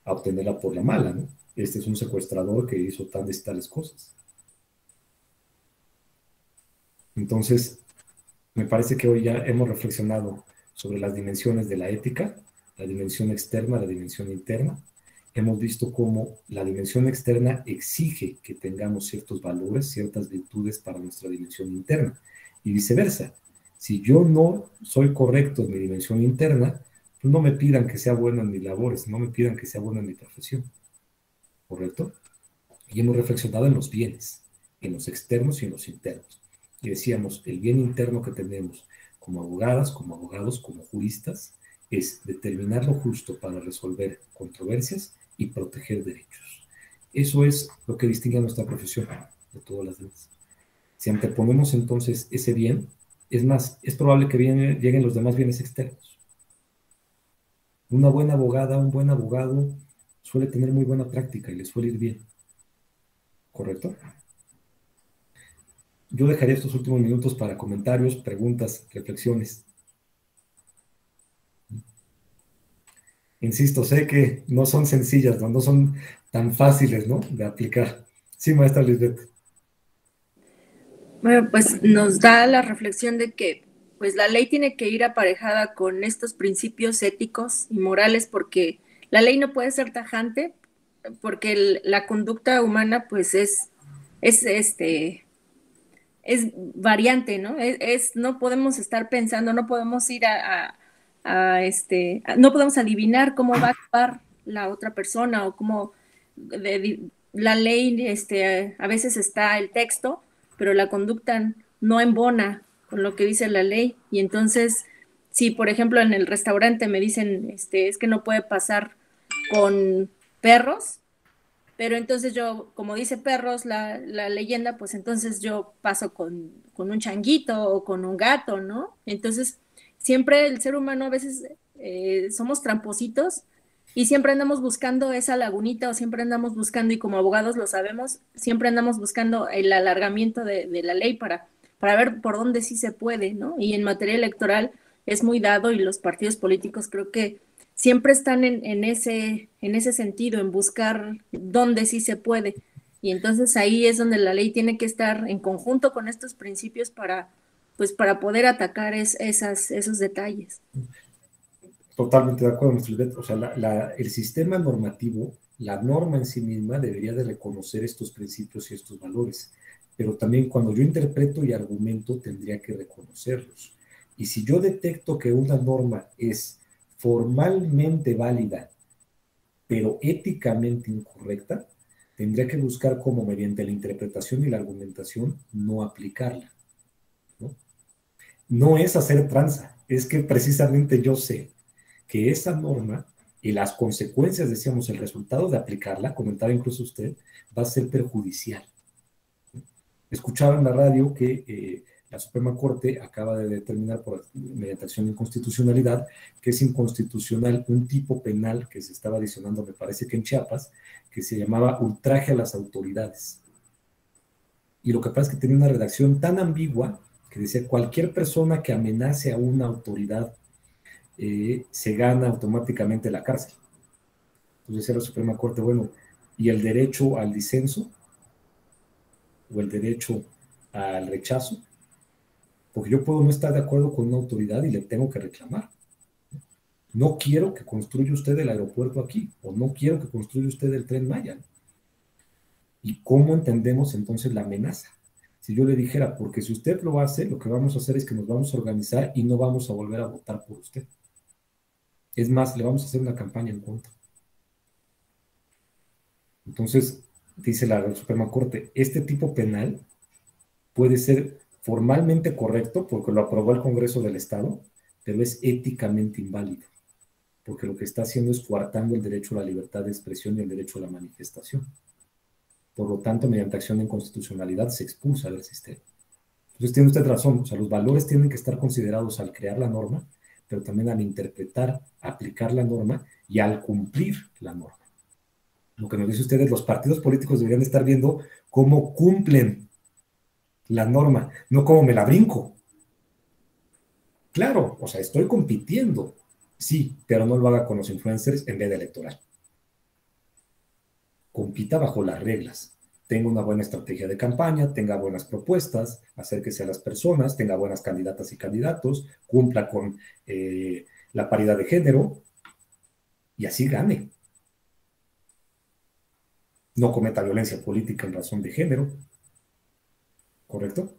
a obtenerla por la mala, ¿no? Este es un secuestrador que hizo tales cosas. Entonces, me parece que hoy ya hemos reflexionado sobre las dimensiones de la ética, la dimensión externa, la dimensión interna. Hemos visto cómo la dimensión externa exige que tengamos ciertos valores, ciertas virtudes para nuestra dimensión interna, y viceversa. Si yo no soy correcto en mi dimensión interna, pues no me pidan que sea bueno en mis labores, no me pidan que sea bueno en mi profesión. ¿Correcto? Y hemos reflexionado en los bienes, en los externos y en los internos. y decíamos, el bien interno que tenemos como abogadas, como abogados, como juristas, es determinar lo justo para resolver controversias y proteger derechos. Eso es lo que distingue a nuestra profesión de todas las demás. Si anteponemos entonces ese bien, es más, es probable que lleguen los demás bienes externos. Una buena abogada, un buen abogado suele tener muy buena práctica y le suele ir bien. ¿Correcto? Yo dejaría estos últimos minutos para comentarios, preguntas, reflexiones. Insisto, sé que no son sencillas, no son tan fáciles, ¿no?, de aplicar. Sí, maestra Lisbeth. Bueno, pues nos da la reflexión de que pues la ley tiene que ir aparejada con estos principios éticos y morales, porque la ley no puede ser tajante, porque la conducta humana pues es variante, ¿no? No podemos estar pensando, no podemos ir no podemos adivinar cómo va a actuar la otra persona o cómo la ley, a veces está el texto, pero la conducta no embona con lo que dice la ley. Y entonces, si por ejemplo en el restaurante me dicen, es que no puede pasar con perros, pero entonces yo, como dice perros la leyenda, pues entonces yo paso con un changuito o con un gato, ¿no? Entonces, siempre el ser humano a veces somos trampositos y siempre andamos buscando esa lagunita o siempre andamos buscando, y como abogados lo sabemos, siempre andamos buscando el alargamiento de la ley para ver por dónde sí se puede, ¿no? Y en materia electoral es muy dado, y los partidos políticos creo que siempre están en ese sentido, en buscar dónde sí se puede. Y entonces ahí es donde la ley tiene que estar en conjunto con estos principios para poder atacar esos detalles. Totalmente de acuerdo, Mr. Lisbeth. O sea, el sistema normativo, la norma en sí misma debería de reconocer estos principios y estos valores, pero también cuando yo interpreto y argumento tendría que reconocerlos. Y si yo detecto que una norma es formalmente válida, pero éticamente incorrecta, tendría que buscar cómo, mediante la interpretación y la argumentación, no aplicarla, ¿no? No es hacer tranza, es que precisamente yo sé que esa norma y las consecuencias, decíamos, el resultado de aplicarla, comentaba incluso usted, va a ser perjudicial. Escuchaba en la radio que la Suprema Corte acaba de determinar mediante acción de inconstitucionalidad que es inconstitucional un tipo penal que se estaba adicionando, me parece que en Chiapas, que se llamaba ultraje a las autoridades. Y lo que pasa es que tenía una redacción tan ambigua que decía cualquier persona que amenace a una autoridad se gana automáticamente la cárcel. Entonces decía la Suprema Corte, bueno, ¿y el derecho al disenso? ¿O el derecho al rechazo? Porque yo puedo no estar de acuerdo con una autoridad y le tengo que reclamar. No quiero que construya usted el aeropuerto aquí, o no quiero que construya usted el Tren Maya. ¿Y cómo entendemos entonces la amenaza? Si yo le dijera, porque si usted lo hace, lo que vamos a hacer es que nos vamos a organizar y no vamos a volver a votar por usted. Es más, le vamos a hacer una campaña en contra. Entonces, dice la Suprema Corte, este tipo penal puede ser formalmente correcto porque lo aprobó el Congreso del Estado, pero es éticamente inválido, porque lo que está haciendo es coartando el derecho a la libertad de expresión y el derecho a la manifestación. Por lo tanto, mediante acción de inconstitucionalidad se expulsa del sistema. Entonces tiene usted razón, o sea, los valores tienen que estar considerados al crear la norma, pero también al interpretar, aplicar la norma y al cumplir la norma. Lo que nos dice usted es los partidos políticos deberían estar viendo cómo cumplen la norma, no cómo me la brinco. Claro, o sea, estoy compitiendo, sí, pero no lo haga con los influencers en vez de electoral. Compita bajo las reglas. Tenga una buena estrategia de campaña, tenga buenas propuestas, acérquese a las personas, tenga buenas candidatas y candidatos, cumpla con la paridad de género y así gane. No cometa violencia política en razón de género. ¿Correcto?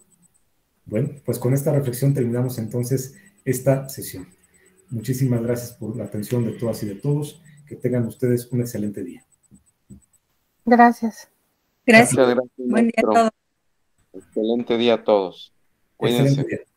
Bueno, pues con esta reflexión terminamos entonces esta sesión. Muchísimas gracias por la atención de todas y de todos. Que tengan ustedes un excelente día. Gracias. Gracias. Muchas gracias, Buen día a maestro. todos. Excelente día a todos. Cuídense. Excelente día.